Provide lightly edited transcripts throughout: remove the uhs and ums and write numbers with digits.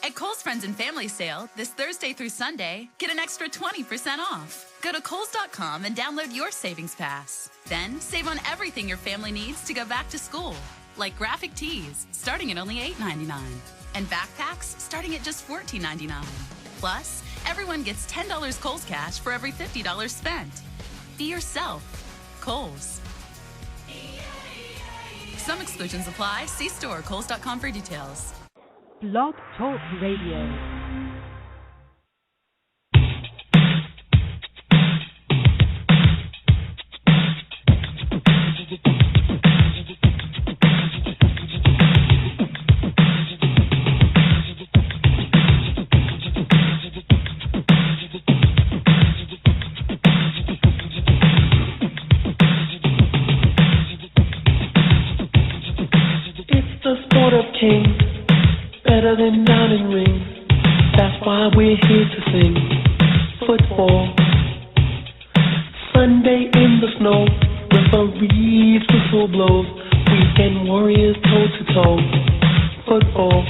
At Kohl's Friends and Family Sale, this Thursday through Sunday, get an extra 20% off. Go to Kohls.com and download your Savings Pass. Then save on everything your family needs to go back to school, like graphic tees, starting at only $8.99, and backpacks starting at just $14.99. Plus, everyone gets $10 Kohl's Cash for every $50 spent. Be yourself. Kohl's. Some exclusions apply. See store, Kohls.com for details. Blog Talk Radio. It's the sport of kings. Better than diamond rings. That's why we're here to sing football. Sunday in the snow, referees whistle blows. Weekend warriors toe to toe. Football.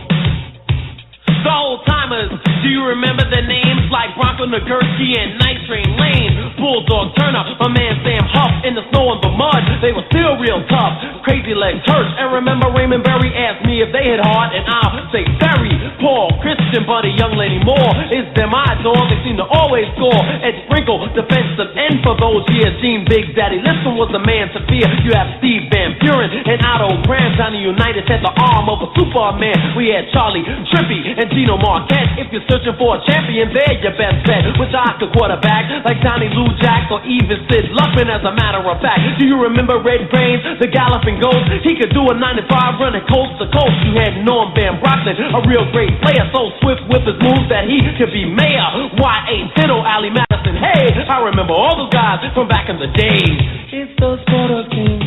The old timers, do you remember the names like Bronco Nagurski and Night Train Lane? Bulldog Turner, my man Sam Huff, in the snow and the mud, they were still real tough. Crazy Legs Hurst, and remember Raymond Berry asked me if they hit hard, and I'll say Berry. Paul, Christian, Buddy, Young Lady Moore, it's them eyes on, they seem to always score. Ed Sprinkle, defensive end for those years. Dean Big Daddy Lipson was the man to fear. You have Steve Van Buren and Otto Graham. Johnny Unitas had the arm of a Superman. We had Charlie Trippy and Gino Marquette. If you're searching for a champion, they're your best bet. With the Oscar quarterback, like Johnny Lou Jacks or even Sid Luckman, as a matter of fact. Do you remember Red Brains, the Galloping Ghost? He could do a 95 running coast to coast. You had Norm Van Brocklin, a real great player, so swift with his moves that he could be mayor. Y.A. Tittle, Allie Madison, hey, I remember all those guys from back in the days. It's the sport of kings,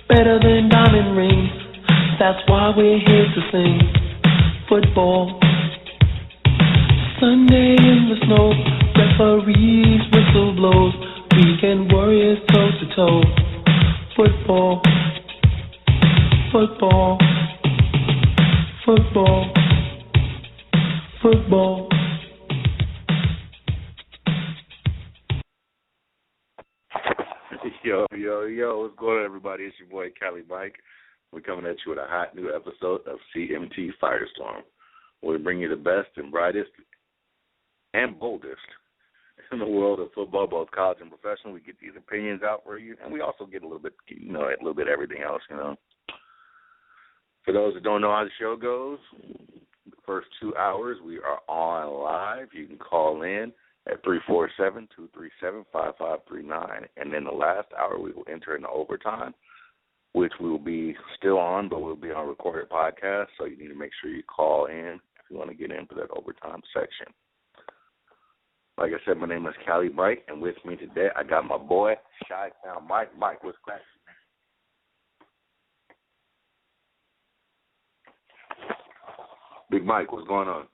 better than diamond rings. That's why we're here to sing football. Sunday in the snow, referees whistle blows. Weekend warriors toe to toe. Football, football, football, football. Yo, what's going on, everybody? It's your boy, Cali Mike. We're coming at you with a hot new episode of CMT Firestorm, where we bring you the best and brightest and boldest in the world of football, both college and professional. We get these opinions out for you, and we also get a little bit, a little bit of everything else, For those that don't know how the show goes, the first 2 hours we are on live. You can call in at 347-237-5539, and then the last hour we will enter into overtime, which we will be still on, but we'll be on recorded podcast, so you need to make sure you call in if you want to get in for that overtime section. Like I said, my name is Cali Mike, and with me today I got my boy, Chi-Town Mike. Mike, what's cracking? Big Mike, what's going on?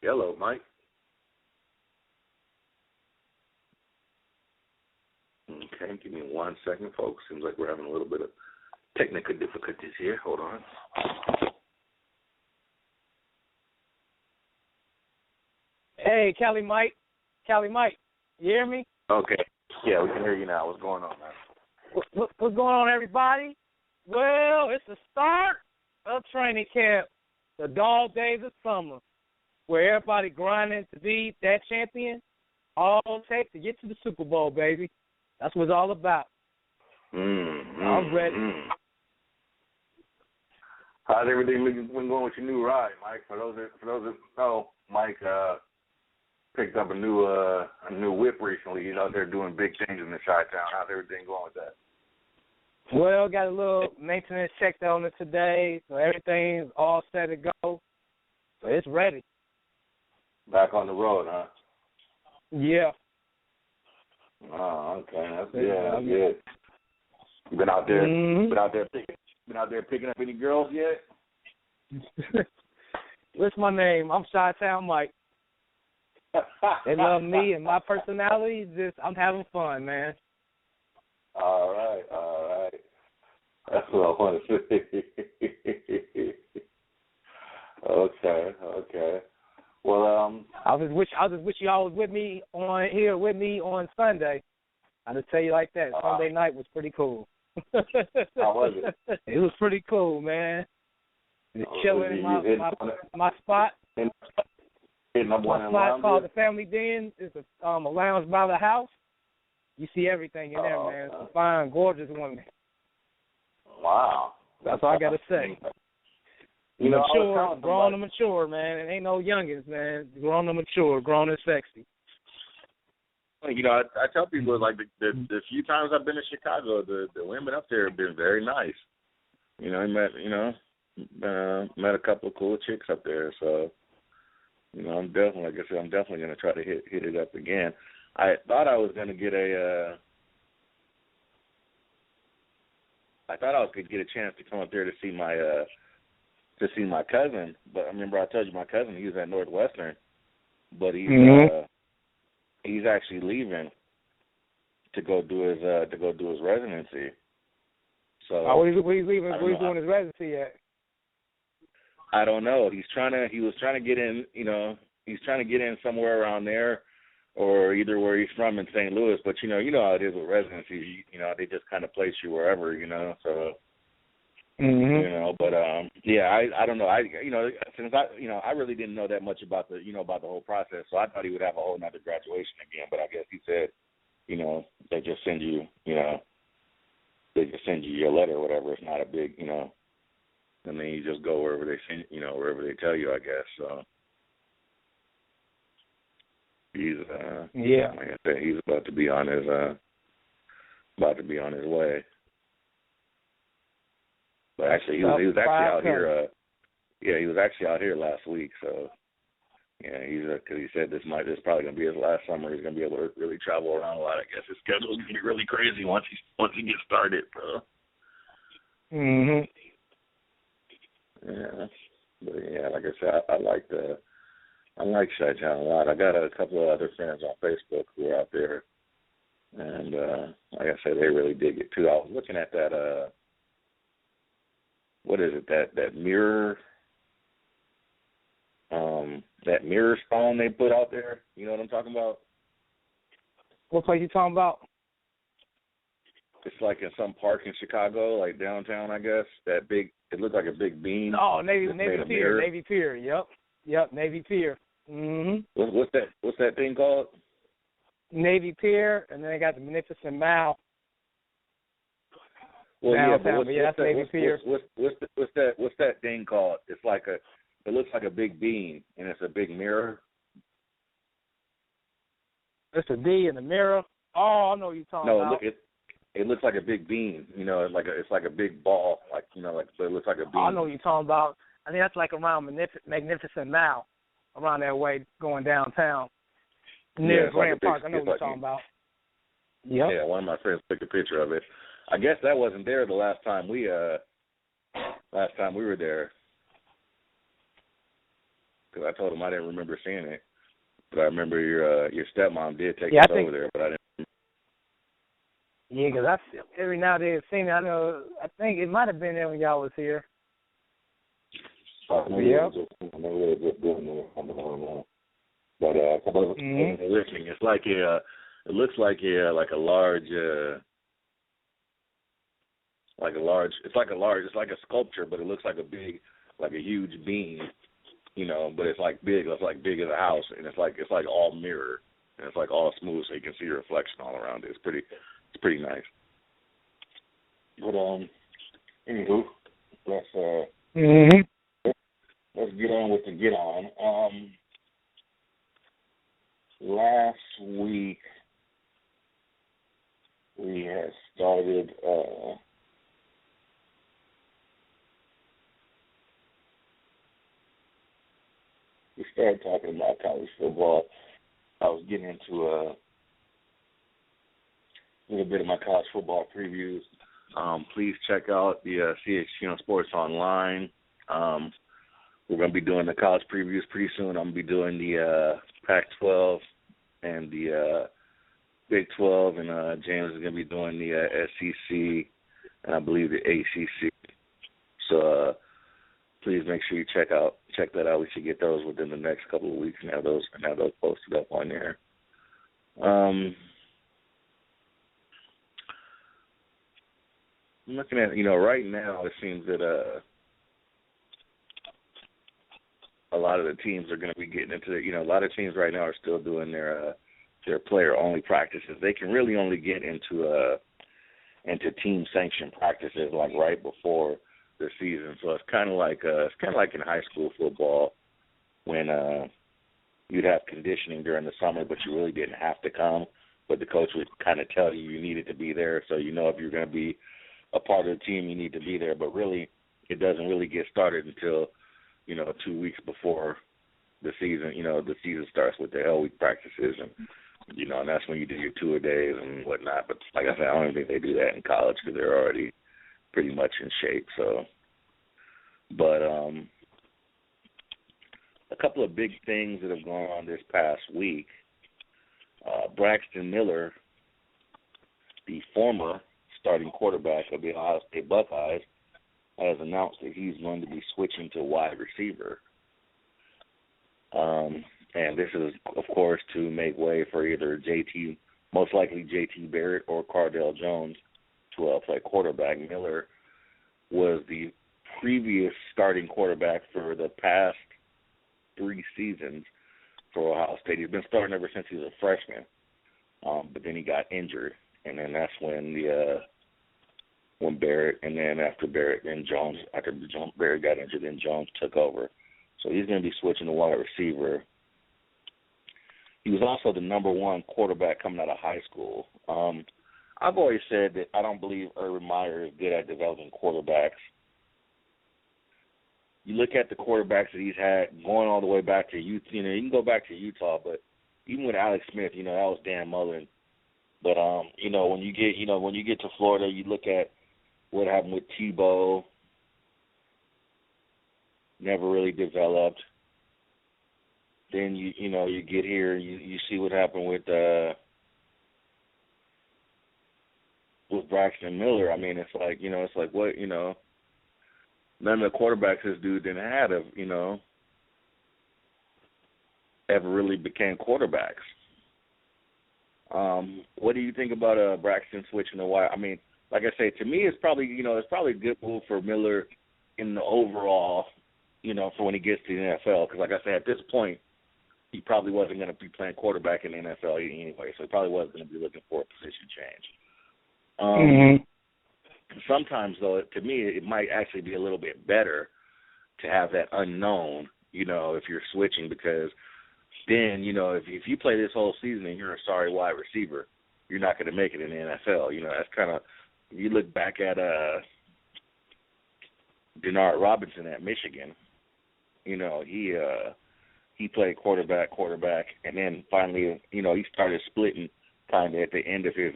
Hello, Mike. Okay, give me 1 second, folks. Seems like we're having a little bit of technical difficulties here. Hold on. Hey, Cali Mike, you hear me? Okay. Yeah, we can hear you now. What's going on, man? What's going on, everybody? Well, it's the start of training camp, the dog days of summer, where everybody grinding to be that champion. All it takes to get to the Super Bowl, baby. That's what it's all about. I'm ready. How's everything been going with your new ride, Mike? For those that know, Mike picked up a new whip recently. He's out there doing big things in the Chi-Town. How's everything going with that? Well, got a little maintenance checked on it today, so everything's all set to go. So it's ready. Back on the road, huh? Yeah. Oh, okay. That's good. You been out there? Mm-hmm. Been out there picking up any girls yet? What's my name? I'm Chi-Town Mike. They love me and my personality. I'm having fun, man. All right. That's what I want to say. Okay. Well, I just wish y'all was with me on Sunday. I'll just tell you like that. Sunday night was pretty cool. How was it? It was pretty cool, man. Chilling in my spot. My spot called the Family Den. It's a lounge by the house. You see everything in there, man. Some fine, gorgeous women. Wow. That's all I got to say. You know, mature, grown and mature, man. It ain't no youngins, man. Grown and mature, grown and sexy. You know, I tell people, like, the few times I've been to Chicago, the women up there have been very nice. You know, met a couple of cool chicks up there. So, you know, I'm definitely going to try to hit it up again. I thought I was going to get could get a chance to come up there to see my cousin, but I remember I told you my cousin, he was at Northwestern, but he's actually leaving to go do his residency. So where he's leaving? Where he's doing his residency at? I don't know. He was trying to get in. You know, he's trying to get in somewhere around there, or either where he's from in St. Louis. But you know how it is with residencies. You know, they just kind of place you wherever. You know, so. Mm-hmm. You know, but I don't know. Since I really didn't know that much about the whole process, so I thought he would have a whole nother graduation again. But I guess he said, you know, they just send you your letter or whatever. It's not a big, you know, and then you just go wherever they send, you know, wherever they tell you, I guess. So he's like I said, he's about to be on his way. But actually, he was actually out here. He was actually out here last week. So, yeah, because he said this probably gonna be his last summer. He's gonna be able to really travel around a lot. I guess his schedule's gonna get really crazy once he gets started, bro. Mhm. Yeah, but yeah, like I said, I like Chi-Town a lot. I got a couple of other friends on Facebook who are out there, and like I said, they really dig it too. I was looking at that. What is it? That mirror, that mirror stone they put out there. You know what I'm talking about? What place you talking about? It's like in some park in Chicago, like downtown, I guess. That big, it looked like a big beam. Oh, Navy Pier. Yep, Navy Pier. Mhm. What's that thing called? Navy Pier, and then they got the Magnificent Mile. Well, downtown, that's Navy Pier. What's that thing called? It looks like a big beam, and it's a big mirror. It's a D in the mirror. Oh, I know what you're talking about. No, it looks like a big beam. You know, it's like a big ball. Like, you know, so it looks like a beam. Oh, I know what you're talking about. I think that's like around Magnificent Mile, around that way going downtown. Near Grand Park. I know what you're talking about. Yep. Yeah, one of my friends took a picture of it. I guess that wasn't there the last time we were there. Because I told him I didn't remember seeing it, but I remember your stepmom did take us over there, but I didn't. Yeah, because every now and then I've seen it. I think it might have been there when y'all was here. Yeah. But listening, it's like it looks like a large. It's like a sculpture, but it looks like a huge beam, you know, but it's like big as a house, and it's like all mirror, and it's like all smooth, so you can see your reflection all around it. It's pretty nice. But anywho, let's get on with the get on. Last week we had started. We started talking about college football. I was getting into a little bit of my college football previews. Please check out the CHT on Sports Online. We're going to be doing the college previews pretty soon. I'm going to be doing the Pac-12 and the Big 12, and James is going to be doing the SEC and I believe the ACC. So please make sure you check that out. We should get those within the next couple of weeks and have those posted up on there. I'm looking at, right now it seems that a lot of the teams are going to be getting into a lot of teams right now are still doing their player-only practices. They can really only get into team-sanctioned practices like right before the season. So it's kind of like in high school football when you'd have conditioning during the summer, but you really didn't have to come. But the coach would kind of tell you needed to be there. So if you're going to be a part of the team, you need to be there. But really, it doesn't really get started until 2 weeks before the season. The season starts with the Hell Week practices, and and that's when you do your two-a-days and whatnot. But like I said, I don't think they do that in college because they're already pretty much in shape. So, but a couple of big things that have gone on this past week. Braxton Miller, the former starting quarterback of the Ohio State Buckeyes, has announced that he's going to be switching to wide receiver. And this is, of course, to make way for either most likely JT Barrett or Cardale Jones to play quarterback. Miller was the previous starting quarterback for the past 3 seasons for Ohio State. He's been starting ever since he was a freshman, but then he got injured, and then that's when Barrett, and then after Barrett got injured, then Jones took over. So he's going to be switching to wide receiver. He was also the number 1 quarterback coming out of high school. I've always said that I don't believe Urban Meyer is good at developing quarterbacks. You look at the quarterbacks that he's had going all the way back to youth. You can go back to Utah, but even with Alex Smith, that was Dan Mullen. But when you get to Florida, you look at what happened with Tebow. Never really developed. Then you get here, you see what happened with Braxton Miller. I mean, it's like what none of the quarterbacks this dude didn't have ever really became quarterbacks. What do you think about Braxton switching to wide? I mean, like I say, to me, it's probably a good move for Miller in the overall, for when he gets to the NFL. Because like I said, at this point, he probably wasn't going to be playing quarterback in the NFL anyway, so he probably wasn't going to be looking for a position change. Sometimes, though, to me, it might actually be a little bit better to have that unknown, if you're switching, because then, if you play this whole season and you're a sorry wide receiver, you're not going to make it in the NFL. That's kind of, you look back at Denard Robinson at Michigan, he played quarterback, and then finally, he started splitting kind of at the end of his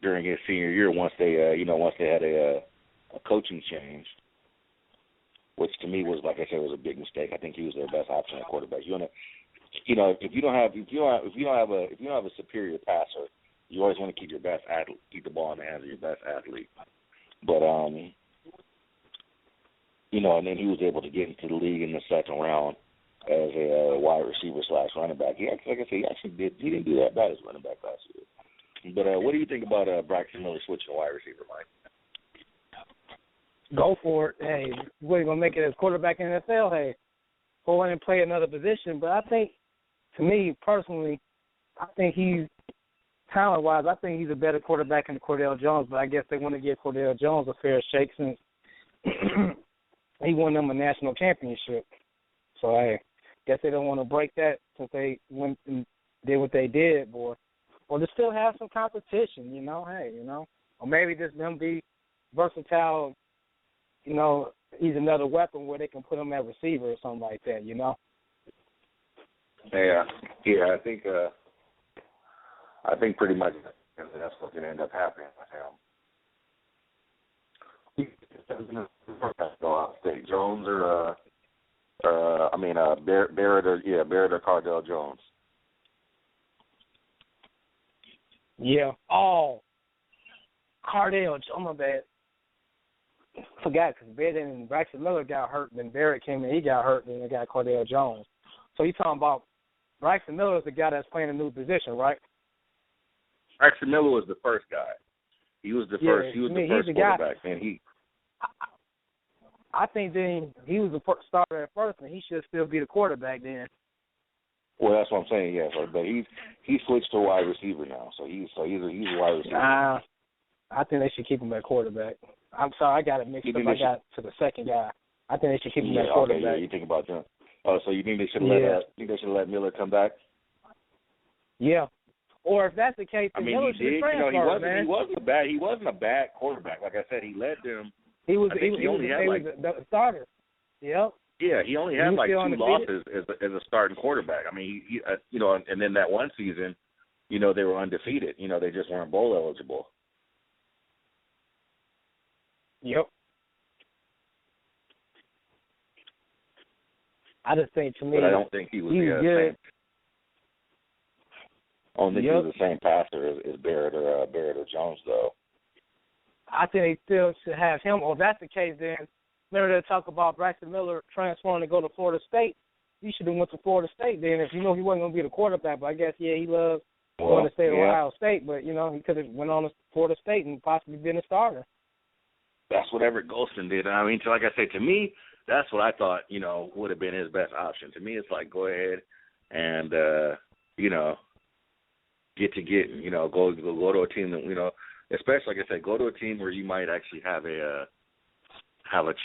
during his senior year once they had a coaching change, which to me was, like I said, was a big mistake. I think he was their best option at quarterback. If you don't have a superior passer, you always want to keep your best athlete, keep the ball in the hands of your best athlete. But and then he was able to get into the league in the second round as a wide receiver / running back. He didn't do that bad as running back last year. But what do you think about Braxton Miller switching to wide receiver, Mike? Go for it. Hey, we're going to make it as quarterback in the NFL. Hey, go in and play another position. But I think, to me, personally, I think he's, talent-wise, I think he's a better quarterback than Cardale Jones. But I guess they want to give Cardale Jones a fair shake since he won them a national championship. So, hey, guess they don't want to break that since they went and did what they did, boy. Or to still have some competition, or maybe just them be versatile, he's another weapon where they can put him at receiver or something like that, Yeah, I think pretty much that's what's going to end up happening with him. Ohio State Jones or Barrett or Cardale Jones. Yeah. Oh, Cardell, oh my bad. Forgot because Barrett and Braxton Miller got hurt, then Barrett came in, he got hurt, and they got Cardell Jones. So you talking about Braxton Miller is the guy that's playing a new position, right? Braxton Miller was the first guy. He was the first. He was the first quarterback, and I think then he was the starter at first, and he should still be the quarterback then. Well, that's what I'm saying. Yes, but he switched to wide receiver now, so he's a wide receiver. I think they should keep him at quarterback. I'm sorry, I got it mixed up. I got to the second guy. I think they should keep him at quarterback. Okay, yeah, you think about that. Oh, so you think they should let Miller come back? Yeah. Or if that's the case, then Miller should transfer, man. He wasn't a bad quarterback. Like I said, he led them. He only had the starter. Yep. Yeah, he only had like 2 losses as a starting quarterback. I mean, he and then that one season, they were undefeated. They just weren't bowl eligible. Yep. I just think to me, but I don't think he was the same. I don't think he was the same passer as Barrett or Jones, though. I think they still should have him. Or if that's the case, then remember they talk about Braxton Miller transferring to go to Florida State. He should have went to Florida State then. If he wasn't going to be the quarterback, but I guess he loves going to stay at Ohio State. But he could have went on to Florida State and possibly been a starter. That's what Everett Golston did. I mean, like I say, to me, that's what I thought, would have been his best option. To me, it's like go ahead and, go to a team that, especially, like I said, go to a team where you might actually have a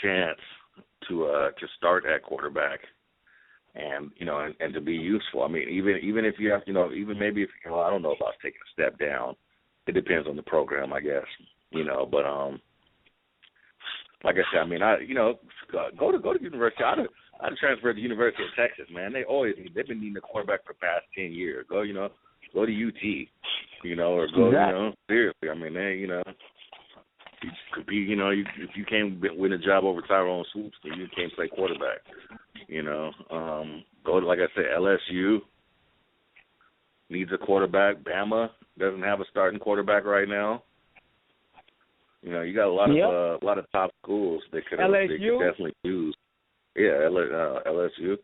chance to start at quarterback and, and to be useful. I mean, even if you have, even maybe if, I don't know about taking a step down. It depends on the program, I guess, but, like I said, I mean, go to university. I'd transfer to the University of Texas, man. They've been needing a quarterback for the past 10 years. Go to UT, or go, seriously. I mean, you could be, if you can't win a job over Tyrone Swoops, then you can't play quarterback. Go to, like I said, LSU needs a quarterback. Bama doesn't have a starting quarterback right now. You got a lot of top schools that could definitely use. Yeah, LSU.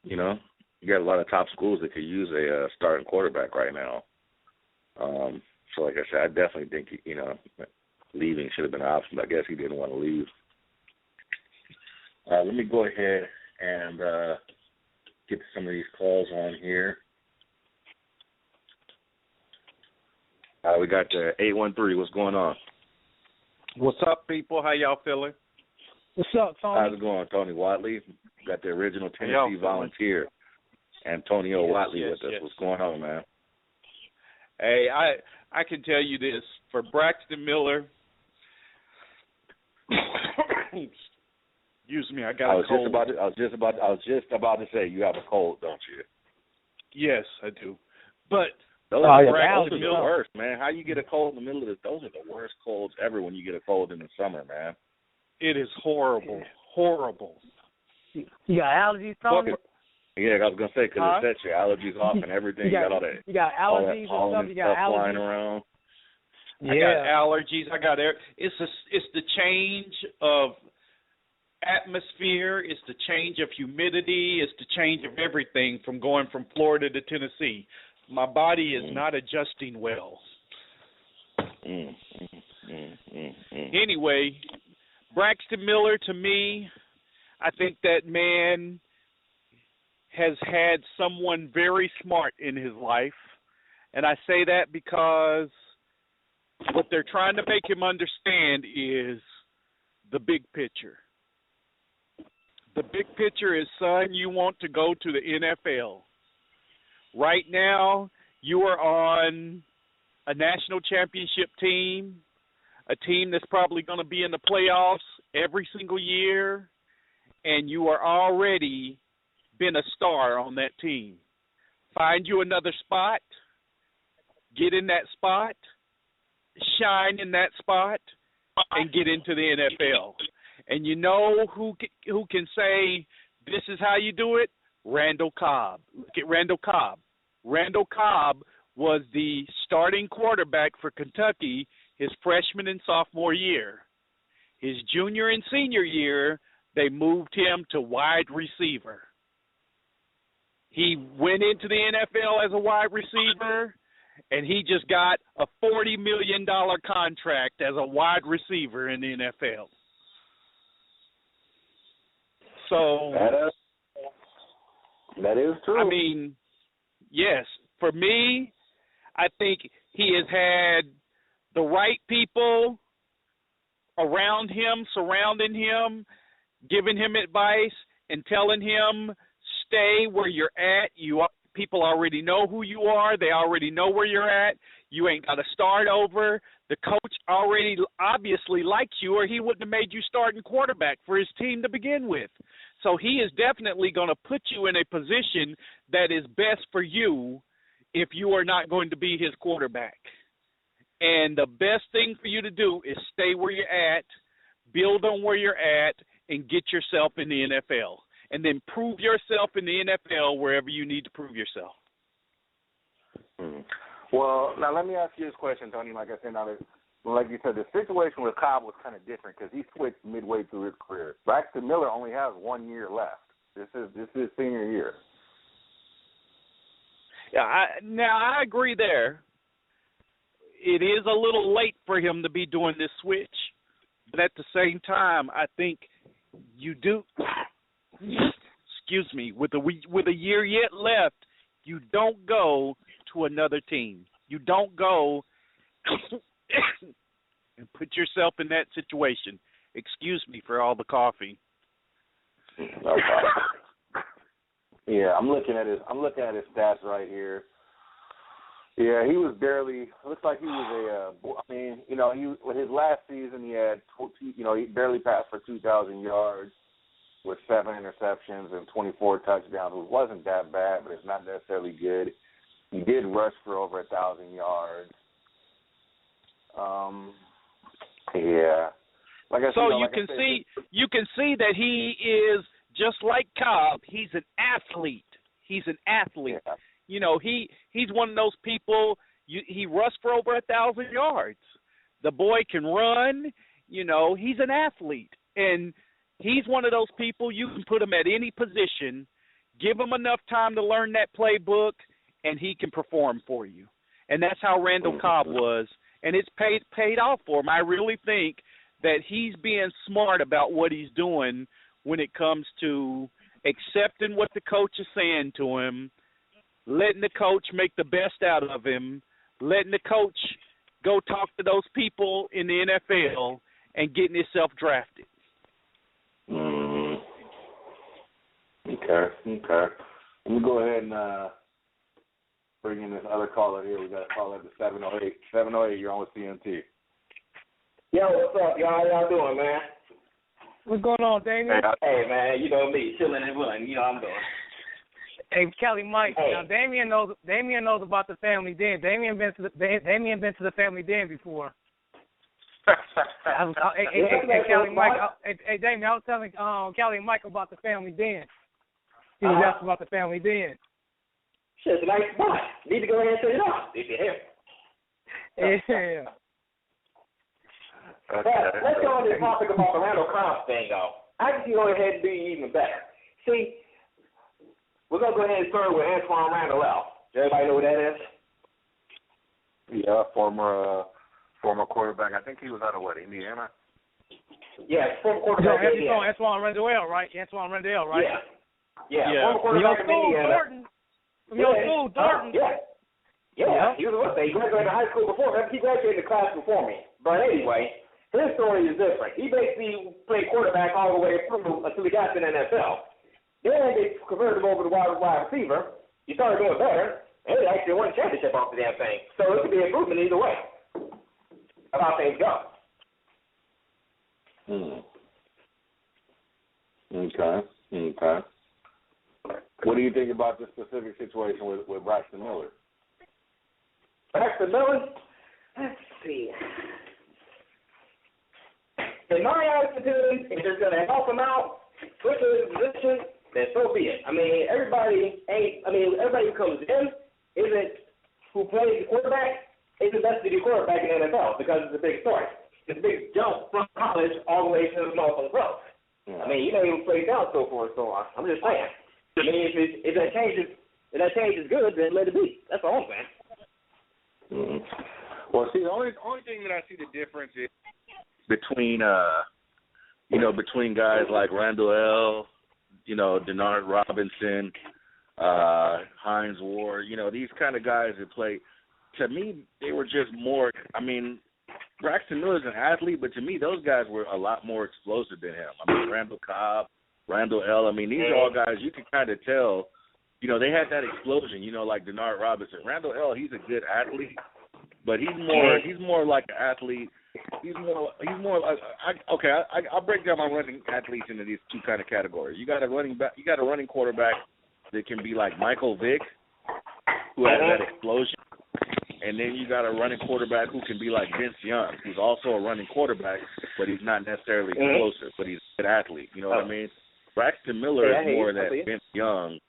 You got a lot of top schools that could use a starting quarterback right now. So, like I said, I definitely think leaving should have been an option. But I guess he didn't want to leave. Let me go ahead and get to some of these calls on here. We got 813. What's going on? What's up, people? How y'all feeling? What's up, Tony? How's it going, Tony Watley? Got the original Tennessee Volunteer, Antonio Watley with us. What's going on, man? Hey, I can tell you this. For Braxton Miller, excuse me, I got a cold. I was just about to say, you have a cold, don't you? Yes, I do. But those are the worst, man. How you get a cold in the middle of those are the worst colds ever when you get a cold in the summer, man. It is horrible. Horrible. You got allergies, Tony? Yeah, I was going to say, because it sets your allergies off and everything. You got all that. You got allergies all that and stuff. You got allergies flying around. Yeah. I got allergies. I got air. It's the change of atmosphere. It's the change of humidity. It's the change of everything from going from Florida to Tennessee. My body is not adjusting well. Anyway, Braxton Miller, to me, I think that man has had someone very smart in his life. And I say that because what they're trying to make him understand is the big picture. The big picture is, son, you want to go to the NFL. Right now, you are on a national championship team, a team that's probably going to be in the playoffs every single year, and you are already been a star on that team. Find you another spot, get in that spot, shine in that spot, and get into the NFL. And you know who can say this is how you do it? Randall Cobb. Look at Randall Cobb. Randall Cobb was the starting quarterback for Kentucky his freshman and sophomore year. His junior and senior year, they moved him to wide receiver. He went into the NFL as a wide receiver, and he just got a $40 million contract as a wide receiver in the NFL. So that is true. I mean, yes, for me, I think he has had the right people around him, surrounding him, giving him advice, and telling him, stay where you're at. People already know who you are. They already know where you're at. You ain't got to start over. The coach already obviously likes you, or he wouldn't have made you starting quarterback for his team to begin with. So he is definitely going to put you in a position that is best for you if you are not going to be his quarterback. And the best thing for you to do is stay where you're at, build on where you're at, and get yourself in the NFL. And then prove yourself in the NFL wherever you need to prove yourself. Well, now let me ask you this question, Tony. Like I said, like you said, the situation with Cobb was kind of different because he switched midway through his career. Braxton Miller only has 1 year left. This is his senior year. Yeah, I agree there. It is a little late for him to be doing this switch, but at the same time, I think you do. Excuse me. With a year yet left, you don't go to another team. You don't go and put yourself in that situation. Excuse me for all the coffee. Yeah, I'm looking at his stats right here. Yeah, he was barely. Looks like he was with his last season he had, he barely passed for 2,000 yards with 7 interceptions and 24 touchdowns. It wasn't that bad, but it's not necessarily good. He did rush for over 1,000 yards. Yeah. Like I said, you can see that he is just like Cobb. He's an athlete. Yeah. He's one of those people. He rushed for over 1,000 yards. The boy can run. He's an athlete, and he's one of those people you can put him at any position, give him enough time to learn that playbook, and he can perform for you. And that's how Randall Cobb was, and it's paid off for him. I really think that he's being smart about what he's doing when it comes to accepting what the coach is saying to him, letting the coach make the best out of him, letting the coach go talk to those people in the NFL, and getting himself drafted. Okay. Let me go ahead and bring in this other caller here. We got a caller at the 708. 708, you're on with CMT. Yo, what's up, y'all? How y'all doing, man? What's going on, Damien? Hey, man, you know me, chilling and running. You know how I'm doing. Hey, Kelly Mike. Hey. Now, Damien knows about the family den. Damien been to the family den before. Hey, Kelly Mike. Hey, Damien, I was telling Kelly Mike about the family den. He was asking about the family den. Shit, it's a nice spot. Need to go ahead and set it up if you're here. Yeah. But let's go on this topic about the Randall Cobb thing, though. I think you go ahead and do even better. See, we're going to go ahead and start with Antoine Randall. Does everybody know who that is? Yeah, former quarterback. I think he was out of Indiana? Yeah, former quarterback. Antoine Randall, right? Antoine Randall, right? Yeah. Former quarterback of Indiana. From your school, Thornton. Yeah. He was what they graduated high school before. He graduated the class before me. But anyway, his story is different. He basically played quarterback all the way through until he got to the NFL. Then they converted him over to wide receiver. He started doing better, and they actually won a championship off the damn thing. So it could be an improvement either way. That's how things go. Okay. What do you think about the specific situation with Braxton Miller? Braxton Miller? Let's see. In my attitude, if it's going to help him out, switch his position, then so be it. Everybody who comes in isn't who plays the quarterback. is the best to do quarterback in the NFL because it's a big story. It's a big jump from college all the way to the motherfucking pros. I mean, you know, he plays down so forth, so I'm just saying. I mean, if that change is good, then let it be. That's all I'm saying. Mm-hmm. Well, see, the only thing that I see the difference is between between guys like Randall L., Denard Robinson, Hines Ward, these kind of guys that play. To me, they were just more. I mean, Braxton Miller's an athlete, but to me, those guys were a lot more explosive than him. I mean, Randall Cobb, Randall L. I mean, these are all guys you can kind of tell. They had that explosion. Like Denard Robinson, Randall L. He's a good athlete, but he's more like an athlete. He's more like I'll break down my running athletes into these two kind of categories. You got a running quarterback that can be like Michael Vick, who has that explosion. And then you got a running quarterback who can be like Vince Young, who's also a running quarterback, but he's not necessarily explosive, but he's a good athlete. You know what I mean? Braxton Miller is more that Vince Young.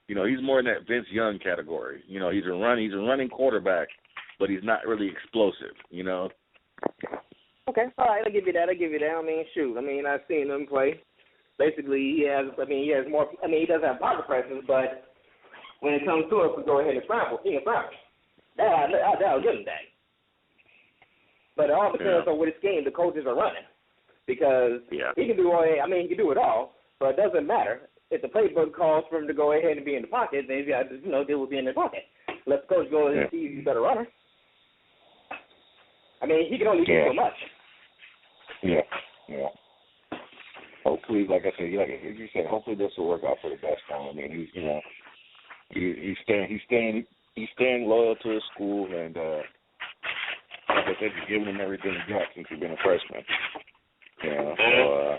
He's more in that Vince Young category. He's a running quarterback, but he's not really explosive. Okay, all right, I'll give you that. I mean, shoot. I mean, I've seen him play. Basically, he has more. I mean, he doesn't have power presence, but when it comes to it, we go ahead and scramble. He can scramble. That'll give him that. But it all depends on what scheme the coaches are running, because he can do he can do it all, but it doesn't matter. If the playbook calls for him to go ahead and be in the pocket, then he's got to deal with being in the pocket. Let the coach go and see he's a better runner. I mean, he can only do so much. Yeah. Hopefully, like I said, like you said, hopefully this will work out for the best for him. I mean, he's staying loyal to his school, and like I said, he's giving him everything he got since he's been a freshman. So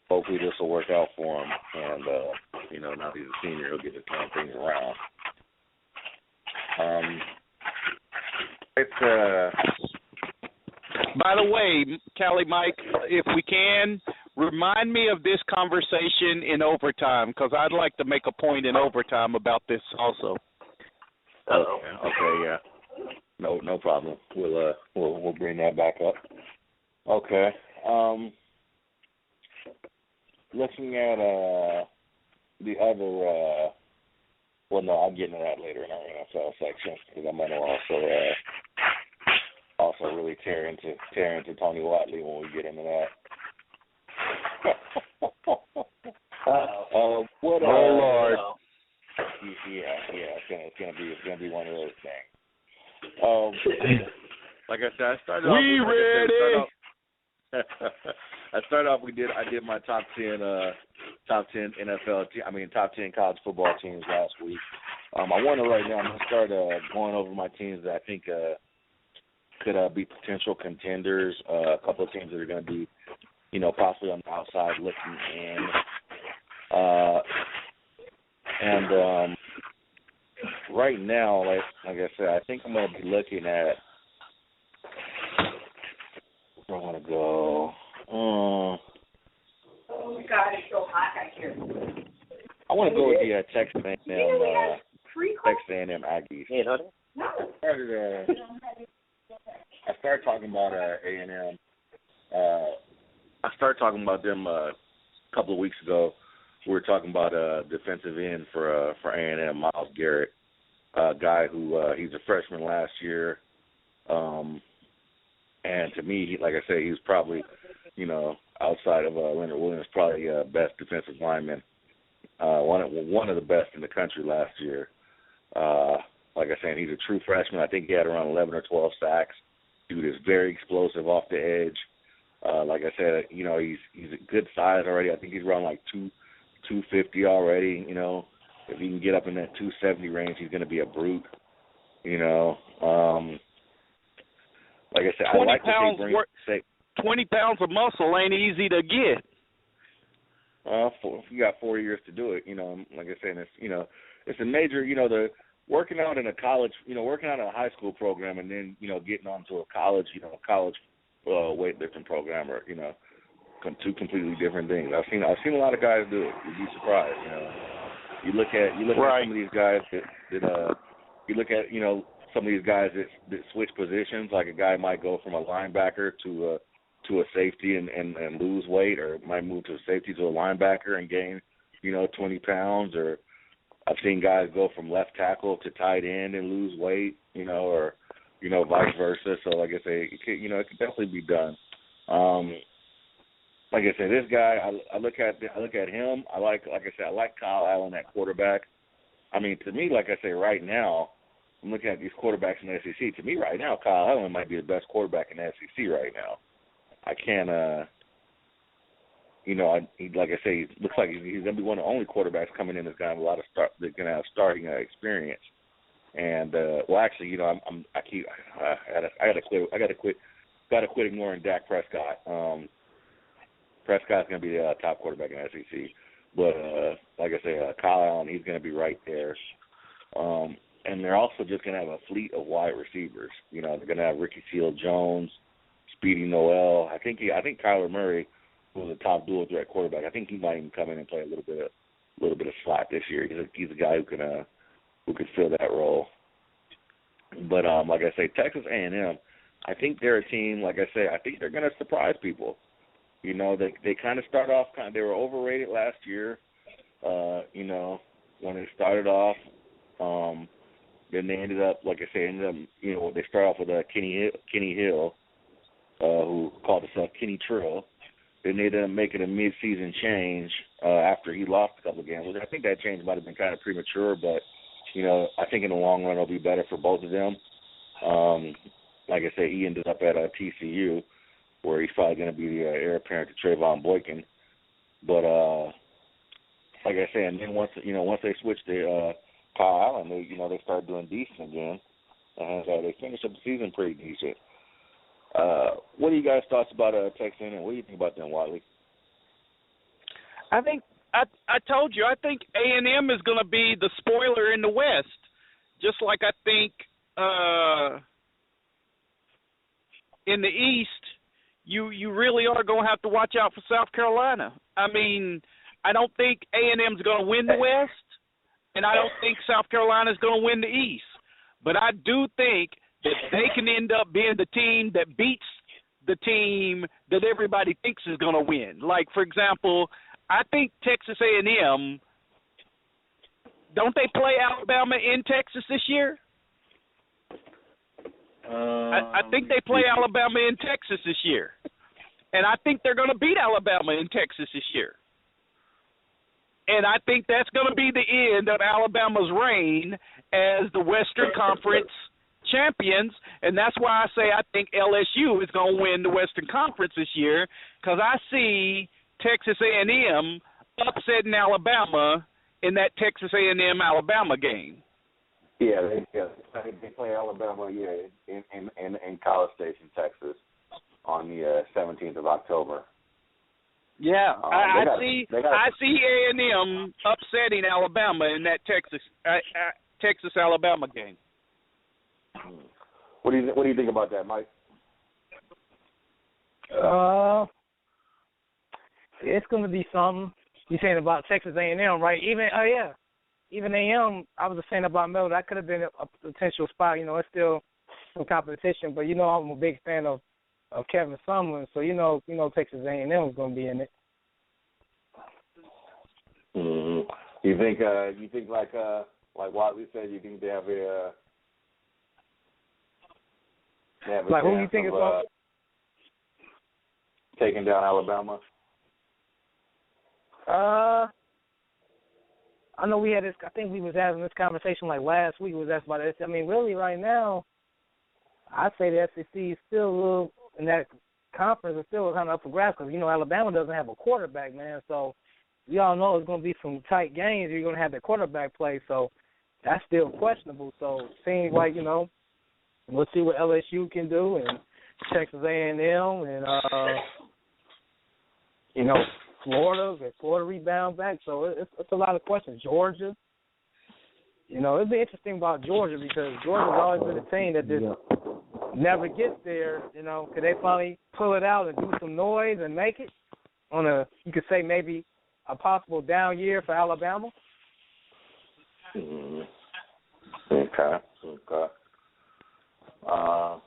hopefully this will work out for him, and now he's a senior, he'll get to turn things around. By the way, Callie, Mike, if we can, remind me of this conversation in overtime, because I'd like to make a point in overtime about this also. Okay, yeah. No problem. We'll bring that back up. Okay. Looking at the other. Well, no, I'll get into that later in our NFL section, because I'm going to also really tear into Tony Watley when we get into that. Lord. Yeah, it's gonna be one of those things. Like I said, I started off. I did my top 10 NFL. Top 10 college football teams last week. I want to right now. I'm gonna start going over my teams that I think could be potential contenders. A couple of teams that are going to be, possibly on the outside looking in. And right now, like I said, I think I'm going to be looking at where I want to go. Oh my God, it's so hot out here. I want to go with the Texas A&M Aggies. I started talking about A&M. I started talking about them a couple of weeks ago. We were talking about a defensive end for A&M, Myles Garrett, a guy who he's a freshman last year. And to me, like I said, he was probably, outside of Leonard Williams, probably best defensive lineman, one of the best in the country last year. Like I said, he's a true freshman. I think he had around 11 or 12 sacks. Dude is very explosive off the edge. Like I said, he's a good size already. I think he's around like 250 already. If he can get up in that 270 range, he's going to be a brute. Like I said, 20 pounds of muscle ain't easy to get. You got 4 years to do it. Like I said, it's a major. The working out in a college, working out in a high school program, and then getting onto a college, weightlifting program, or two completely different things. I've seen a lot of guys do it. You'd be surprised. You look at some of these guys that you look at, some of these guys that switch positions, like a guy might go from a linebacker to a safety and lose weight, or might move to a safety to a linebacker and gain, 20 pounds, or I've seen guys go from left tackle to tight end and lose weight, or vice versa. So like I say, it could definitely be done. Like I said, this guy, I look at him. I like Kyle Allen at quarterback. I mean, to me, like I say, right now, I'm looking at these quarterbacks in the SEC. To me, right now, Kyle Allen might be the best quarterback in the SEC right now. I can't, like I say, he looks like he's going to be one of the only quarterbacks coming in that's going to have that's going to have starting experience. And actually, I got to quit ignoring Dak Prescott. Prescott's going to be the top quarterback in the SEC. But, like I say, Kyle Allen, he's going to be right there. And they're also just going to have a fleet of wide receivers. They're going to have Ricky Seals-Jones, Speedy Noel. I think Kyler Murray, who was a top dual threat quarterback, I think he might even come in and play a little bit of slot this year. He's a guy who can fill that role. But, like I say, Texas A&M, I think they're a team, like I say, I think they're going to surprise people. They kind of start off they were overrated last year, when they started off. Then they ended up, like I say, they start off with Kenny Hill, who called himself Kenny Trill. Then they ended up making a mid-season change after he lost a couple of games. I think that change might have been kind of premature, but, I think in the long run it'll be better for both of them. Like I say, he ended up at TCU, where he's probably going to be the heir apparent to Trayvon Boykin. But like I say, and then once they switched to Kyle Allen, they started doing decent again, and they finished up the season pretty decent. What are you guys' thoughts about Texas A&M? What do you think about them, Watley? I think I told you, I think A&M is going to be the spoiler in the West, just like I think in the East, you really are going to have to watch out for South Carolina. I mean, I don't think A&M is going to win the West, and I don't think South Carolina is going to win the East. But I do think that they can end up being the team that beats the team that everybody thinks is going to win. Like, for example, I think Texas A&M, don't they play Alabama in Texas this year? I think they play Alabama in Texas this year. And I think they're going to beat Alabama in Texas this year. And I think that's going to be the end of Alabama's reign as the Western Conference champions. And that's why I say I think LSU is going to win the Western Conference this year, because I see Texas A&M upsetting Alabama in that Texas A&M Alabama game. Yeah, they play Alabama, in College Station, Texas, on the 17th of October. Yeah, I see A&M upsetting Alabama in that Texas Alabama game. What do you think about that, Mike? It's going to be something. You're saying about Texas A&M, right? Even A&M, I was saying about Mel, that could have been a potential spot. It's still some competition, but I'm a big fan of Kevin Sumlin, so Texas A&M is going to be in it. Mm-hmm. You think like Watley said, you think they have a like who you think is going taking down Alabama? I know we had this. I think we was having this conversation like last week. Was asked about this. I mean, really, right now, I'd say the SEC is still a little in that conference is still kind of up for grabs because Alabama doesn't have a quarterback, man. So we all know it's going to be some tight games. You're going to have the quarterback play, so that's still questionable. So it seems like we'll see what LSU can do and Texas A&M and Florida. If Florida rebound back, so it's a lot of questions. Georgia, it'll be interesting about Georgia because Georgia's always been a team that just never gets there. Could they finally pull it out and do some noise and make it on you could say maybe a possible down year for Alabama? Okay. Hello?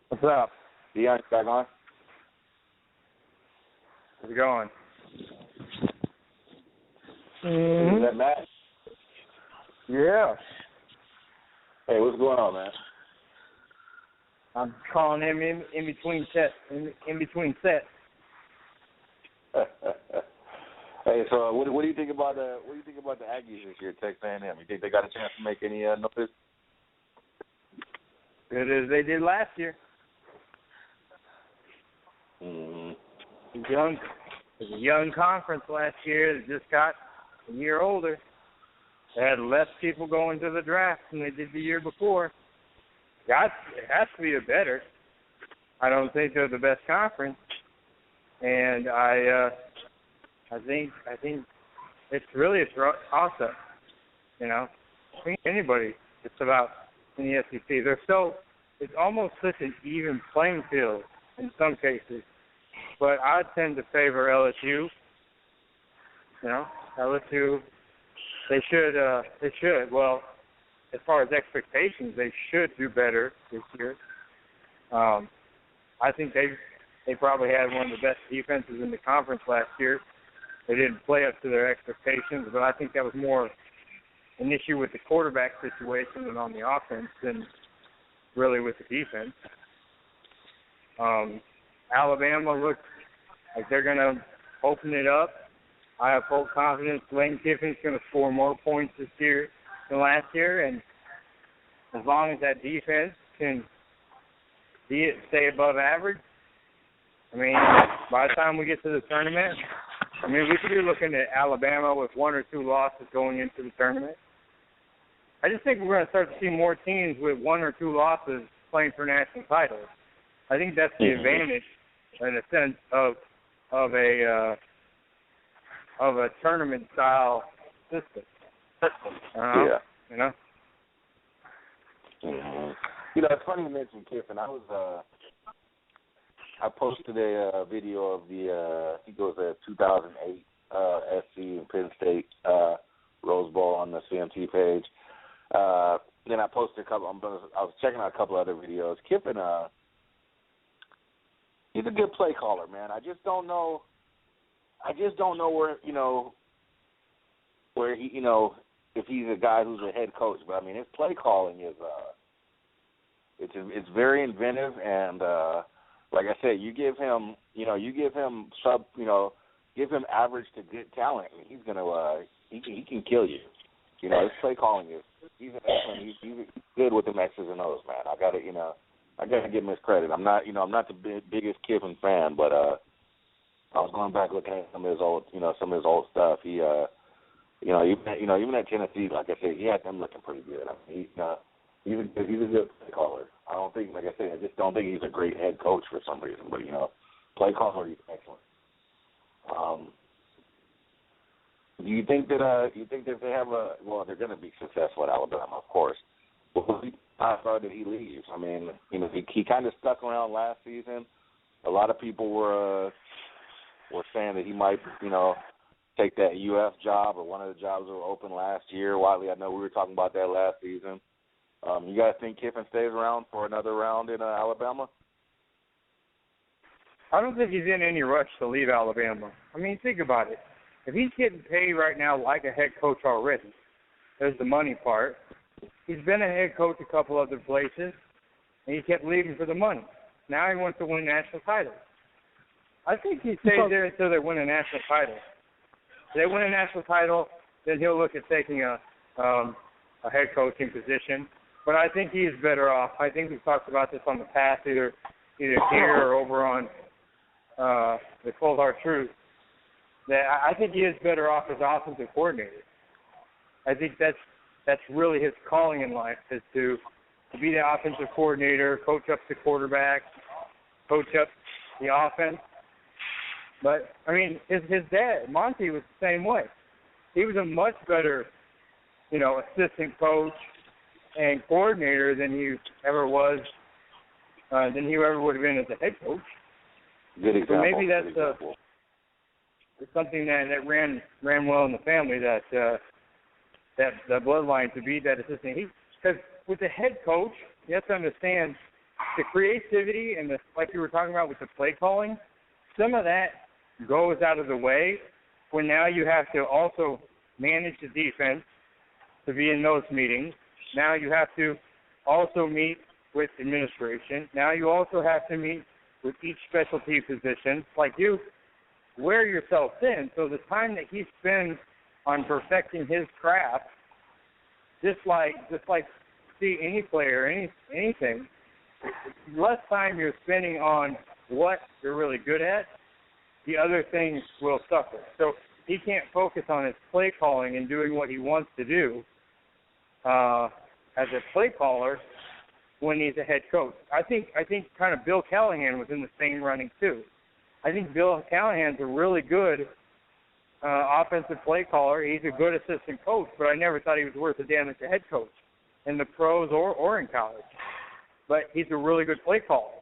What's up? Dion, back on? How's it going? Is that Matt? Yeah. Hey, what's going on, man? I'm calling him in between sets. In between sets. Hey, so what do you think about the Aggies this year, Texas A&M? You think they got a chance to make any notice? Good as they did last year. Mm-hmm. It was a young conference last year that just got a year older. They had less people going to the draft than they did the year before. It has to be a better. I don't think they're the best conference, and I think it's really a toss-up. You know, I think anybody just about in the SEC. It's almost such an even playing field in some cases. But I tend to favor LSU. You know, LSU, they should. Well, as far as expectations, they should do better this year. I think they probably had one of the best defenses in the conference last year. They didn't play up to their expectations, but I think that was more an issue with the quarterback situation than on the offense than really with the defense. Alabama looks like they're going to open it up. I have full confidence Lane Kiffin's going to score more points this year than last year, and as long as that defense can stay above average, I mean, by the time we get to the tournament, I mean, we could be looking at Alabama with 1 or 2 losses going into the tournament. I just think we're going to start to see more teams with 1 or 2 losses playing for national titles. I think that's the advantage, in a sense, of a tournament style system. Yeah. You know. Mm-hmm. You know, it's funny you mentioned Kiffin. I posted a video of the I think it was a 2008 SC and Penn State Rose Bowl on the CMT page. Then I posted a couple. I was checking out a couple other videos. Kiffin, he's a good play caller, man. I just don't know where he, if he's a guy who's a head coach. But I mean, his play calling is it's very inventive, and like I said, give him average to good talent, and he's gonna he can kill you. You know, his play calling is he's good with the X's and O's, man. I gotta give him his credit. I'm not the biggest Kiffin fan, but I was going back looking at some of his old stuff. He even at Tennessee, like I said, he had them looking pretty good. I mean, he's a good play caller. I don't think, like I said, I just don't think he's a great head coach for some reason. But play caller, he's excellent. Do you think that they have they're going to be successful at Alabama, of course. But how far did he leave? I mean, he kind of stuck around last season. A lot of people were saying that he might, take that UF job or one of the jobs that were open last year. Wiley, I know we were talking about that last season. You guys think Kiffin stays around for another round in Alabama? I don't think he's in any rush to leave Alabama. I mean, think about it. If he's getting paid right now like a head coach already, there's the money part. He's been a head coach a couple other places, and he kept leaving for the money. Now he wants to win national titles. I think he stays there until they win a national title. If they win a national title, then he'll look at taking a head coaching position. But I think he is better off. I think we've talked about this on the past, either here or over on the Cold Hard Truth, that I think he is better off as offensive coordinator. I think that's really his calling in life, is to be the offensive coordinator, coach up the quarterback, coach up the offense. But, I mean, his dad, Monty, was the same way. He was a much better, assistant coach and coordinator than he ever was, than he ever would have been as a head coach. Good example. So maybe that's it's something that ran well in the family, that that bloodline to be that assistant. Because with the head coach, you have to understand the creativity and like you were talking about with the play calling, some of that goes out of the way when now you have to also manage the defense to be in those meetings. Now you have to also meet with administration. Now you also have to meet with each specialty position. Like you wear yourself thin. So the time that he spends on perfecting his craft, just like see any player, anything, less time you're spending on what you're really good at, the other things will suffer. So he can't focus on his play calling and doing what he wants to do as a play caller when he's a head coach. I think kind of Bill Callahan was in the same running too. I think Bill Callahan's a really good offensive play caller. He's a good assistant coach, but I never thought he was worth a damn as a head coach in the pros or in college. But he's a really good play caller.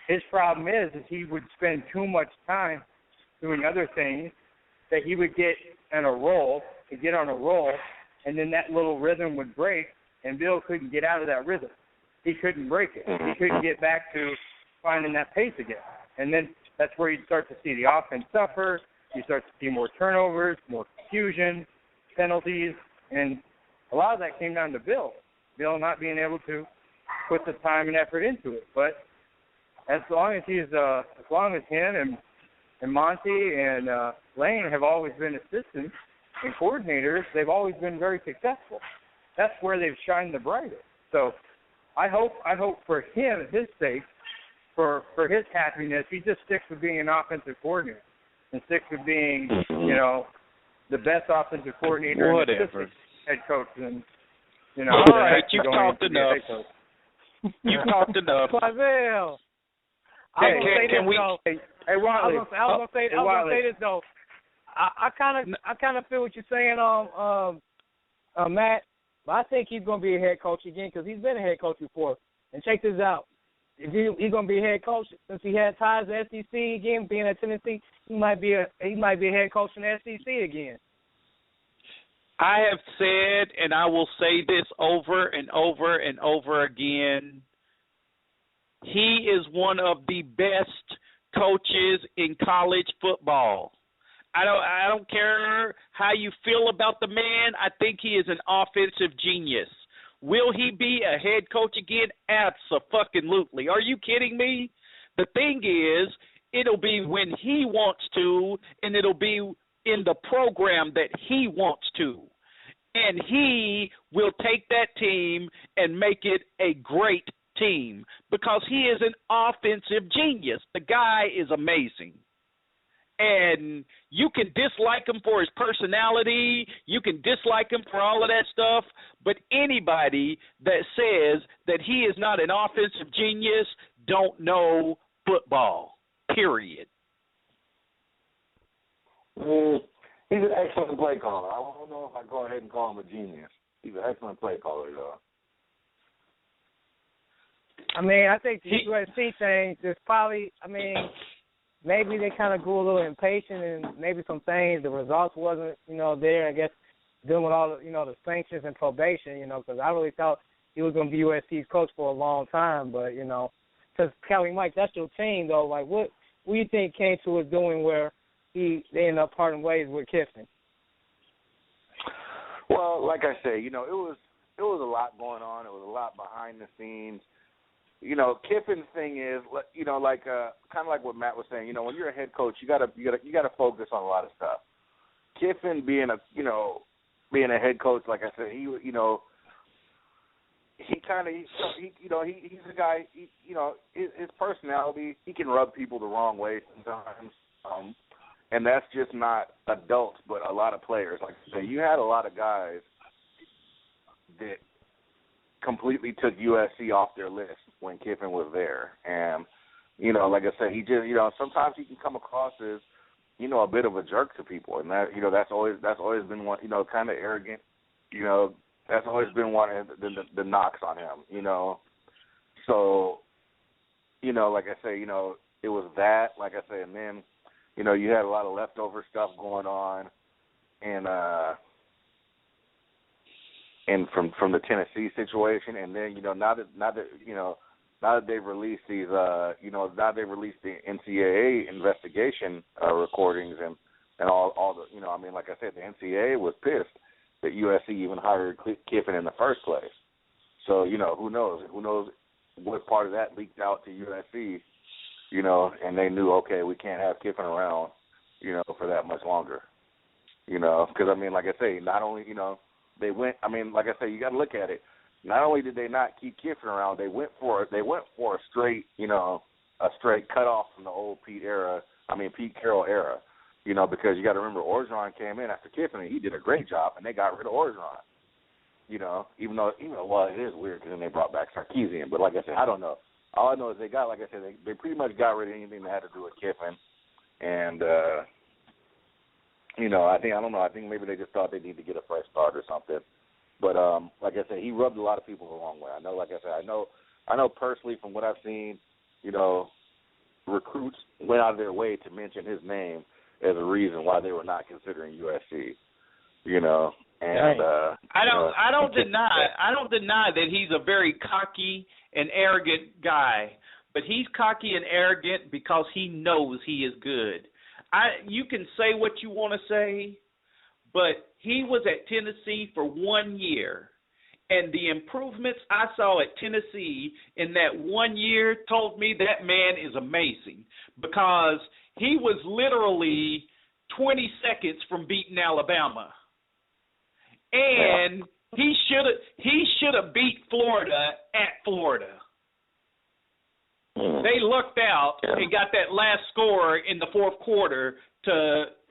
His problem is he would spend too much time doing other things that he would get on a roll, and then that little rhythm would break, and Bill couldn't get out of that rhythm. He couldn't break it. He couldn't get back to finding that pace again. And then that's where you start to see the offense suffer. You start to see more turnovers, more confusion, penalties, and a lot of that came down to Bill not being able to put the time and effort into it. But as long as him and Monty and Lane have always been assistants and coordinators, they've always been very successful. That's where they've shined the brightest. So I hope for him, his sake, for his happiness, he just sticks with being an offensive coordinator and sticks with being, the best offensive coordinator and assistant head coach. And all right, you've talked enough. You've talked enough. Clavel. Can we? Hey, Riley. I was gonna say this though. I kind of feel what you're saying, Matt. But I think he's gonna be a head coach again because he's been a head coach before. And check this out: if he's gonna be a head coach, since he had ties to SEC again, being at Tennessee, he might be a head coach in the SEC again. I have said, and I will say this over and over and over again. He is one of the best coaches in college football. I don't care how you feel about the man. I think he is an offensive genius. Will he be a head coach again? Abso-fucking-lutely. Are you kidding me? The thing is, it'll be when he wants to, and it'll be in the program that he wants to. And he will take that team and make it a great team because he is an offensive genius. The guy is amazing. And you can dislike him for his personality. You can dislike him for all of that stuff. But anybody that says that he is not an offensive genius don't know football, period. He's an excellent play caller. I don't know if I go ahead and call him a genius. He's an excellent play caller, though. I mean, I think the USC thing is probably, maybe they kind of grew a little impatient and maybe some things, the results wasn't, there, I guess, dealing with all the, the sanctions and probation, because I really thought he was going to be USC's coach for a long time, but, because Kelly Mike, that's your team, though. Like, what do you think came to his doing where they ended up parting ways with Kiffin? Well, like I say, it was a lot going on. It was a lot behind the scenes. Kiffin's thing is, kind of like what Matt was saying. When you're a head coach, you gotta focus on a lot of stuff. Kiffin being a head coach, like I said, he's a guy. His personality, he can rub people the wrong way sometimes. And that's just not adults, but a lot of players. Like I say, you had a lot of guys that completely took USC off their list when Kiffin was there. And, like I said, he just, sometimes he can come across as, a bit of a jerk to people. And that, that's always been one, kind of arrogant, that's always been one of the knocks on him, So, like I say, it was that, like I say, and then, you had a lot of leftover stuff going on. And, and from the Tennessee situation, and then now that they've released these now they've released the NCAA investigation recordings and all the I mean, like I said, the NCAA was pissed that USC even hired Kiffin in the first place. So who knows what part of that leaked out to USC, and they knew, okay, we can't have Kiffin around for that much longer, because I mean, like I say, not only they went, I mean, like I say, you got to look at it. Not only did they not keep Kiffin around, they went for a straight cutoff from the old Pete Carroll era, because you got to remember Orgeron came in after Kiffin and he did a great job, and they got rid of Orgeron. Even though it is weird because then they brought back Sarkisian, but like I said, I don't know. All I know is they pretty much got rid of anything that had to do with Kiffin, and I think maybe they just thought they need to get a fresh start or something. But like I said, he rubbed a lot of people the wrong way. I know, like I said, I know personally from what I've seen, recruits went out of their way to mention his name as a reason why they were not considering USC. And I don't deny that he's a very cocky and arrogant guy, but he's cocky and arrogant because he knows he is good. You can say what you want to say, but he was at Tennessee for 1 year, and the improvements I saw at Tennessee in that 1 year told me that man is amazing, because he was literally 20 seconds from beating Alabama. And he should have beat Florida at Florida. They lucked out and got that last score in the fourth quarter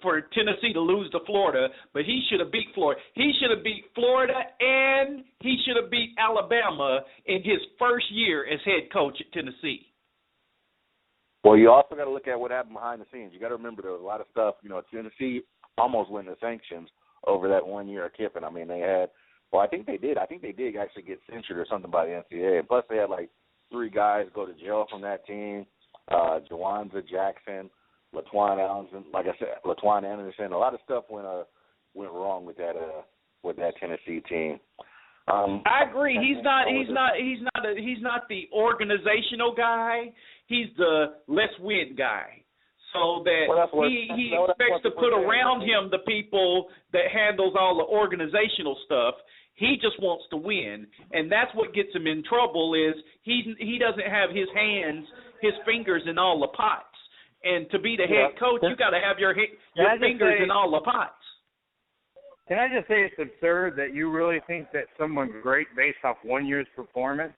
for Tennessee to lose to Florida, but he should have beat Florida. He should have beat Florida, and he should have beat Alabama in his first year as head coach at Tennessee. Well, you also got to look at what happened behind the scenes. You got to remember there was a lot of stuff. Tennessee almost went into sanctions over that 1 year of Kiffin. I mean, they had. Well, I think they did actually get censured or something by the NCAA. And plus, they had like 3 guys go to jail from that team: Jawanza Jackson, LaTuan Anderson. A lot of stuff went wrong with that Tennessee team. I agree. He's not the organizational guy. He's the let's win guy. So that he expects to put around him the people that handles all the organizational stuff. He just wants to win, and that's what gets him in trouble. Is he doesn't have his fingers in all the pots. And to be the head coach, you got to have your fingers in all the pots. Can I just say it's absurd that you really think that someone's great based off 1 year's performance?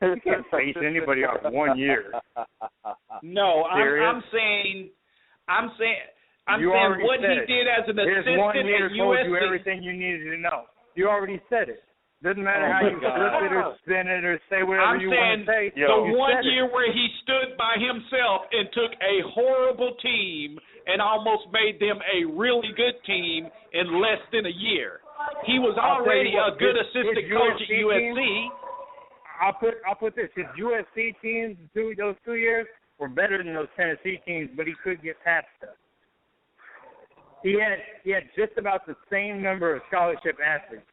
You can't base anybody off 1 year. No, I'm saying what he did as an assistant at USC. Told you everything you needed to know. You already said it. Doesn't matter how you flip it or spin it or say whatever you want to say. The 1 year where he stood by himself and took a horrible team and almost made them a really good team in less than a year. He was already a good assistant coach at USC. I'll put this: his USC teams, those 2 years, were better than those Tennessee teams, but he couldn't get past them. He had just about the same number of scholarship athletes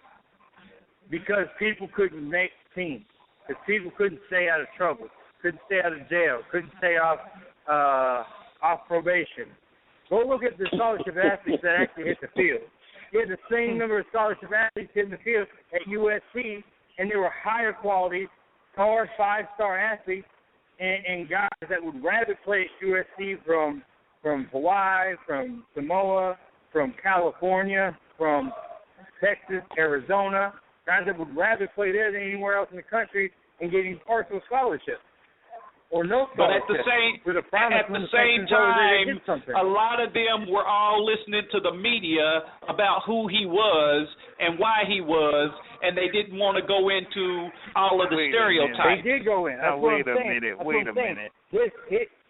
because people couldn't make teams, because people couldn't stay out of trouble, couldn't stay out of jail, couldn't stay off probation. Go look at the scholarship athletes that actually hit the field. He had the same number of scholarship athletes hitting the field at USC, and they were higher quality, star 5-star athletes, and guys that would rather play at USC from Hawaii, from Samoa, from California, from Texas, Arizona, guys that would rather play there than anywhere else in the country and getting partial scholarships. Or no scholarships. But at the same time, a lot of them were all listening to the media about who he was and why he was, and they didn't want to go into all of the stereotypes. They did go in. Wait a minute.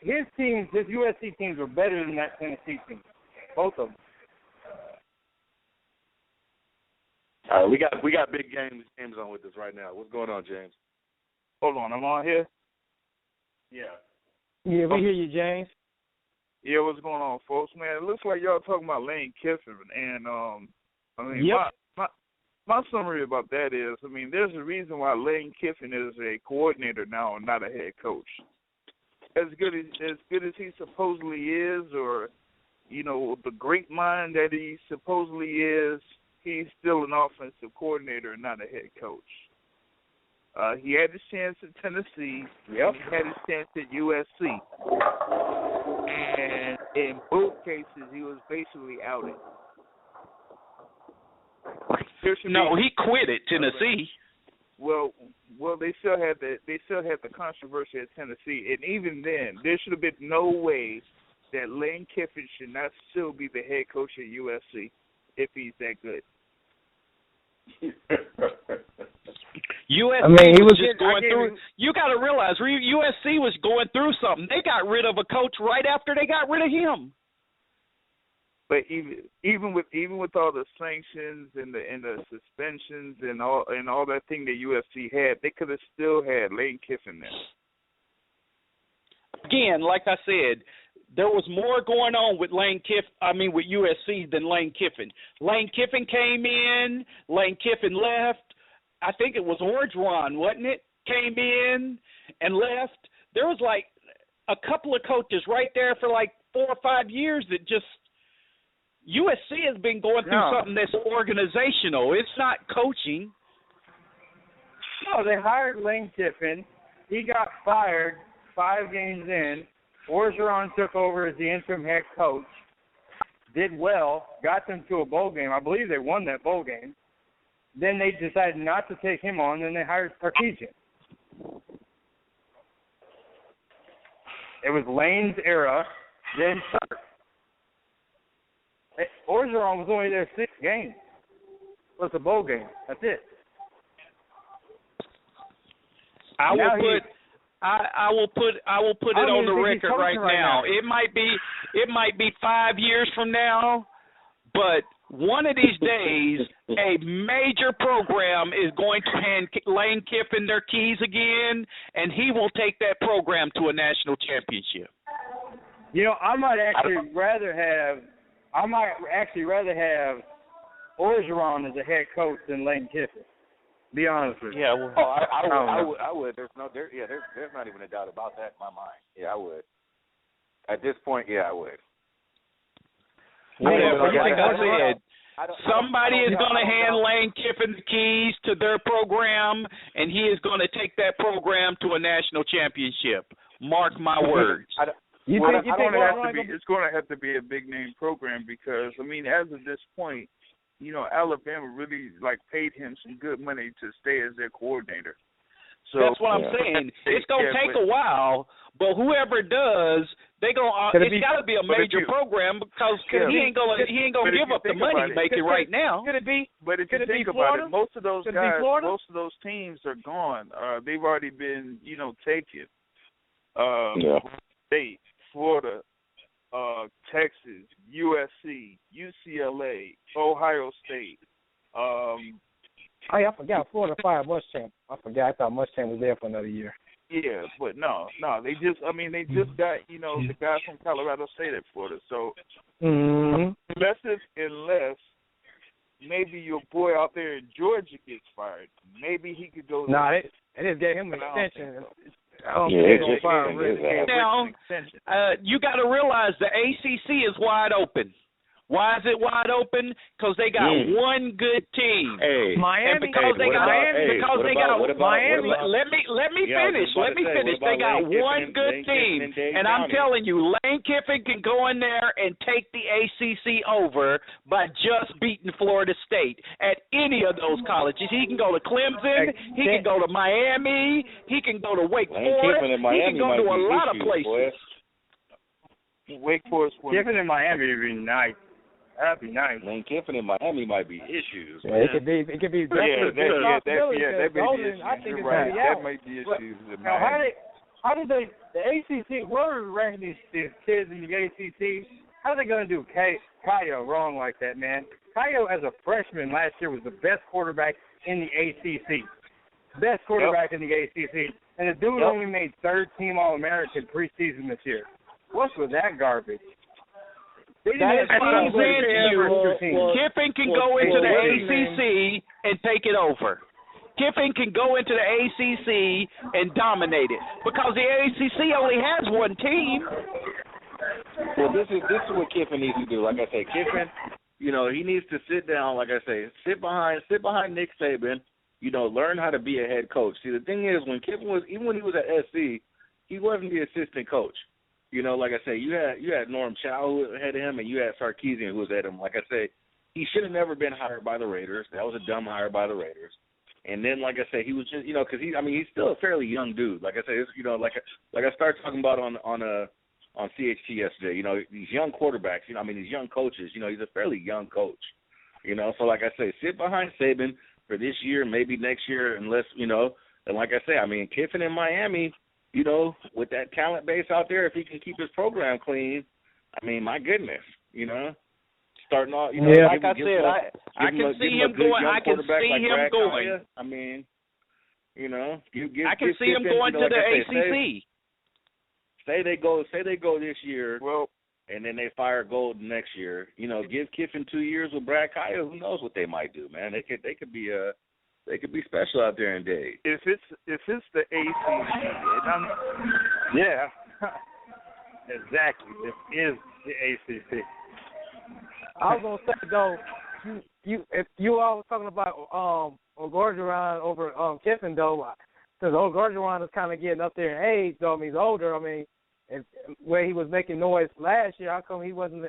His teams, his USC teams were better than that Tennessee team. Both of them. All right, we got big James on with us right now. What's going on, James? Hold on, I'm on here. Yeah, we hear you, James. Yeah, what's going on, folks? Man, it looks like y'all talking about Lane Kiffin, and my summary about that is, I mean, there's a reason why Lane Kiffin is a coordinator now and not a head coach. As good as he supposedly is, or the great mind that he supposedly is, he's still an offensive coordinator and not a head coach. He had his chance at Tennessee. Yep. He had his chance at USC. And in both cases, he was basically outed. No, he quit at Tennessee. Well, they still had the controversy at Tennessee, and even then, there should have been no way that Lane Kiffin should not still be the head coach at USC if he's that good. USC was just going through. You got to realize, USC was going through something. They got rid of a coach right after they got rid of him. But even with all the sanctions and the suspensions and all that thing that USC had, they could have still had Lane Kiffin there. Again, like I said, there was more going on with with USC than Lane Kiffin. Lane Kiffin came in, Lane Kiffin left. I think it was Orgeron, wasn't it? Came in and left. There was like a couple of coaches right there for like 4 or 5 years that just USC has been going through something that's organizational. It's not coaching. No, they hired Lane Kiffin. He got fired 5 games in. Orgeron took over as the interim head coach, did well, got them to a bowl game. I believe they won that bowl game. Then they decided not to take him on, and they hired Sarkisian. It was Lane's era, then Sark. Orgeron was only there 6 games. Plus a bowl game. That's it. I will put it on the record right now. It might be 5 years from now, but one of these days, a major program is going to hand Lane Kiffin their keys again, and he will take that program to a national championship. I might actually rather have Orgeron as a head coach than Lane Kiffin. Be honest with you. Yeah, well, I would. There's not even a doubt about that in my mind. Yeah, I would. At this point, yeah, I would. Whatever. Like I said, somebody is going to hand Lane Kiffin the keys to their program, and he is going to take that program to a national championship. Mark my words. It's going to have to be a big name program because, I mean, as of this point, Alabama really paid him some good money to stay as their coordinator. So that's what I'm saying. It's gonna take a while, but whoever does, it's got to be a major program because he ain't gonna give up the money he's making right now. Could it be? But if you think about it, most of those guys, most of those teams are gone. They've already been, taken. State, Florida, Texas, USC, UCLA, Ohio State. I forgot Florida fired Muschamp. I forgot. I thought Muschamp was there for another year. Yeah, but no. They just got the guy from Colorado State at Florida. So unless maybe your boy out there in Georgia gets fired, maybe he could go. No, they just gave him an extension. Now, you got to realize the ACC is wide open. Why is it wide open? Because they got one good team. Hey, Miami. And because they got Miami. Let me finish. They got one good team, and I'm telling you, Lane Kiffin can go in there and take the ACC over by just beating Florida State at any of those colleges. He can go to Clemson. He can go to Miami. He can go to Wake Forest. He can go to a lot of places. Wake Forest. Kiffin in Miami would be nice. That'd be nice. Lane Kiffin in Miami might be issues. Yeah, it could be. That'd be issues. I think it's right. That might be issues. Now, how did the ACC? Whoever ranked these kids in the ACC, how are they going to do Kaio wrong like that, man? Kaio, as a freshman last year, was the best quarterback in the ACC. Best quarterback in the ACC, and the dude only made third-team All-American preseason this year. What's with that garbage? That means Kiffin can go into the ACC and take it over. Kiffin can go into the ACC and dominate it because the ACC only has one team. Well, this is what Kiffin needs to do. Like I say, Kiffin, he needs to sit down. Like I say, sit behind Nick Saban. Learn how to be a head coach. See, the thing is, when Kiffin was, even when he was at SC, he wasn't the assistant coach. Like I say, you had Norm Chow who had him, and you had Sarkisian who was at him. Like I say, he should have never been hired by the Raiders. That was a dumb hire by the Raiders. And then, like I say, he was just, because he's still a fairly young dude. Like I say, like I started talking about on CHT yesterday. These young quarterbacks. These young coaches. He's a fairly young coach. So like I say, sit behind Saban for this year, maybe next year, unless And like I say, Kiffin in Miami, with that talent base out there, if he can keep his program clean, my goodness, starting off, like I said, I can see him going. I can see him going. I can see him going to the ACC. Say they go this year, and then they fire Golden next year. Give Kiffin 2 years with Brad Kaya. Who knows what they might do, man? They could be special out there in Dade. If it's the ACC, yeah, exactly. It is the ACC. I was gonna say though, if you all was talking about Orgeron over Kiffin though, since Orgeron is kind of getting up there in age though, he's older. Where he was making noise last year, how come he wasn't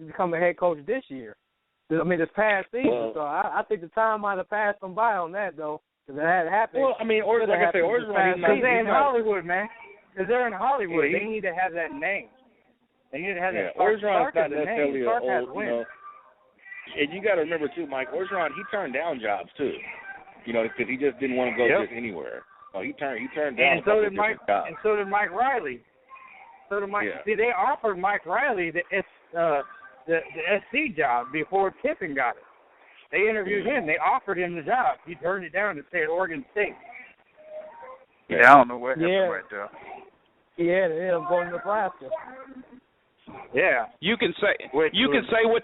become a head coach this year? This past season. So I think the time might have passed him by on that though, because it had happened. Well, like I say, Orgeron because they're in Hollywood, man. Because they're in Hollywood, they need to have that name. They need to have that. Orgeron's not necessarily an old, And you got to remember too, Mike. Orgeron, he turned down jobs too, because he just didn't want to go just anywhere. So he turned down. And so did Mike. Jobs. And so did Mike Riley. See, they offered Mike Riley the SC job before Kiffin got it. They interviewed him. They offered him the job. He turned it down to stay at Oregon State. Yeah, I don't know what happened right there. Yeah, they ended up going to Nebraska. Yeah. You can say what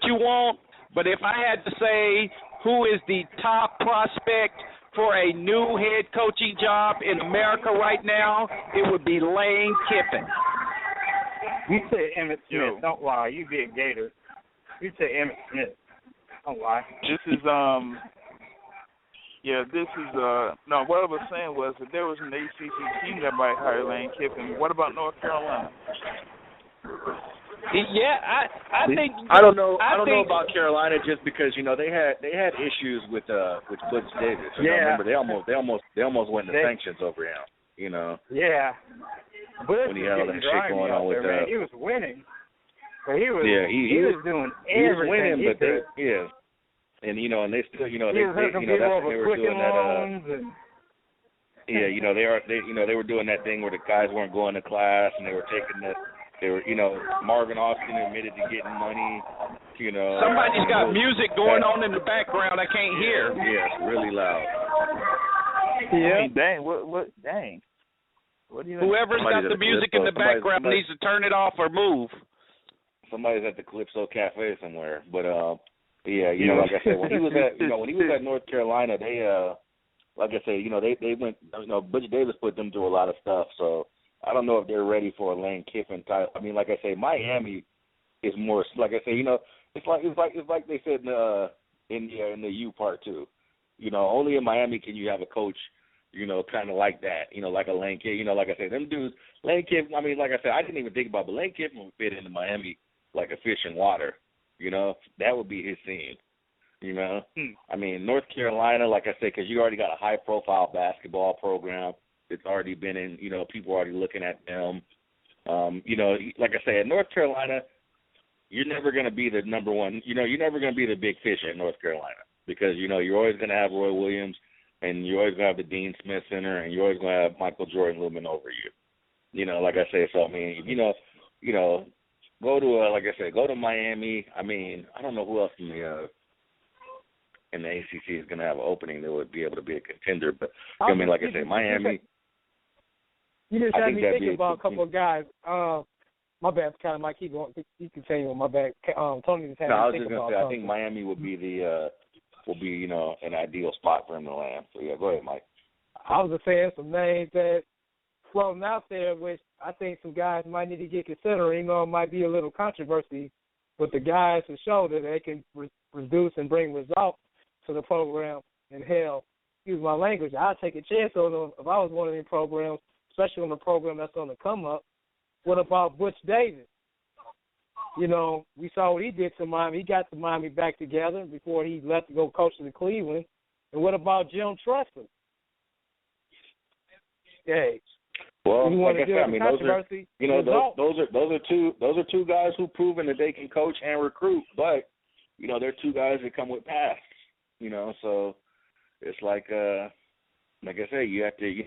you want, but if I had to say who is the top prospect for a new head coaching job in America right now, it would be Lane Kiffin. You say Emmitt Smith. Don't lie. You be a Gator. You say Emmitt Smith. Don't lie. This is no. What I was saying was that there was an ACC team that might hire Lane Kiffin. What about North Carolina? Yeah, I think. I don't know. I don't know about Carolina just because they had issues with Butch Davis. Remember they almost went into sanctions over him. Yeah. But when he had all that shit going on with he was winning. But he was doing everything. He was winning, but and and they still they were doing that. They were doing that thing where the guys weren't going to class and they were taking Marvin Austin admitted to getting money. Somebody's got music going on in the background. I can't hear. Yeah, it's really loud. Yeah. Dang. What? Dang. Whoever's got the music in the background needs to turn it off or move. Somebody's at the Calypso Cafe somewhere. But like I said, when he was at North Carolina, they like I say, they went. Butch Davis put them through a lot of stuff. So I don't know if they're ready for a Lane Kiffin type. Like I say, Miami is more. Like I say, it's like they said in the U part too. Only in Miami can you have a coach. Kind of like that, like a Lane Kiffin. Like I said, them dudes, Lane Kiffin, like I said, I didn't even think about it, but Lane Kiffin would fit into Miami like a fish in water. That would be his scene. North Carolina, like I said, because you already got a high-profile basketball program. It's already been in, people are already looking at them. Like I say, at North Carolina, you're never going to be the number one. You're never going to be the big fish at North Carolina because, you're always going to have Roy Williams. And you're always going to have the Dean Smith Center, and you're always going to have Michael Jordan looming over you. Like I say, so, go to, like I said, go to Miami. I don't know who else in the ACC is going to have an opening that would be able to be a contender. But, like I said, Miami. You just had me thinking about a couple of guys. My bad, kind of Mike. Keep going. You continue on my bad. Tony just had No, I to was think just gonna about say I something. think Miami would be an ideal spot for him to land. So yeah, go ahead, Mike. I was just saying some names that floating out there, which I think some guys might need to get considered. Even though it might be a little controversy, with the guys who show that they can produce and bring results to the program. And hell, excuse my language, I'd take a chance on them if I was one of them programs, especially on the program that's on the come up. What about Butch Davis? You know, we saw what he did to Miami. He got the Miami back together before he left to go coach in Cleveland. And what about Jim Tressler? Hey, well, like I said, I mean, those are two guys who've proven that they can coach and recruit, but they're two guys that come with past. So it's like I said, you have to be,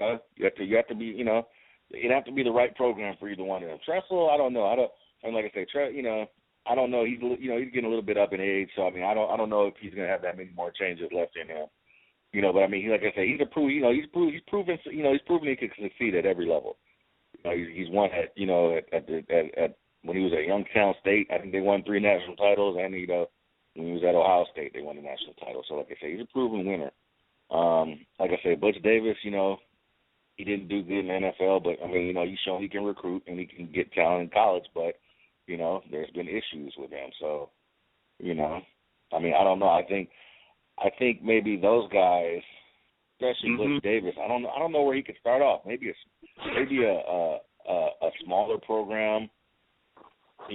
it have to be the right program for either one of them. Tressel, I don't know. And like I say, I don't know. He's getting a little bit up in age, so I mean, I don't know if he's gonna have that many more changes left in him. But I mean, like I say, he's proven he can succeed at every level. He's won at when he was at Youngstown State, I think they won 3 national titles, and when he was at Ohio State, they won the national title. So like I say, he's a proven winner. Like I say, Butch Davis, he didn't do good in the NFL, but I mean, he's shown he can recruit and he can get talent in college, but there's been issues with him. So, I mean, I don't know. I think maybe those guys, especially Butch Davis, I don't know where he could start off. Maybe a smaller program. I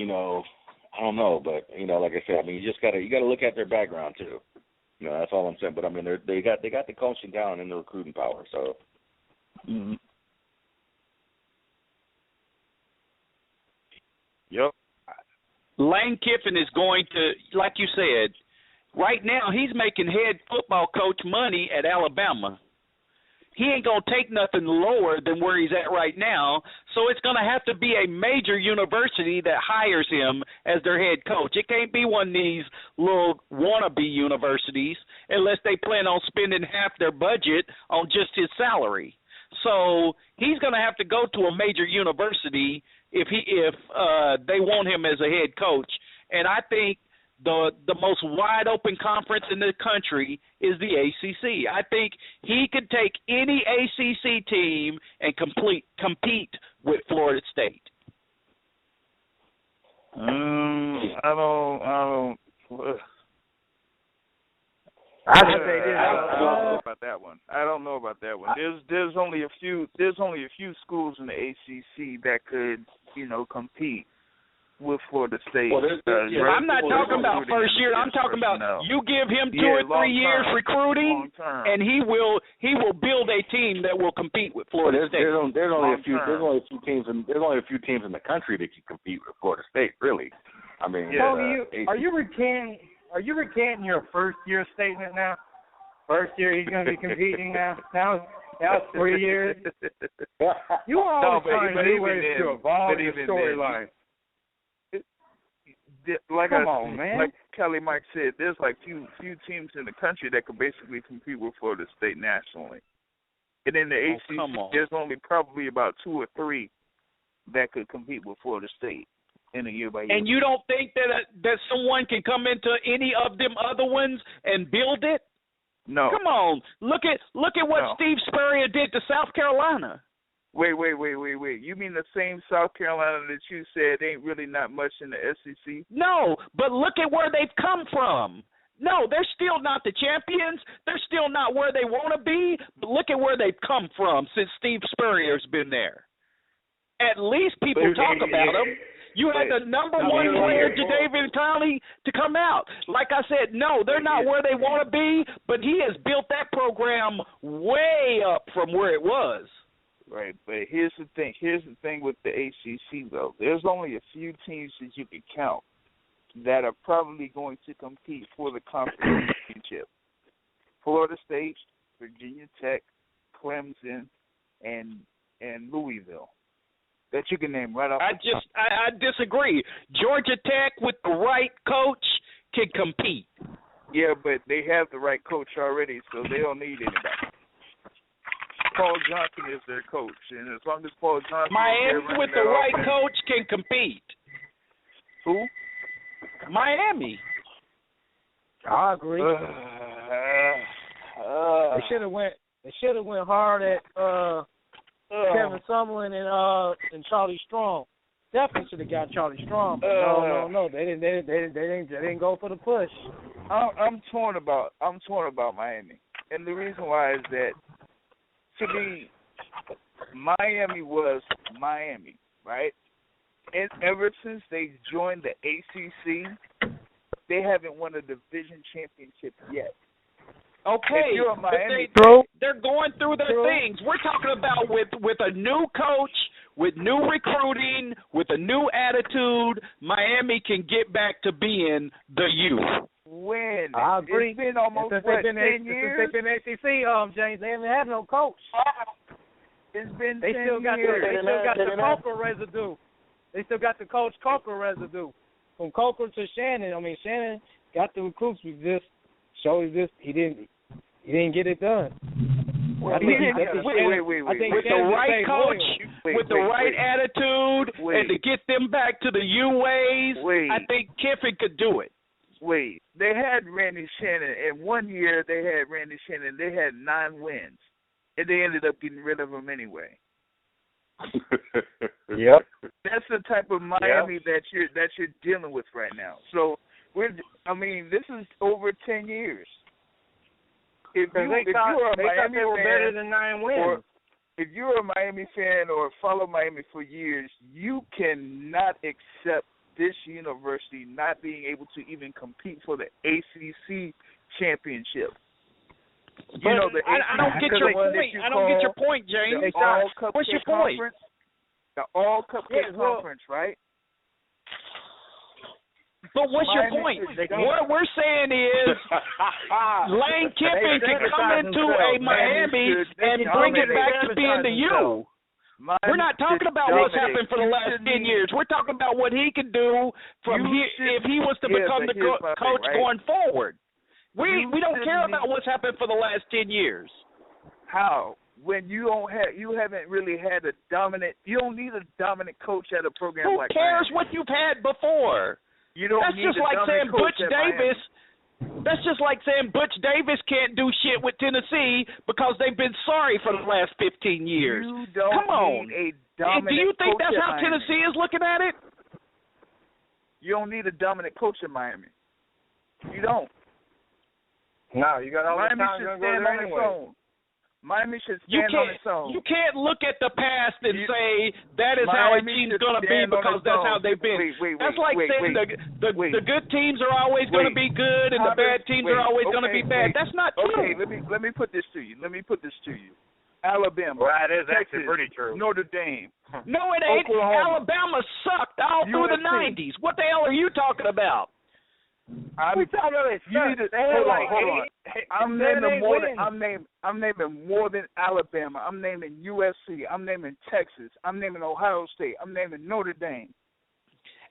don't know, but like I said, I mean, you gotta look at their background too. That's all I'm saying. But I mean, they got the coaching down and the recruiting power. So. Mm-hmm. Yep. Lane Kiffin is going to, like you said, right now he's making head football coach money at Alabama. He ain't going to take nothing lower than where he's at right now, so it's going to have to be a major university that hires him as their head coach. It can't be one of these little wannabe universities unless they plan on spending half their budget on just his salary. So he's going to have to go to a major university if they want him as a head coach. And I think the most wide open conference in the country is the ACC. I think he could take any ACC team and compete with Florida State. I don't know about that one. I don't know about that one. There's only a few schools in the ACC that could compete with Florida State. Well, I'm not talking about first year. I'm talking about you give him 2 or 3 years recruiting, and he will build a team that will compete with Florida State. There's only a few teams in the country that can compete with Florida State. Really, I mean, are you recanting your first year statement now? First year he's going to be competing now. Now it's 3 years. You are always trying to do ways to evolve the storyline. Like Kelly Mike said, there's like few teams in the country that could basically compete with Florida State nationally. And in the ACC, there's only probably about 2 or 3 that could compete with Florida State in a year-by-year. And you don't think that someone can come into any of them other ones and build it? No. Come on. Look at what Steve Spurrier did to South Carolina. Wait. You mean the same South Carolina that you said ain't really not much in the SEC? No, but look at where they've come from. No, they're still not the champions. They're still not where they want to be, but look at where they've come from since Steve Spurrier's been there. At least people talk about them. You had the number one player, Jadeveon Clowney, to come out. Like I said, no, they're not where they want to be, but he has built that program way up from where it was. Right, but here's the thing. Here's the thing with the ACC, though. There's only a few teams that you can count that are probably going to compete for the conference championship. Florida State, Virginia Tech, Clemson, and Louisville. That you can name right off. I disagree. Georgia Tech with the right coach can compete. Yeah, but they have the right coach already, so they don't need anybody. Paul Johnson is their coach, and as long as Paul Johnson Miami is there with the right coach can compete. Who? Miami. I agree. They should have went. They should have went hard at Kevin Summerlin and Charlie Strong. Definitely should have got Charlie Strong. But no. They didn't go for the push. I'm torn about Miami, and the reason why is that to me, Miami was Miami, right? And ever since they joined the ACC, they haven't won a division championship yet. Okay, Miami, they're going through their things. We're talking about with a new coach, with new recruiting, with a new attitude, Miami can get back to being the youth. When? I agree. It's been almost, since 10 Since years? they've been ACC, James, they haven't had no coach. It's been They 10 still got years. the Coker residue. They still got the Coach Coker residue. From Coker to Shannon, Shannon got the recruits. We just showed this. He didn't get it done. With the right coach, with the right attitude, and to get them back to the U ways, I think Kiffin could do it. Wait, they had Randy Shannon, and 1 year they had Randy Shannon. They had 9 wins, and they ended up getting rid of him anyway. Yep. That's the type of Miami that you're dealing with right now. So this is over 10 years. If you're a Miami they were fan, better than 9 wins. or if you're a Miami fan or follow Miami for years, you cannot accept this university not being able to even compete for the ACC championship. I don't get your point. I don't get your point, James. What's your point? The All Cupcake Conference, right? But what's your point? What we're saying is Lane Kiffin can come into a Miami and bring it back to being the U. We're not talking about what's happened for the last 10 years. We're talking about what he can do if he was to become the coach going forward. We don't care about what's happened for the last 10 years. How? When you haven't really had you don't need a dominant coach at a program like that. Who cares what you've had before? That's just like saying Butch Davis. That's just like saying Butch Davis can't do shit with Tennessee because they've been sorry for the last 15 years. You don't Come on. need a dominant Do you think coach that's at how Miami. Tennessee is looking at it? You don't need a dominant coach in Miami. You don't. No, you got all Miami the time should to go stand there on its anyway. own. Miami should stand on its own. You can't look at the past and say that is how a team's going to be because that's how they've been. That's like saying the good teams are always going to be good and the bad teams are always going to be bad. That's not true. Okay, let me put this to you. Alabama. Well, that is Texas, actually pretty true. Notre Dame. No, it ain't. Oklahoma. Alabama sucked all through the 90s. What the hell are you talking about? I'm naming more than Alabama. I'm naming USC. I'm naming Texas. I'm naming Ohio State. I'm naming Notre Dame.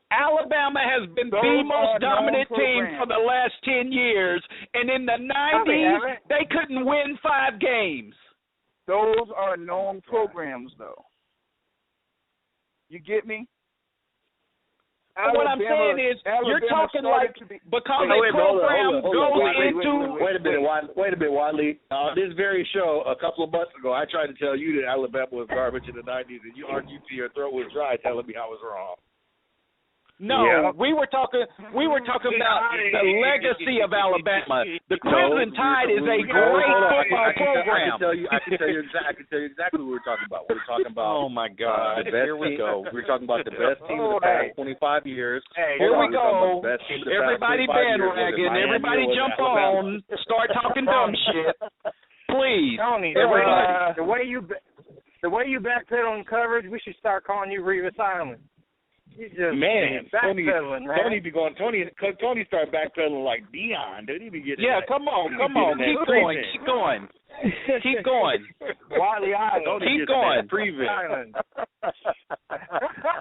Alabama has been the most dominant team for the last 10 years, and in the 90s, they couldn't win 5 games. Those are known programs, though. You get me? What I'm saying is, you're talking like because a program goes into. Wait a minute, Wadley. This very show a couple of months ago, I tried to tell you that Alabama was garbage in the 90s, and you argued till your throat was dry, telling me I was wrong. No, we were talking about the legacy of Alabama. The Crimson Tide is a great football program. I can tell you exactly what we're talking about. We're talking about. Oh my God! Here we go. We're talking about the best team of the past 25 years. Here we go. Everybody bandwagon. Everybody jump on. Start talking dumb shit. Please. Tony, the way you backpedal on coverage, we should start calling you Revis Island. Man, Tony backpedaling, Tony started backpedaling like Dion. Didn't even get it. Yeah, come on. Keep going. Wiley Island. Keep going.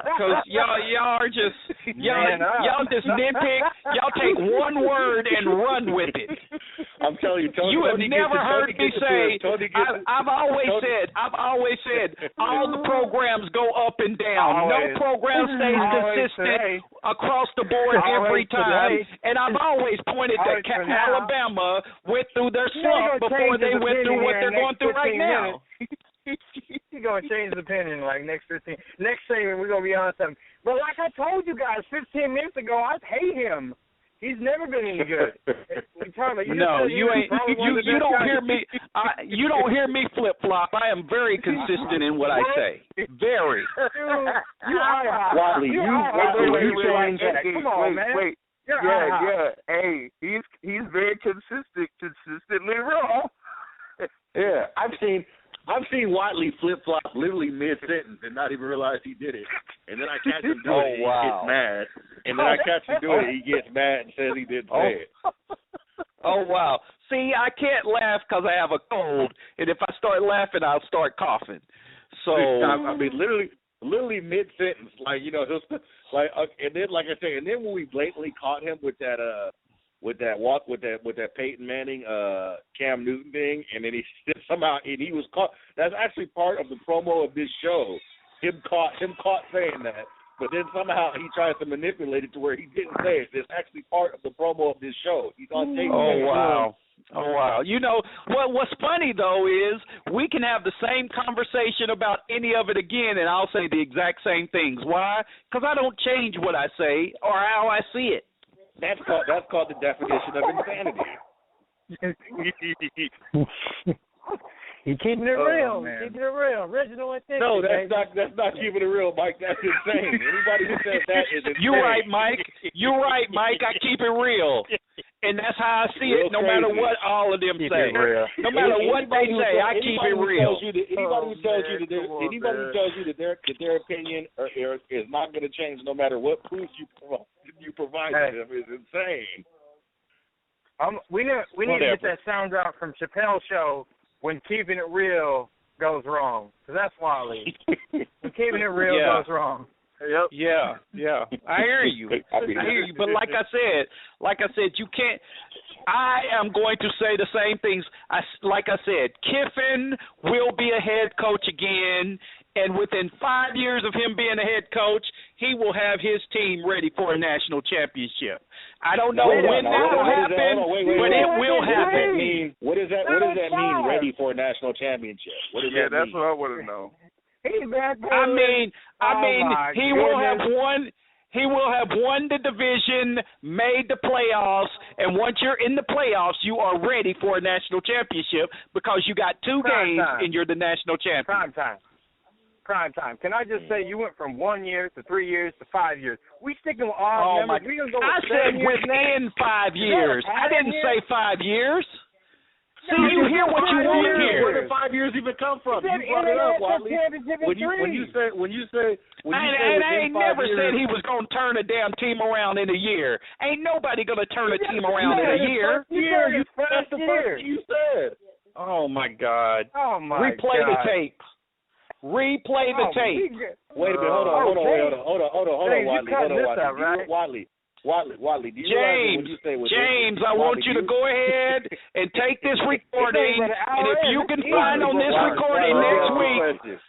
Because y'all are just y'all just nitpick. Y'all take one word and run with it. I'm telling you, Tony. You have Tony never heard me say. I've always said all the programs go up and down. No program stays consistent across the board every time. And I've always pointed that Alabama went through their slump before they went through what they're going through right now. He's going to change his opinion like next segment. We're going to be on something. But like I told you guys 15 minutes ago, I hate him. He's never been any good. No, you ain't. You don't hear me. You don't hear me flip flop. I am very consistent in what I say. Very. Wadley, you changed that. Come on, man. Wait. Yeah. Hey, he's very consistently wrong. Yeah, I've seen Wadley flip flop literally mid sentence and not even realize he did it. And then I catch him doing it, he gets mad. And then I catch him doing it, he gets mad and says he didn't say it. Oh wow! See, I can't laugh because I have a cold, and if I start laughing, I'll start coughing. So I mean, literally mid sentence, like like, and then like I say, and then when we blatantly caught him with that Peyton Manning Cam Newton thing, and then he was caught. That's actually part of the promo of this show. Him caught saying that, but then somehow he tries to manipulate it to where he didn't say it. It's actually part of the promo of this show. He's on tape. Oh wow! You know what's funny though is we can have the same conversation about any of it again, and I'll say the exact same things. Why? Because I don't change what I say or how I see it. That's called the definition of insanity. He's keeping it real. Keeping it real. Original authentic. No, that's not keeping it real, Mike. That's insane. Anybody who says that is insane. You're right, Mike. I keep it real. And that's how I see it, no matter what all of them say. No matter what they say, I keep it real. Anybody who tells you that their opinion is not going to change no matter what proof you provide to them is insane. We need to get that sound out from Chappelle's show when keeping it real goes wrong. Because that's Wally. When keeping it real goes wrong. Yep. Yeah. I hear you. But like I said, you can't. I am going to say the same things. Like I said, Kiffin will be a head coach again, and within 5 years of him being a head coach, he will have his team ready for a national championship. I don't know when that will happen, but it will happen. What does that mean? Ready for a national championship? What does that mean? That's what I want to know. I mean, he will have won. He will have won the division, made the playoffs, and once you're in the playoffs, you are ready for a national championship because you got two games and you're the national champion. Prime time. Can I just say you went from 1 year to 3 years to 5 years? We sticking with odd numbers. We gonna go with I said within 5 years. I didn't say 5 years. See, you hear what you want to hear. Where did 5 years even come from? You brought it up, Wadley. When you say, I ain't never said he was going to turn a damn team around in a year. Ain't nobody going to turn a team around in a year. That's the first thing you said. Oh my God. Replay the tape. Replay the tape. Wait a minute. Hold on, Wadley. Wadley, do you realize when you say James, I want you to go ahead and take this recording, and if you can find on this recording next week,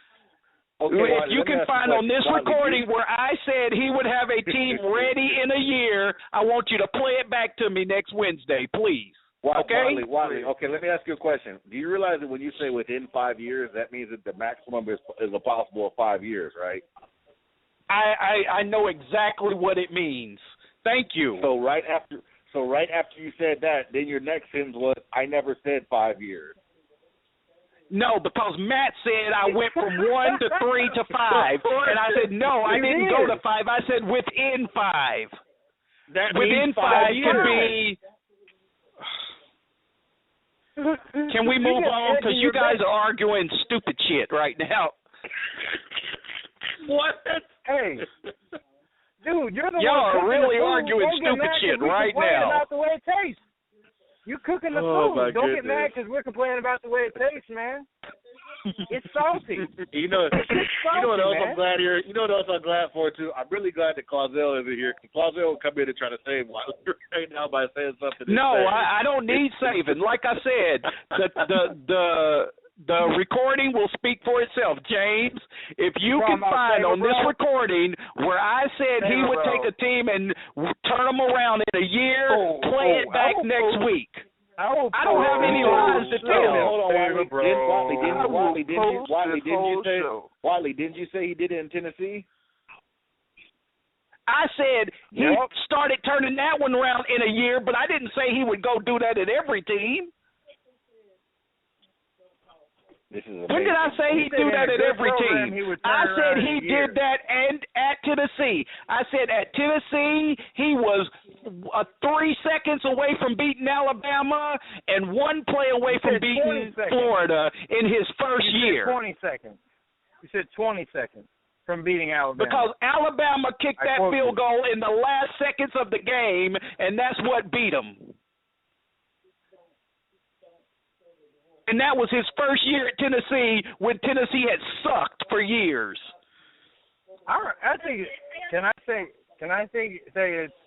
if you can find on this recording where I said he would have a team ready in a year, I want you to play it back to me next Wednesday, please. Okay? Wadley, okay, let me ask you a question. Do you realize that when you say within 5 years, that means that the maximum is a possible of 5 years, right? I know exactly what it means. Thank you. So right after you said that, then your next sentence was, I never said 5 years. No, because Matt said I went from 1 to 3 to 5, and I said no, I didn't go to 5. I said within 5. That within 5 can be. Can we move on? Because you guys are arguing stupid shit right now. What? Hey. Dude, you're the Y'all one are really food. arguing stupid shit right now. About the way it tastes. You cooking the food. Don't get mad because we're complaining about the way it tastes, man. It's salty. You know what else man. I'm glad here? You know what else I'm glad for too? I'm really glad that Clausel isn't here. Clausel will come in and try to save Wiley right now by saying something. No, I don't need saving. Like I said, the recording will speak for itself. James, if you can find on this recording where I said he would take a team and turn them around in a year, play it back next week. I don't have any lies to tell. Hold on, Wiley, didn't you say he did it in Tennessee? I said he started turning that one around in a year, but I didn't say he would go do that at every team. When did I say he'd do that at every team? I said he did that and at Tennessee. I said at Tennessee he was 3 seconds away from beating Alabama and one play away from beating Florida in his first year. 20 seconds. You said 20 seconds from beating Alabama. Because Alabama kicked that field goal in the last seconds of the game, and that's what beat him. And that was his first year at Tennessee when Tennessee had sucked for years. I think. Can I say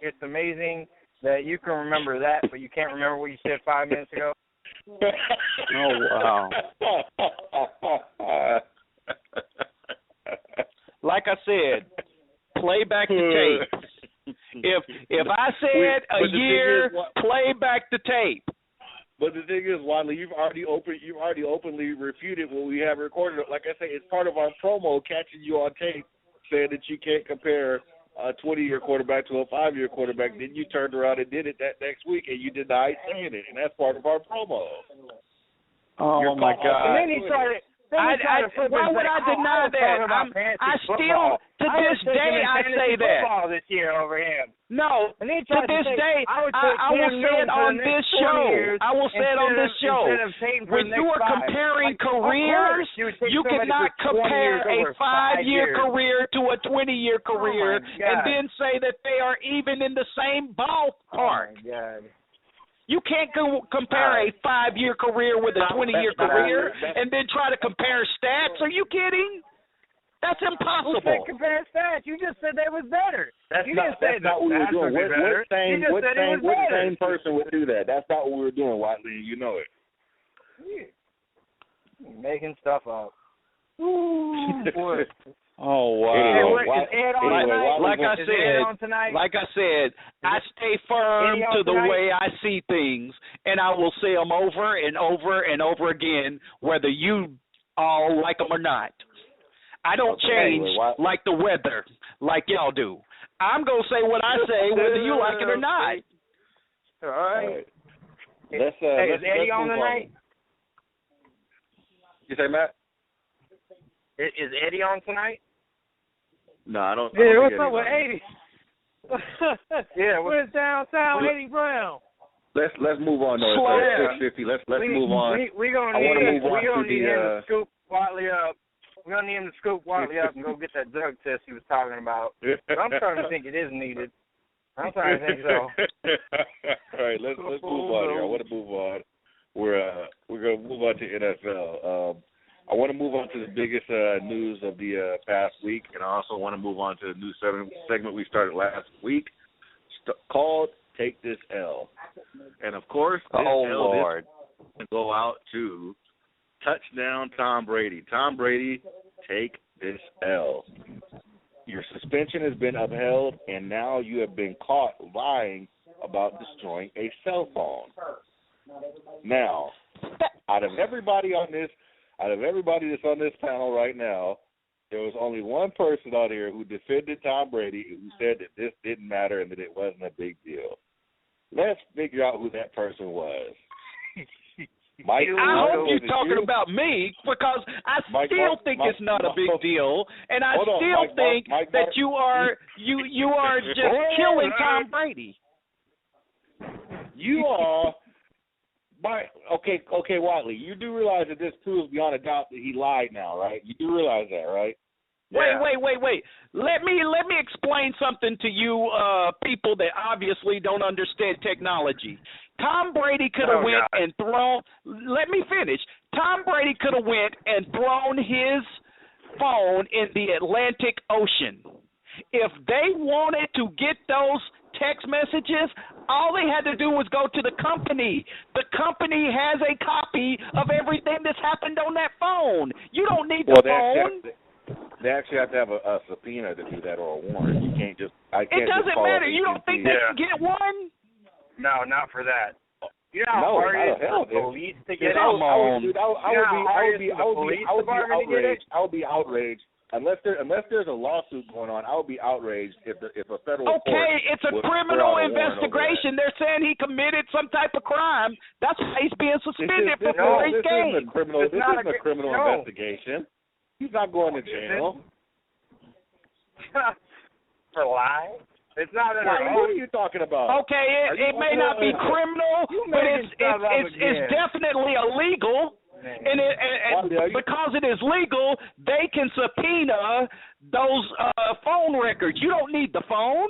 it's amazing that you can remember that, but you can't remember what you said 5 minutes ago? Oh wow! Like I said, play back the tape. If I said a year, play back the tape. But the thing is, Wadley, you've already openly refuted what we have recorded. Like I say, it's part of our promo, catching you on tape, saying that you can't compare a 20-year quarterback to a 5-year quarterback. Then you turned around and did it that next week, and you denied saying it, and that's part of our promo. Oh, my God. And then he started. Why would I deny that? I still, to this day, I say that. This year over him. No, to this day, I will say it on this show. I will say it on this show. When you are comparing careers, you cannot compare a 5-year career to a 20-year career and then say that they are even in the same ballpark. Oh, my God. You can't compare a 5-year career with a 20-year career and then try to compare stats. Are you kidding? That's impossible. You said compare stats. You just said they was better. That's not what we were doing. What same person would do that? That's not what we were doing, Watley. You know it. You're making stuff up. Ooh, boy. Oh, wow. Like I said, I stay firm to the way I see things, and I will say them over and over and over again, whether you all like them or not. I don't change like the weather, like y'all do. I'm going to say what I say, whether you like it or not. All right. Is Eddie on tonight? You say, Matt? Is Eddie on tonight? No, I don't. Yeah, what's up with 80? Where's downtown Eddie Brown? Let's move on though. It's 6:50. Let's move on. We're gonna need him to scoop Watley up. We're gonna need him to scoop Watley up and go get that drug test he was talking about. But I'm starting to think it is needed. I'm starting to think so. All right, let's move on here. I want to move on. We're gonna move on to NFL. I want to move on to the biggest news of the past week, and I also want to move on to the new segment we started last week called Take This L. And, of course, this L is go out to touchdown Tom Brady. Tom Brady, take this L. Your suspension has been upheld, and now you have been caught lying about destroying a cell phone. Now, out of everybody that's on this panel right now, there was only one person out here who defended Tom Brady who said that this didn't matter and that it wasn't a big deal. Let's figure out who that person was. Mike, I hope you're talking about me because I still think it's not a big deal, and I still think that you are just killing Tom Brady. You are. Okay, Watley, you do realize that this proves beyond a doubt that he lied now, right? You do realize that, right? Wait. Let me explain something to you people that obviously don't understand technology. Tom Brady could have went and thrown. Let me finish. Tom Brady could have went and thrown his phone in the Atlantic Ocean. If they wanted to get those text messages, all they had to do was go to the company. The company has a copy of everything that's happened on that phone. You don't need the phone. They actually have to have a subpoena to do that or a warrant. You can't just. It doesn't matter. You don't think they can get one? No, not for that. You know how hard it is for the police to get it? I would be outraged. Unless there's a lawsuit going on, I would be outraged if a federal court. Okay, it's a criminal investigation. They're saying he committed some type of crime. That's why he's being suspended for 4 games. This isn't a criminal investigation. He's not going to jail. For lying? It's not in our What are you talking about? Okay, it may not be criminal, but it's definitely illegal. And because it is legal, they can subpoena those phone records. You don't need the phone.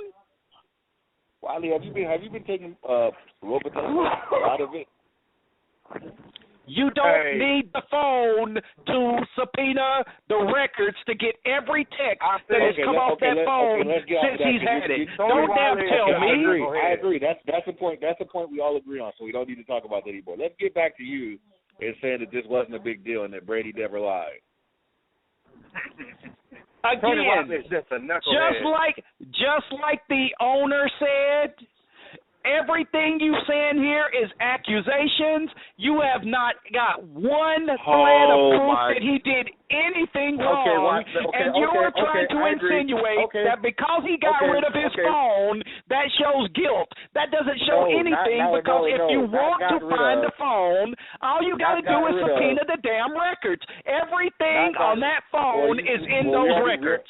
Wiley, have you been taking Robitussin out of it? You don't need the phone to subpoena the records to get every text that has come off that phone since he's had it. Don't damn tell me. I agree. That's the point. That's the point we all agree on. So we don't need to talk about that anymore. Let's get back to you and saying that this wasn't a big deal and that Brady never lied. Again, just like the owner said. Everything you saying here is accusations. You have not got one thread of proof that he did anything wrong. And you're trying to insinuate that because he got rid of his phone, that shows guilt. That doesn't show anything because if you want to find the phone, all you got to do is subpoena the damn records. Everything on that phone is in those records.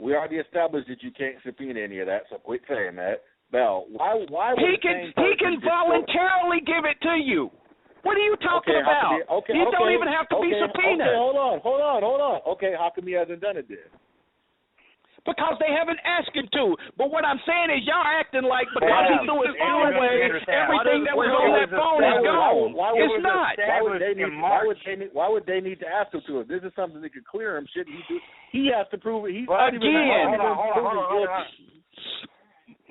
We already established that you can't subpoena any of that, so quit saying that. Bell, why would he can voluntarily give it to you? What are you talking about? He don't even have to be subpoenaed. Okay, hold on. Okay, how come he hasn't done it then? Because they haven't asked him to. But what I'm saying is y'all acting like because he threw his phone away, everything that was on that phone is gone. It's not. Why would they need to ask him to? If this is something that could clear him, shouldn't he do? He has to prove it. Hold on.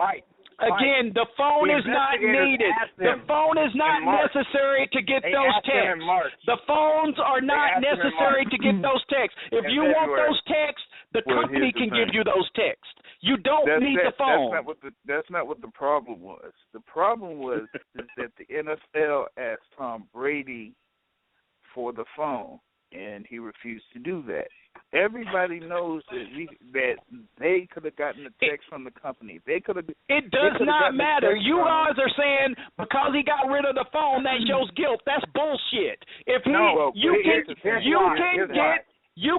Mike. Again, the phone is not needed. The phone is not necessary to get those texts. The phones are not necessary to get those texts. If you want those texts, the company can give you those texts. You don't need the phone. That's not what the problem was. The problem was is that the NFL asked Tom Brady for the phone, and he refused to do that. Everybody knows that they could have gotten the text from the company. They could have. It does not matter. You guys are saying because he got rid of the phone that shows guilt. That's bullshit. If you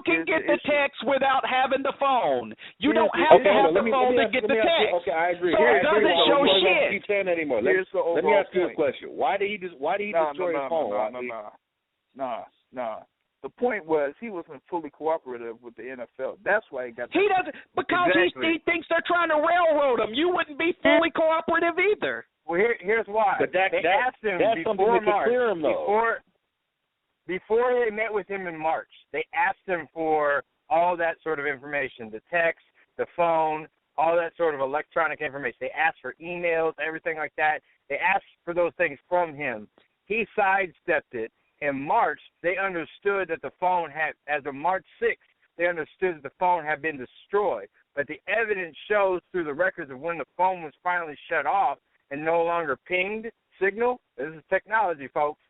can get the text without having the phone. You don't have to have the phone to get the text. Okay, I agree. So it doesn't show shit. Keep saying that anymore. Let me ask you a question. Why did he destroy his phone? No. The point was he wasn't fully cooperative with the NFL. That's why he got. He doesn't because he thinks they're trying to railroad him. You wouldn't be fully cooperative either. Well, here's why. But they asked him before March. Before they met with him in March, they asked him for all that sort of information: the text, the phone, all that sort of electronic information. They asked for emails, everything like that. They asked for those things from him. He sidestepped it. In March, they understood that the phone had, as of March 6th, they understood that the phone had been destroyed. But the evidence shows through the records of when the phone was finally shut off and no longer pinged signal. This is technology, folks.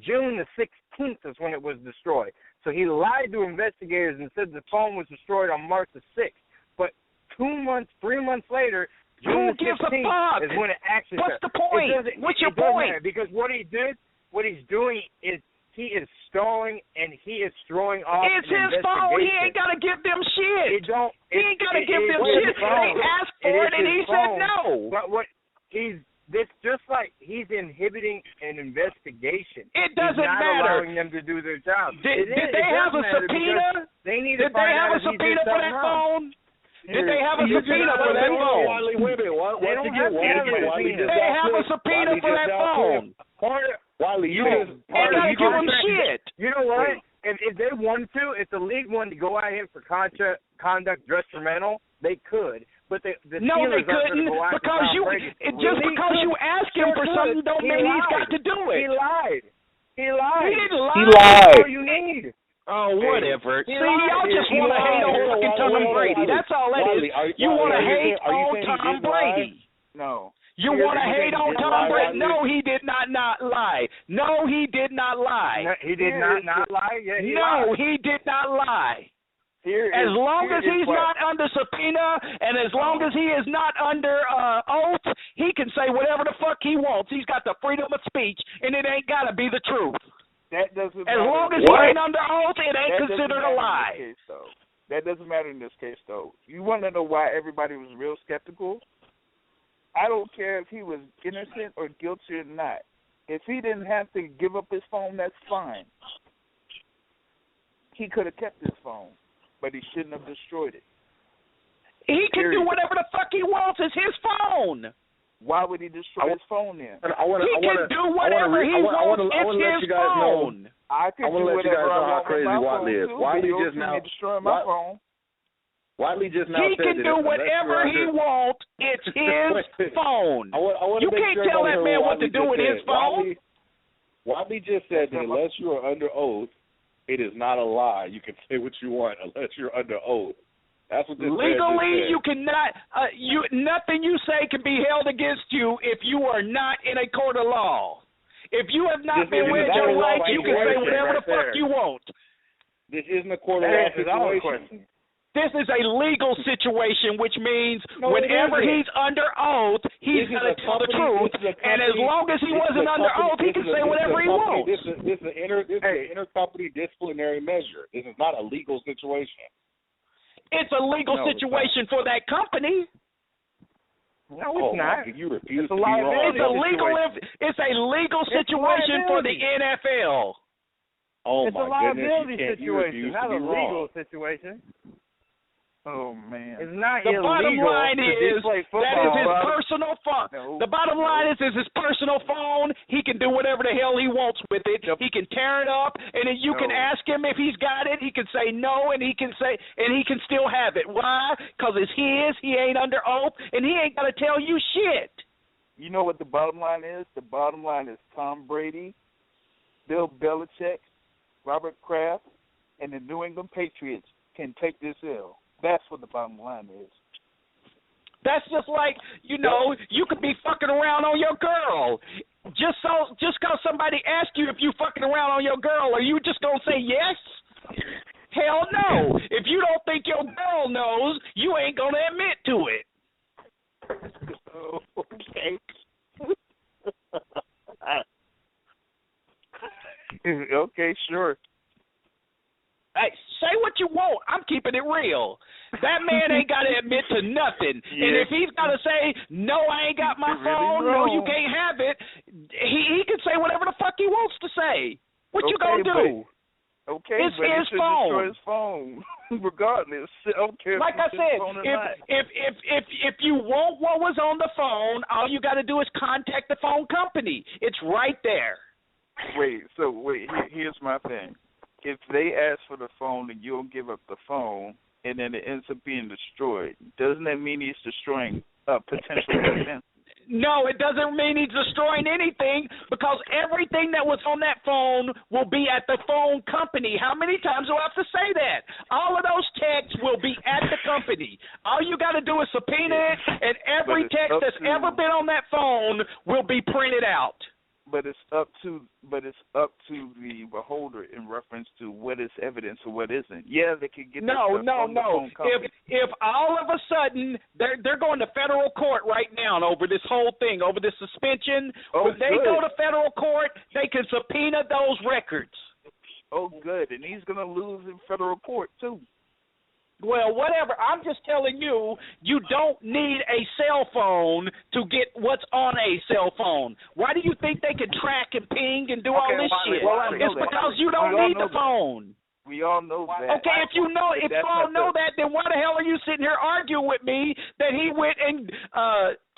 June the 16th is when it was destroyed. So he lied to investigators and said the phone was destroyed on March the 6th. But 3 months later, June the 16th is when it actually What's the point? What's your point? Because what he's doing is he is stalling and he is throwing off. It's his phone. He ain't got to give them shit. He ain't got to give them shit. They asked for it and he said no. But this just like he's inhibiting an investigation. It doesn't matter. He's not allowing them to do their job. Did they have a subpoena? Did they have a subpoena for that phone? Did they have a subpoena for that phone? Did they have a subpoena for that phone? wanted to, if the league wanted to go at him for conduct detrimental, they could. But the no, they Steelers couldn't because because you ask him for something don't mean he's got to do it. He lied. He didn't lie. He lied. That's all you need. Oh, whatever. See, y'all just want to hate on fucking Tom Brady. That's all that is. You want to hate on Tom Brady. No. You want to hate on Tom Brady? No, he did not lie. No, he did not lie. No, he did not lie? Yeah, he did not lie. As long as he's not under subpoena and as long as he is not under oath, he can say whatever the fuck he wants. He's got the freedom of speech, and it ain't got to be the truth. That doesn't as matter. long as he ain't under oath, it ain't considered a lie. That doesn't matter in this case, though. You want to know why everybody was real skeptical? I don't care if he was innocent or guilty or not. If he didn't have to give up his phone, that's fine. He could have kept his phone, but he shouldn't have destroyed it. He can do whatever the fuck he wants. It's his phone. Why would he destroy his phone then? He can do whatever he wants. It's his phone. I can do whatever I want with my phone too. Wiley just now destroying my phone. Wiley just now he can do whatever he wants. It's his phone. You can't tell that man what to do with his phone. Wiley just said that unless you are under oath, it is not a lie. You can say what you want unless you're under oath. That's what this legally you cannot. Nothing you say can be held against you if you are not in a court of law. If you have not been wed your rights, you can say whatever the fuck you want. This isn't a court of law situation. This is a legal situation, which means whenever he's under oath, he's going to tell the truth. And as long as he wasn't under oath, he can say whatever he wants. This is an intercompany disciplinary measure. This is not a legal situation. It's a legal situation for that company. No, it's not. You refuse to be wrong. It's a legal situation for the NFL. Oh, it's a liability situation, not a legal situation. Oh, man. It's not the illegal. Bottom line is that is his personal phone. No. The bottom line is his personal phone. He can do whatever the hell he wants with it. He can tear it up, and then you can ask him if he's got it. He can say no, and he can still have it. Why? Because it's his. He ain't under oath, and he ain't got to tell you shit. You know what the bottom line is? The bottom line is Tom Brady, Bill Belichick, Robert Kraft, and the New England Patriots can take this L. That's what the bottom line is. That's just like, you could be fucking around on your girl. Just because somebody asks you if you fucking around on your girl, are you just going to say yes? Hell no. If you don't think your girl knows, you ain't going to admit to it. Okay. Okay, sure. Hey, say what you want. I'm keeping it real. That man ain't got to admit to nothing. Yeah. And if he's got to say, no, I ain't got my phone, no, you can't have it, he can say whatever the fuck he wants to say. What you going to do? It's his phone. Destroy his phone, regardless. Okay. Like I said, if you want what was on the phone, all you got to do is contact the phone company. It's right there. Wait, here's my thing. If they ask for the phone and you don't give up the phone, and then it ends up being destroyed, doesn't that mean he's destroying potential evidence? No, it doesn't mean he's destroying anything because everything that was on that phone will be at the phone company. How many times do I have to say that? All of those texts will be at the company. All you got to do is subpoena it, and every text that's ever been on that phone will be printed out. But it's up to the beholder in reference to what is evidence or what isn't. Yeah, they can get no. The phone company. If all of a sudden they're going to federal court right now over this whole thing, over this suspension, when they go to federal court, they can subpoena those records. Oh, good, and he's going to lose in federal court too. Well, whatever. I'm just telling you, you don't need a cell phone to get what's on a cell phone. Why do you think they can track and ping and do all this shit? It's because you don't need the phone. We all know that. Okay, if you all know that, then why the hell are you sitting here arguing with me that he went and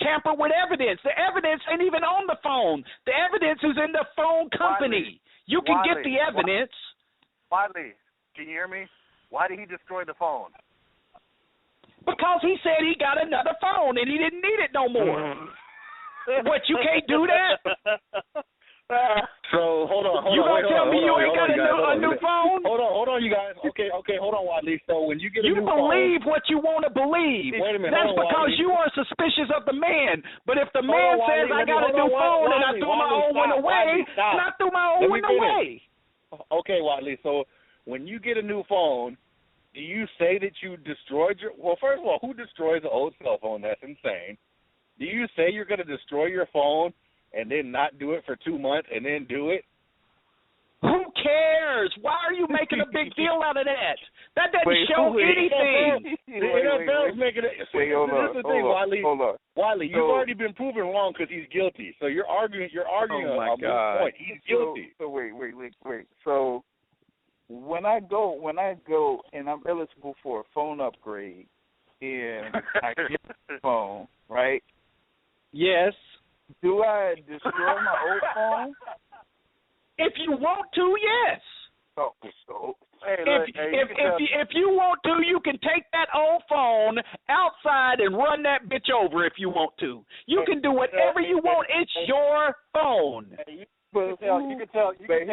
tampered with evidence? The evidence ain't even on the phone. The evidence is in the phone company. You can get the evidence. Wiley. Can you hear me? Why did he destroy the phone? Because he said he got another phone and he didn't need it no more. What, you can't do that? So hold on. You gonna tell me you ain't got a new phone? Hold on, you guys. Okay, hold on, Wadley. So when you get a new phone, you believe what you want to believe. Wait a minute. That's because you are suspicious of the man. But if the man says I got a new phone and I threw my old one away, then I threw my old one away. Okay, Wadley. So when you get a new phone, do you say that you destroyed your? Well, first of all, who destroys an old cell phone? That's insane. Do you say you're going to destroy your phone and then not do it for 2 months and then do it? Who cares? Why are you making a big deal out of that? That doesn't show anything. The NFL's making it. This is the thing, Wadley. Wadley, you've already been proven wrong because he's guilty. So you're arguing a moot point. He's guilty. So wait. So when I go and I'm eligible for a phone upgrade and I get the phone, right? Yes. Do I destroy my old phone? If you want to, yes. If you want to, you can take that old phone outside and run that bitch over if you want to. You can do whatever you want. It's your phone. But you can tell by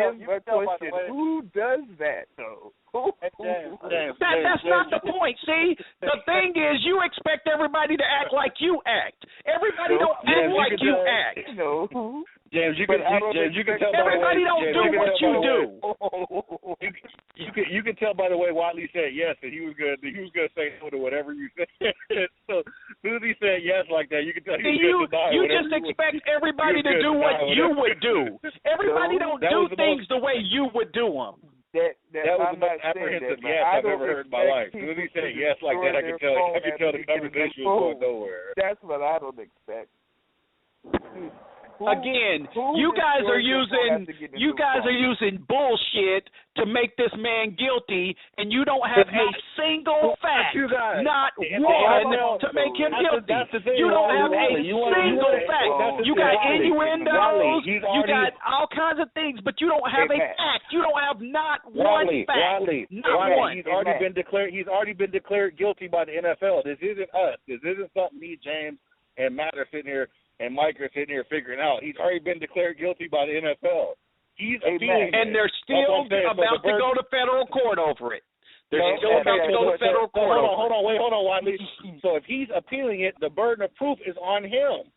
the way. Who does that though? That's not the point. See, the thing is, you expect everybody to act like you act. Everybody don't act like you act. James, you can tell. Everybody don't do what you do. You can tell by the way Wadley said yes that he was gonna say no to whatever you said. So as soon as he said yes like that, you can tell you just expect everybody to do what you would do. Everybody don't do things the way you would do them. That was the most apprehensive yes I've ever heard in my life. As soon as he said yes like that, I could tell the conversation was going nowhere. That's what I don't expect. Again, you guys are using bullshit to make this man guilty, and you don't have a single fact, not one, to make him guilty. You don't have a single fact. You got innuendos, you got all kinds of things, but you don't have a fact. You don't have not one fact. Not one. He's already been declared guilty by the NFL. This isn't us. This isn't something me, James, and Matt are sitting here. And Mike are sitting here figuring out. He's already been declared guilty by the NFL. He's appealing, and they're still about to go to federal court over it. They're still about to go to federal court. Hold on, Wadley. So if he's appealing it, the burden of proof is on him.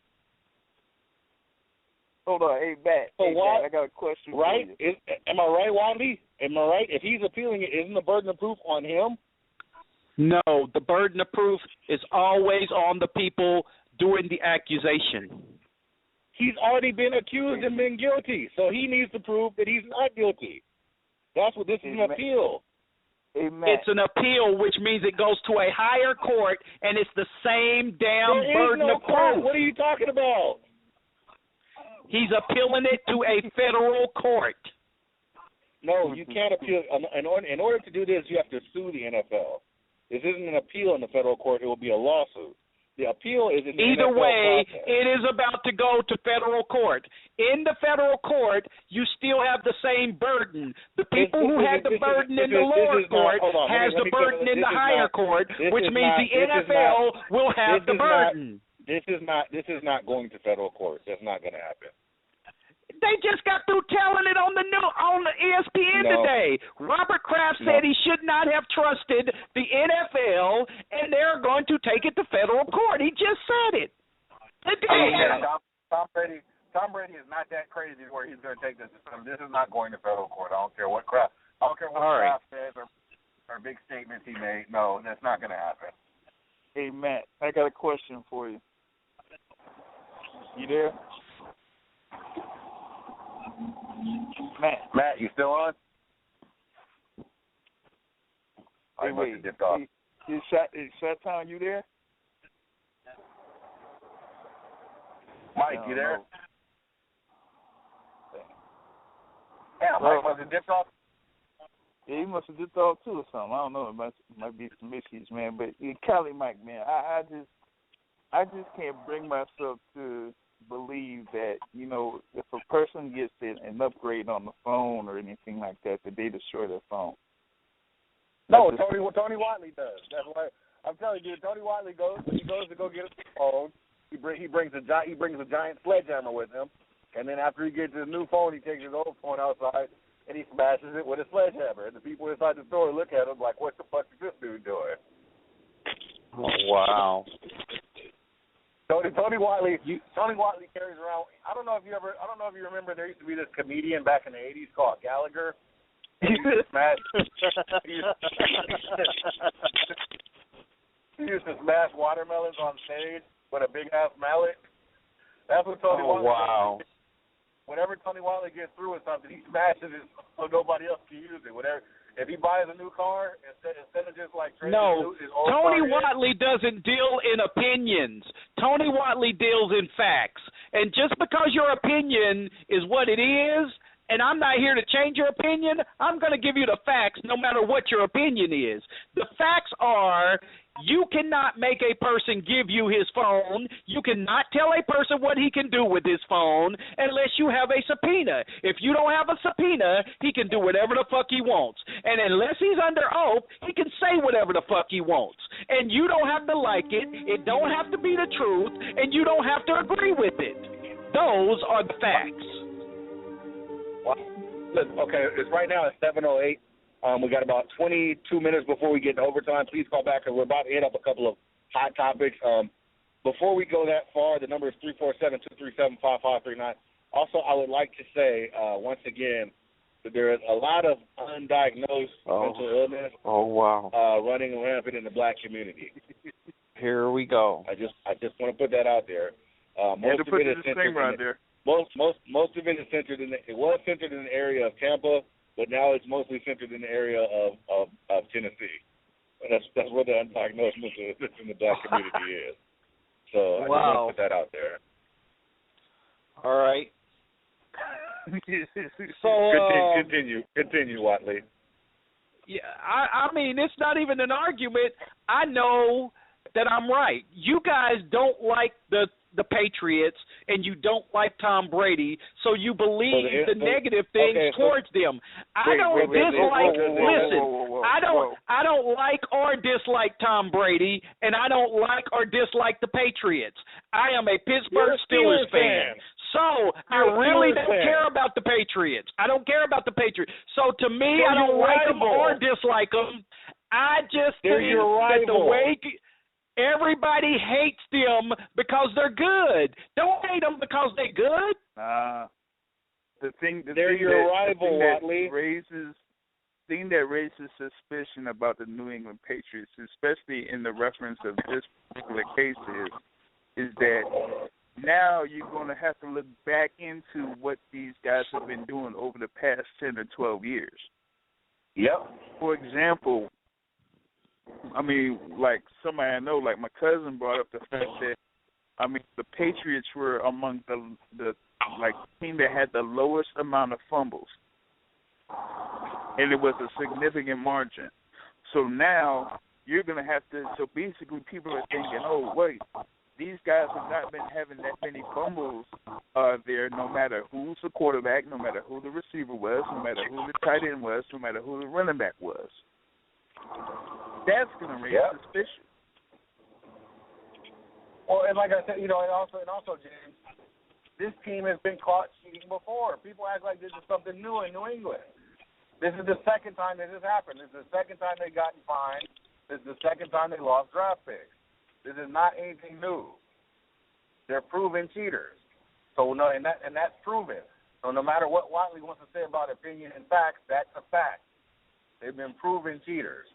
Hold on, hey Matt. I got a question. Right? For you. Am I right, Wadley? Am I right? If he's appealing it, isn't the burden of proof on him? No, the burden of proof is always on the people doing the accusation. He's already been accused and been guilty, so he needs to prove that he's not guilty. That's what this is, an appeal. Amen. It's an appeal, which means it goes to a higher court, and it's the same damn burden of proof. What are you talking about? He's appealing it to a federal court. No, you can't appeal. In order to do this, you have to sue the NFL. This isn't an appeal in the federal court. It will be a lawsuit. The appeal is in the Either NFL way, process. it is about to go to federal court. In the federal court, you still have the same burden. The people who had the burden in the lower court has the burden in the higher court, which means the NFL will have the burden. This is not going to federal court. That's not going to happen. They just got through telling it on the ESPN today. Robert Kraft said he should not have trusted the NFL, and they're going to take it to federal court. He just said it. Tom Brady is not that crazy where he's going to take this. This is not going to federal court. I don't care what Kraft says or big statements he made. No, that's not going to happen. Hey Matt, I got a question for you. You there? Matt, you still on? Hey, wait. Is Shot-Town, you there? Mike, you there? Yeah, Mike must have dipped off. Yeah, he must have dipped off too or something. I don't know. It might be some issues, man. But Cali Mike, man, I just can't bring myself to believe that, if a person gets an upgrade on the phone or anything like that, that they destroy their phone. No, Tony Watley does. That's why I'm telling you, Tony Watley goes to go get his phone. He brings a giant sledgehammer with him, and then after he gets his new phone, he takes his old phone outside and he smashes it with a sledgehammer. And the people inside the store look at him like, "What the fuck is this dude doing?" Oh, wow. Tony Watley carries around. I don't know if you remember. There used to be this comedian back in the '80s called Gallagher. He used to smash watermelons on stage with a big ass mallet. That's what Tony Watley does. Wow. Whenever Tony Watley gets through with something, he smashes it so nobody else can use it. If he buys a new car, instead of just like trading his old Tony car Watley doesn't deal in opinions. Tony Watley deals in facts. And just because your opinion is what it is, and I'm not here to change your opinion, I'm going to give you the facts no matter what your opinion is. The facts are you cannot make a person give you his phone. You cannot tell a person what he can do with his phone unless you have a subpoena. If you don't have a subpoena, he can do whatever the fuck he wants. And unless he's under oath, he can say whatever the fuck he wants. And you don't have to like it. It don't have to be the truth. And you don't have to agree with it. Those are the facts. Okay, it's right now at 7:08. We got about 22 minutes before we get to overtime. Please call back because we're about to hit up a couple of hot topics. Before we go that far, the number is 347-237-5539. Also, I would like to say, once again, that there is a lot of undiagnosed mental illness running rampant in the black community. Here we go. I just want to put that out there. Most of it is centered right there. Most of it is centered in it was centered in the area of Tampa, but now it's mostly centered in the area of Tennessee. That's where the undiagnosed mental illness in the black community is. So I just want to put that out there. All right. So continue, Watley. Yeah, I mean, it's not even an argument. I know that I'm right. You guys don't like the Patriots, and you don't like Tom Brady, so you believe the negative things towards them. I don't dislike. Listen, I don't like or dislike Tom Brady, and I don't like or dislike the Patriots. I am a Pittsburgh Steelers fan. So I really don't care about the Patriots. I don't care about the Patriots. So to me, I don't like them or dislike them. I just think that the way everybody hates them because they're good. Don't hate them because they're good. The thing that raises suspicion about the New England Patriots, especially in the reference of this particular case, is that now you're going to have to look back into what these guys have been doing over the past 10 or 12 years. Yep. For example, I mean, like somebody I know, like my cousin brought up the fact that, I mean, the Patriots were among the team that had the lowest amount of fumbles, and it was a significant margin. So now you're going to have to. So basically, people are thinking, oh wait, these guys have not been having that many fumbles there, no matter who's the quarterback, no matter who the receiver was, no matter who the tight end was, no matter who the running back was. That's going to raise suspicion. Well, and like I said, and also, James, this team has been caught cheating before. People act like this is something new in New England. This is the second time that this happened. This is the second time they've gotten fined. This is the second time they lost draft picks. This is not anything new. They're proven cheaters. So no, and that's proven. So no matter what Watley wants to say about opinion and facts, that's a fact. They've been proven cheaters.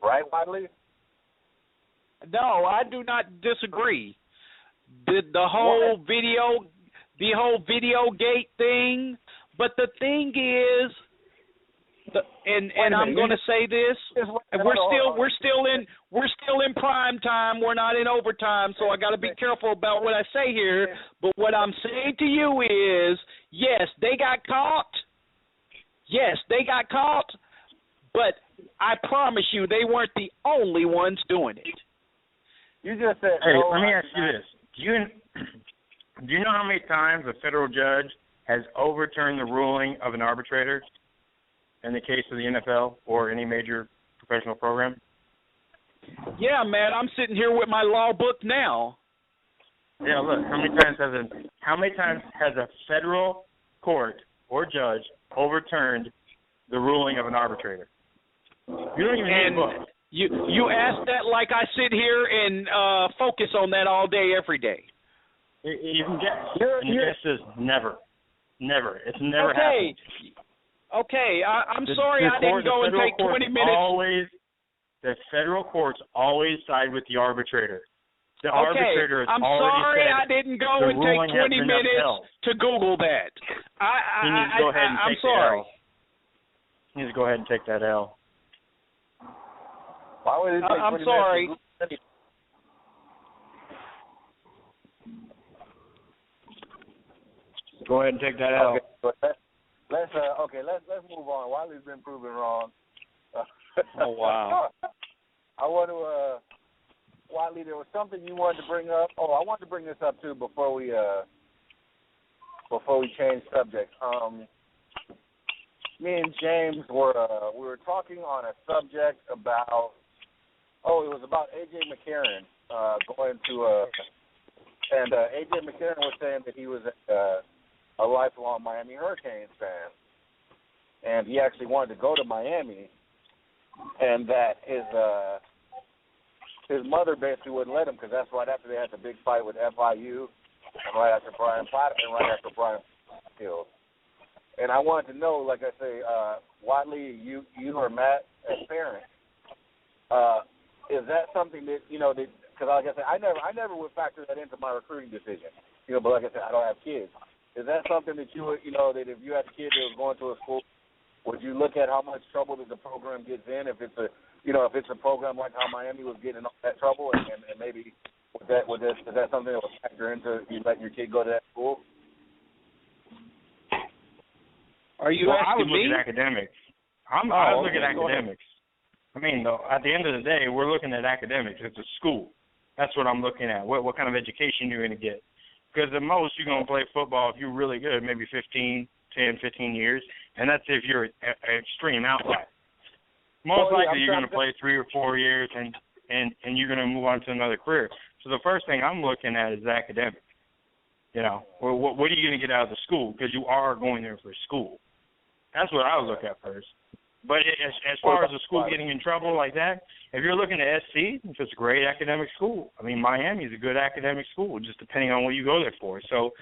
Right, Watley? No, I do not disagree. The whole video gate thing, but the thing is, and I'm going to say this, we're still in prime time. We're not in overtime, so I got to be careful about what I say here. But what I'm saying to you is, yes, they got caught. Yes, they got caught. But I promise you, they weren't the only ones doing it. You just said. Hey, let me ask you this: Do you know how many times a federal judge has overturned the ruling of an arbitrator in the case of the NFL or any major professional program? Yeah, man, I'm sitting here with my law book now. Yeah, look, how many times has a federal court or judge overturned the ruling of an arbitrator? You don't even need a book. You ask that like I sit here and focus on that all day, every day. You can guess. And the guess is never. Never. It's never happened. Okay, I'm sorry I didn't go and take 20 minutes. The federal courts always side with the arbitrator. The Okay, arbitrator has I'm already sorry said I didn't go and take 20 minutes to Google that. He needs to go ahead and take I'm sorry. the L. He needs to go ahead and take that L. Why would it take 20 I'm sorry. Go ahead and take that L. Okay, let's move on. Wiley's been proven wrong. Oh wow. I want to Wiley, there was something you wanted to bring up. Oh, I wanted to bring this up too before we change subjects. Me and James were talking on a subject about it was about AJ McCarron going to and AJ McCarron was saying that he was a lifelong Miami Hurricanes fan, and he actually wanted to go to Miami, and that his mother basically wouldn't let him because that's right after they had the big fight with FIU, and right after Brian killed. And I wanted to know, like I say, Watley, you or Matt as parents, is that something that because like I said, I never would factor that into my recruiting decision, but like I said, I don't have kids. Is that something that you would, that if you had a kid that was going to a school, would you look at how much trouble that the program gets in if it's a program like how Miami was getting in all that trouble, and maybe is that something that would factor into you letting your kid go to that school? Are you asking I would me? look at academics. I would look at academics. I mean, though, at the end of the day, we're looking at academics. It's a school. That's what I'm looking at. What kind of education you're going to get. Because the most you're going to play football if you're really good, maybe 10, 15 years, and that's if you're an extreme outlier. Most likely you're going to play 3 or 4 years, and you're going to move on to another career. So the first thing I'm looking at is academics. What are you going to get out of the school? Because you are going there for school. That's what I would look at first. But as far as the school getting in trouble like that, if you're looking at SC, it's a great academic school. I mean, Miami is a good academic school, just depending on what you go there for. So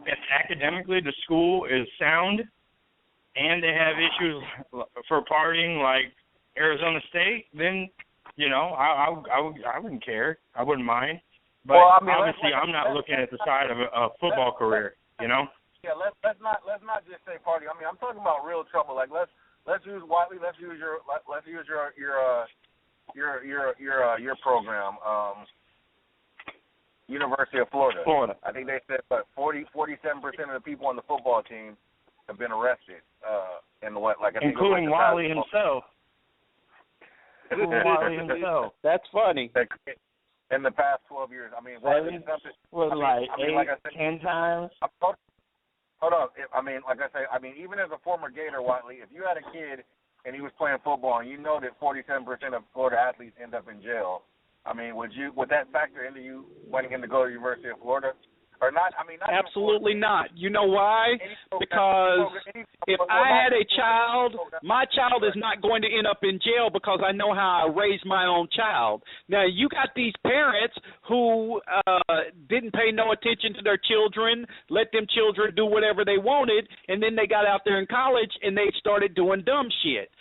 if academically the school is sound and they have issues for partying like Arizona State, then, I wouldn't care. I wouldn't mind. But obviously I'm not looking at the side of a football career, Yeah, let's not just say party. I mean, I'm talking about real trouble. Like let's use Watley. Let's use your program, University of Florida. I think they said 47% of the people on the football team have been arrested. Including Wiley himself. That's funny. In the past 12 years, I mean, like 10 times. Hold on. Like I say, even as a former Gator, Watley, if you had a kid and he was playing football, and you know that 47% of Florida athletes end up in jail, would that factor into you wanting him to go to the University of Florida? Or not? Absolutely not. You know why? Because if I had a child, my child is not going to end up in jail because I know how I raised my own child. Now, you got these parents who didn't pay no attention to their children, let them children do whatever they wanted, and then they got out there in college and they started doing dumb shit.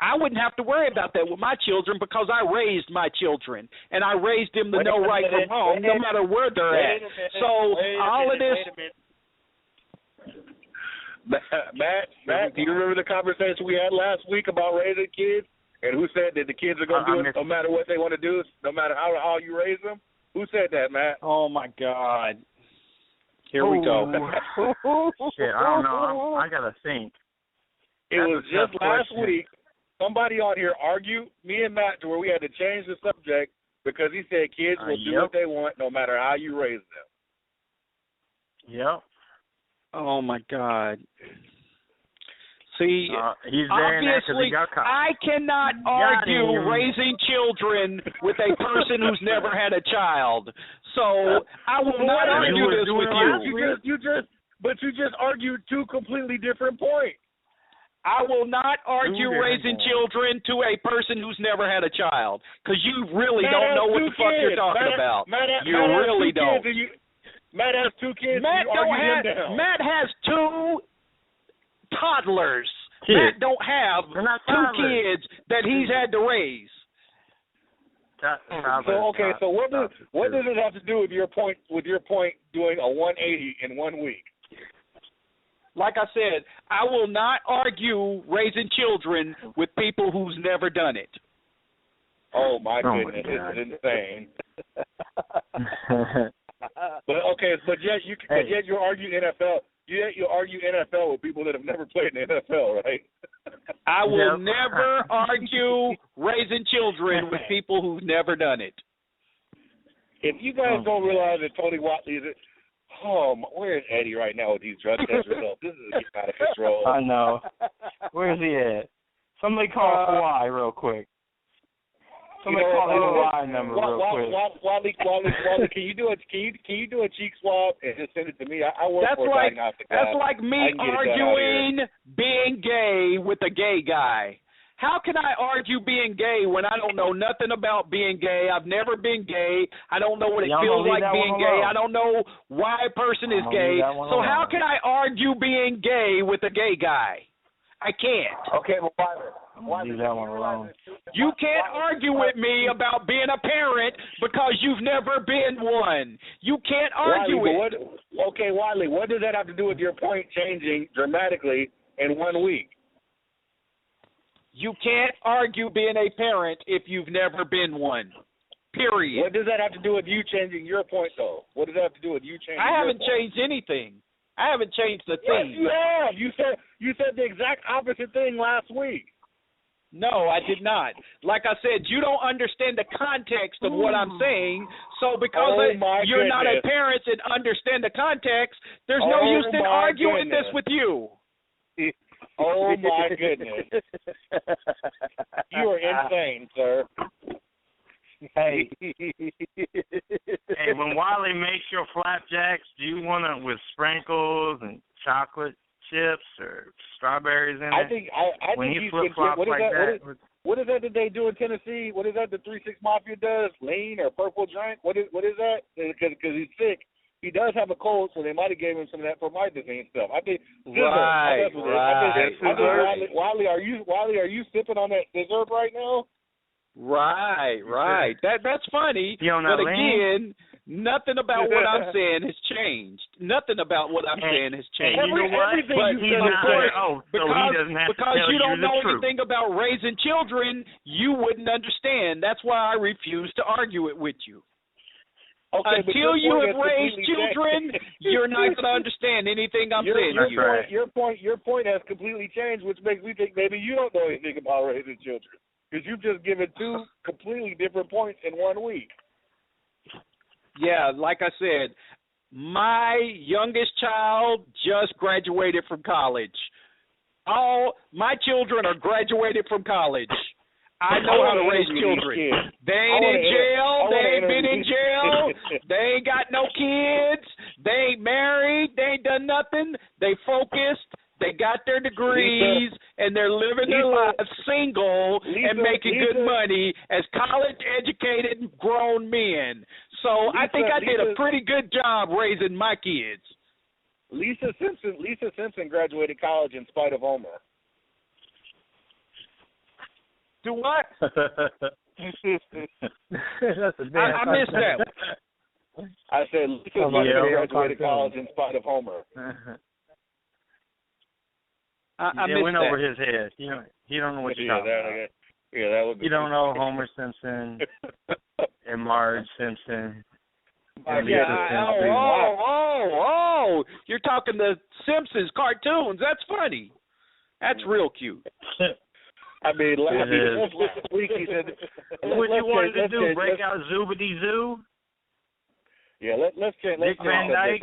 I wouldn't have to worry about that with my children because I raised my children, and I raised them to know right from wrong, no matter where they're at. So all of this. Matt, do you remember the conversation we had last week about raising kids, and who said that the kids are going to do it no matter what they want to do, no matter how you raise them? Who said that, Matt? Oh my God! Here we go. Shit, I don't know. I gotta think. It was just last week. Somebody on here argued, me and Matt, to where we had to change the subject because he said kids will do what they want no matter how you raise them. Yep. Oh, my God. See, he's there now 'cause he got caught. I cannot argue raising children with a person who's never had a child. So I will not argue this with you. You just argued two completely different points. I will not argue raising children to a person who's never had a child, because you really don't know what the fuck you're talking about. You really don't. Matt has 2 kids. Matt has 2 toddlers. Matt don't have 2 kids that he's had to raise. So what does it have to do with your point? With your point, doing a 180 in 1 week? Like I said, I will not argue raising children with people who's never done it. Oh my goodness, it's insane. But yet you argue NFL. Yet you argue NFL with people that have never played in the NFL, right? I will never argue raising children with people who've never done it. If you guys don't realize that Tony Watley is where's Eddie right now with these drug test results? This is getting out of control. I know. Where's he at? Somebody call Hawaii real quick. Somebody call the Hawaii number real quick. Wally, can you do a cheek swab and just send it to me? I work for a diagnostic guy. That's like me arguing being gay with a gay guy. How can I argue being gay when I don't know nothing about being gay? I've never been gay. I don't know what it feels like being gay. I don't know why a person is gay. So how can I argue being gay with a gay guy? I can't. Okay, well, why leave that one alone? You can't argue with me about being a parent because you've never been one. You can't argue it. Okay, Wiley, what does that have to do with your point changing dramatically in 1 week? You can't argue being a parent if you've never been one. Period. What does that have to do with you changing your point, though? What does that have to do with you changing I haven't your point? changed anything. I haven't changed a thing. Yes, you have. You said the exact opposite thing last week. No, I did not. Like I said, you don't understand the context of what I'm saying. So because you're not a parent and understand the context, there's no use in arguing this with you. Oh, my goodness. You are insane, sir. Hey, when Wiley makes your flapjacks, do you want them with sprinkles and chocolate chips or strawberries in it? I think he flip-flops that. What is that they do in Tennessee? What is that the 3-6 Mafia does? Lean or purple drink? What is that? Because he's sick. He does have a cold, so they might have gave him some of that promethazine stuff. I think. Right. Wiley, are you sipping on that scissor right now? Right. That's funny. But again, nothing about what I'm saying has changed. Nothing about what I'm saying has changed. You know what? Because you don't know anything about raising children, you wouldn't understand. That's why I refuse to argue it with you. Okay, until you have raised children, you're not going to understand anything I'm saying to you. Your point has completely changed, which makes me think maybe you don't know anything about raising children. Because you've just given two completely different points in 1 week. Yeah, like I said, my youngest child just graduated from college. All my children are graduated from college. I know how to raise children. They ain't in jail. They ain't been in jail. They ain't got no kids. They ain't married. They ain't done nothing. They focused. They got their degrees, and they're living their lives single and making good money as college-educated grown men. So I think I did a pretty good job raising my kids. Lisa Simpson graduated college in spite of Homer. Do what? That's a I missed that. I said Lisa Simpson graduated college in spite of Homer. I it went over his head. You don't know what you're talking about. That would be. You don't know Homer Simpson and Marge Simpson. Oh! You're talking the Simpsons cartoons. That's funny. That's real cute. I mean, this week he said, what you wanted to do? Break out Zoobity Zoo? Yeah, let's change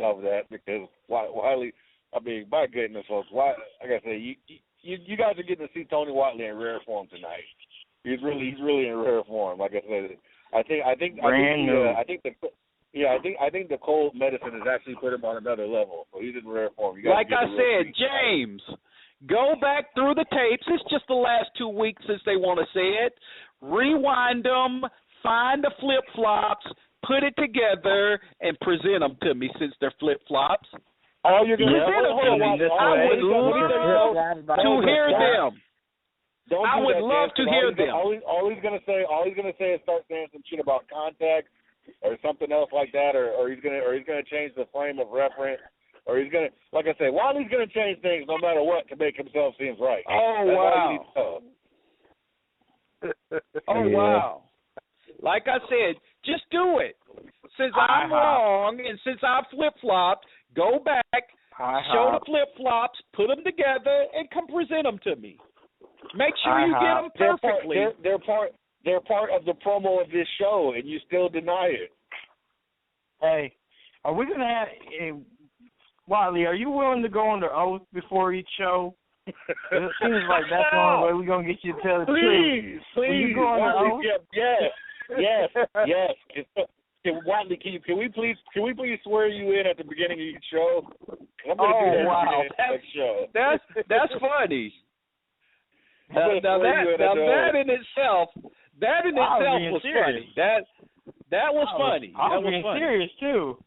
off of that because Wiley. I mean, my goodness, folks. Why? Like I say, you guys are getting to see Tony Watley in rare form tonight. He's really in rare form. Like I said, I think the cold medicine has actually put him on another level. So he's in rare form. Like I said, James, go back through the tapes. It's just the last 2 weeks since they want to say it. Rewind them, find the flip-flops, put it together, and present them to me since they're flip-flops. All you're going to I would love to hear them. I would love to hear them. All he's gonna say is start saying some shit about contact or something else like that, or he's gonna change the frame of reference, or he's gonna, like I say, Wiley's gonna change things no matter what to make himself seem right. Oh wow! Like I said, just do it. Since I'm wrong and since I flip-flopped, go back, show the flip-flops, put them together, and come present them to me. Make sure you get them perfectly. They're part of the promo of this show, and you still deny it. Hey, are we going to have Wiley, are you willing to go under oath before each show? It seems like that's the only way we're going to get you to tell the truth. Please. You go under oath? Yes. Wiley, can we please swear you in at the beginning of each show? I'm going to do that at the beginning of the next show. That's funny. Now that in itself was funny. That was funny. I was being serious too.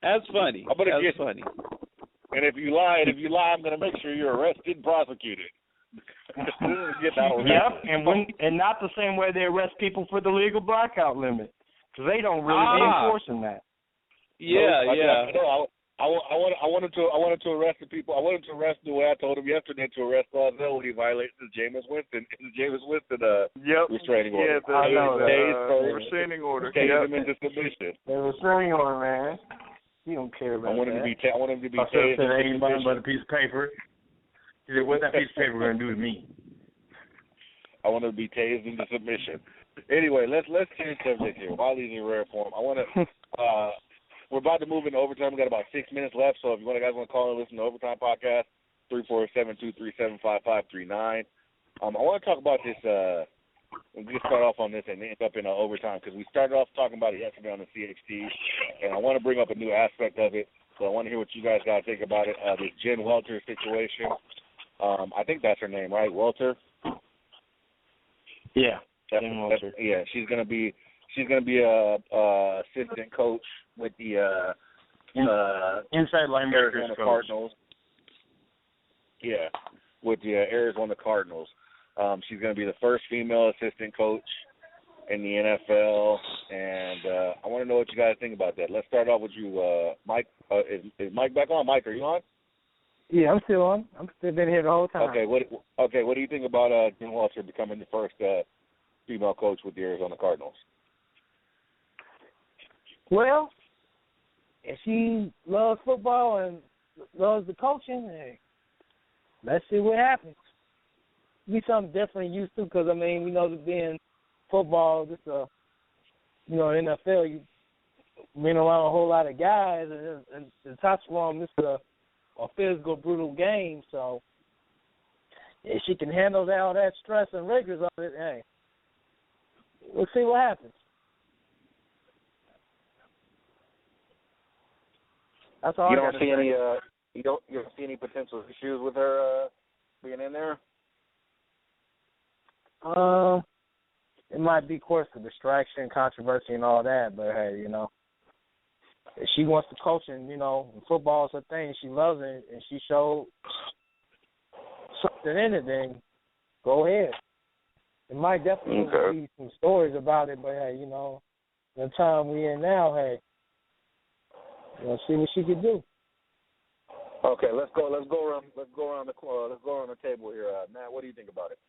That's funny. That's funny. And if you lie, I'm going to make sure you're arrested and prosecuted. and not the same way they arrest people for the legal blackout limit, because they don't really be enforcing that. I wanted to arrest the people. I wanted to arrest the way I told him yesterday to arrest Clausel when he violated the Jameis Winston restraining order. The restraining order. Tase him into submission. The restraining order, man. He don't care about that. I want him to be tased. I said ain't nothing but a piece of paper. He said, what's that piece of paper going to do to me? I want him to be tased into submission. Anyway, let's change subject here. Wiley's in rare form. I want to. We're about to move into overtime. We got about 6 minutes left. So if you guys want to call and listen to Overtime Podcast, 347-237-5539. I want to talk about this. We'll just start off on this and end up in overtime because we started off talking about it yesterday on the CHT, and I want to bring up a new aspect of it. So I want to hear what you guys got to think about it. This Jen Welter situation. I think that's her name, right? Welter. Yeah. Jen Welter. Yeah, she's gonna be a assistant coach with the inside linebackers Arizona Cardinals. Yeah, with the Arizona Cardinals. She's going to be the first female assistant coach in the NFL, and I want to know what you guys think about that. Let's start off with you, Mike. Is Mike back on? Mike, are you on? Yeah, I'm still on. I'm still been here the whole time. Okay, what do you think about Jen Welter becoming the first female coach with the Arizona Cardinals? Well, if she loves football and loves the coaching, hey, let's see what happens. Be something different than used to, because I mean, we know that being football, just NFL, you been around a whole lot of guys, and the top form, this is a physical, brutal game. So if she can handle all that stress and rigors of it, hey, we'll see what happens. That's all. You don't see any. You don't see any potential issues with her being in there. It might be, of course, a distraction, controversy, and all that. But hey, if she wants to coach, and football is her thing, she loves it, and she showed something in it, then go ahead. It might definitely be some stories about it, but hey, the time we in now, hey. See what she can do. Okay, let's go around the table here. Matt, what do you think about it?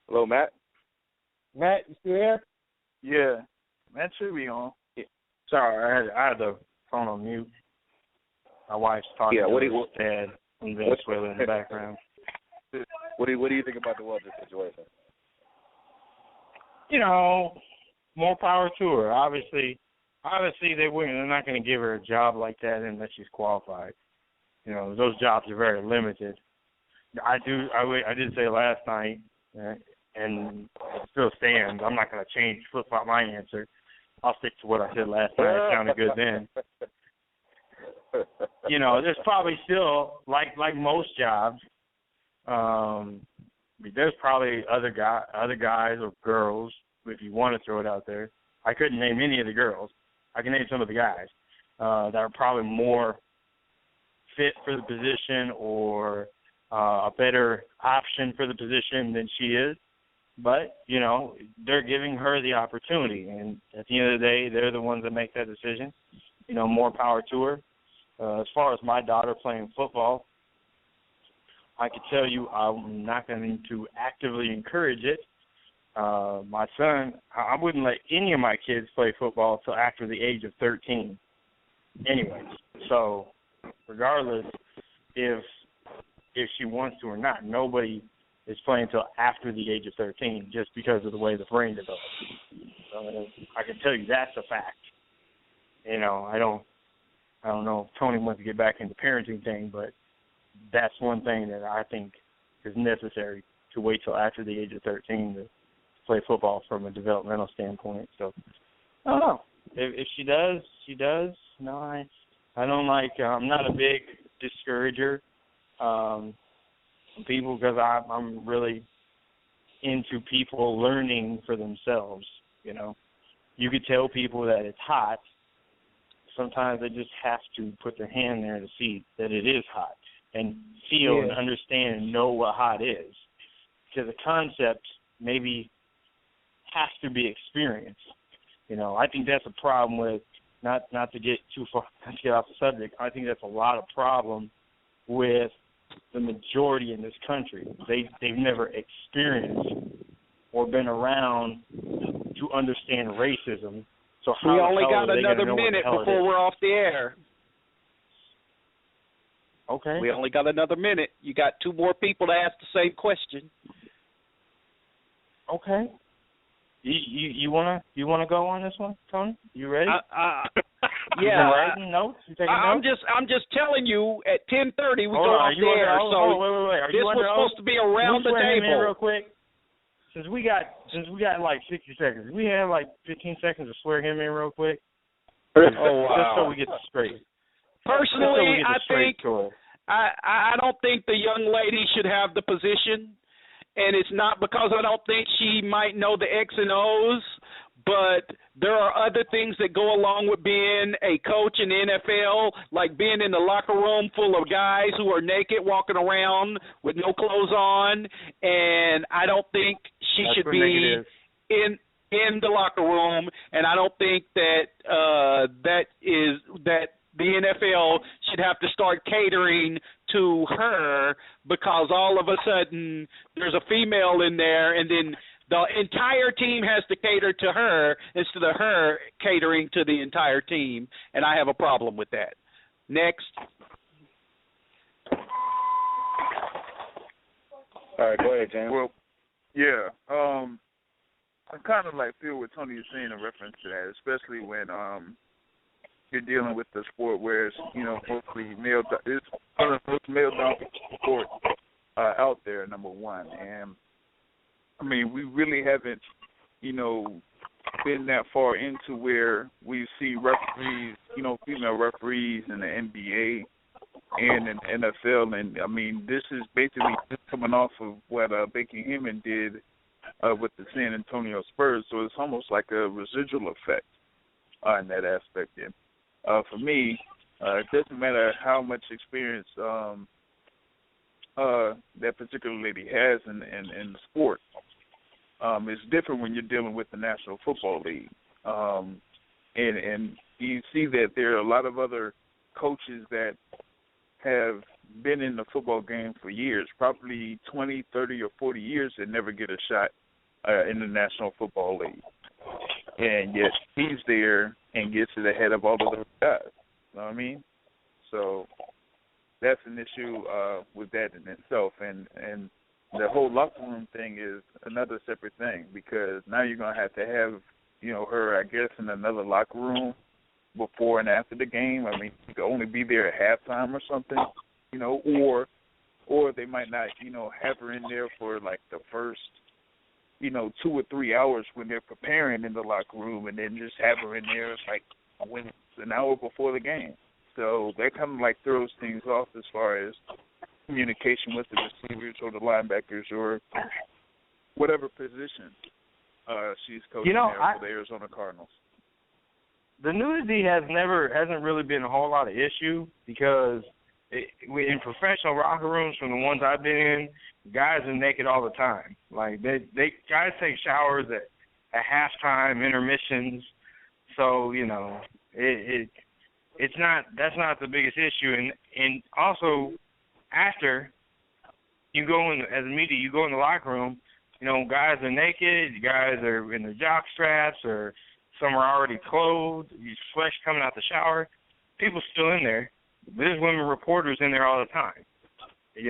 Hello, Matt. Matt, you still here? Yeah, Matt should be on. Yeah. Sorry, I had the phone on mute. My wife's talking to her dad in Venezuela in the background. What do you think about the Welter situation? More power to her. Obviously, Obviously, they're not going to give her a job like that unless she's qualified. You know, those jobs are very limited. I did say last night, and it still stands. I'm not going to flip-flop my answer. I'll stick to what I said last night. It sounded good then. You know, there's probably still, like most jobs, there's probably other guys or girls, if you want to throw it out there. I couldn't name any of the girls. I can name some of the guys that are probably more fit for the position or a better option for the position than she is. But, you know, they're giving her the opportunity. And at the end of the day, they're the ones that make that decision. You know, more power to her. As far as my daughter playing football, I can tell you I'm not going to actively encourage it. My son, I wouldn't let any of my kids play football until after the age of 13 anyways. So regardless if she wants to or not, nobody is playing until after the age of 13 just because of the way the brain develops. I can tell you that's a fact. You know, I don't know if Tony wants to get back into parenting thing, but that's one thing that I think is necessary, to wait till after the age of 13 to play football from a developmental standpoint. So I don't know. If she does, she does. No, I don't like. I'm not a big discourager of people because I'm really into people learning for themselves. You know, you could tell people that it's hot. Sometimes they just have to put their hand there to see that it is hot and feel and understand and know what hot is. Because the concept maybe has to be experienced. You know, I think that's a problem with, not to get too far, not to get off the subject, I think that's a lot of problem with the majority in this country. They've never experienced or been around to understand racism. So we only got another minute before we're off the air. Okay. We only got another minute. You got two more people to ask the same question. Okay. You wanna go on this one, Tony? You ready? Yeah. Writing notes? You taking notes? I'm just telling you. At 10:30 we Hold go on, off the air. Wait. This was supposed to be around the table. Real quick. Since we got like 60 seconds, we have like 15 seconds to swear him in real quick. Oh wow! Just so we get this straight. Personally, I don't think the young lady should have the position. And it's not because I don't think she might know the X and O's, but there are other things that go along with being a coach in the NFL, like being in the locker room full of guys who are naked walking around with no clothes on. And I don't think she should be in the locker room. And I don't think that that the NFL should have to start catering to her because all of a sudden there's a female in there and then the entire team has to cater to her instead of her catering to the entire team, and I have a problem with that. Next. All right, go ahead, James. Well, yeah, I kind of like feel what Tony is saying in reference to that, especially when you're dealing with the sport where it's, you know, mostly male. It's one of the most male-dominated sports out there, number one. And, I mean, we really haven't, you know, been that far into where we see referees, you know, female referees in the NBA and in the NFL. And, I mean, this is basically just coming off of what Baker Hammond did with the San Antonio Spurs. So it's almost like a residual effect in that aspect. And, for me, it doesn't matter how much experience that particular lady has in the sport. It's different when you're dealing with the National Football League. And you see that there are a lot of other coaches that have been in the football game for years, probably 20, 30, or 40 years, and never get a shot in the National Football League. And yet he's there and gets it ahead of all of those guys. You know what I mean? So that's an issue with that in itself. And the whole locker room thing is another separate thing because now you're going to have, you know, her, I guess, in another locker room before and after the game. I mean, you could only be there at halftime or something, or they might not, have her in there for like the first, 2 or 3 hours when they're preparing in the locker room, and then just have her in there like when it's an hour before the game. So that kind of like throws things off as far as communication with the receivers or the linebackers or whatever position she's coaching for the Arizona Cardinals. The nudity hasn't really been a whole lot of issue because in professional locker rooms, from the ones I've been in, guys are naked all the time. Like guys take showers at halftime, intermissions. So that's not the biggest issue. And also after you go in as a media, you go in the locker room. Guys are naked. Guys are in their jock straps, or some are already clothed. Flesh coming out the shower. People still in there. There's women reporters in there all the time. They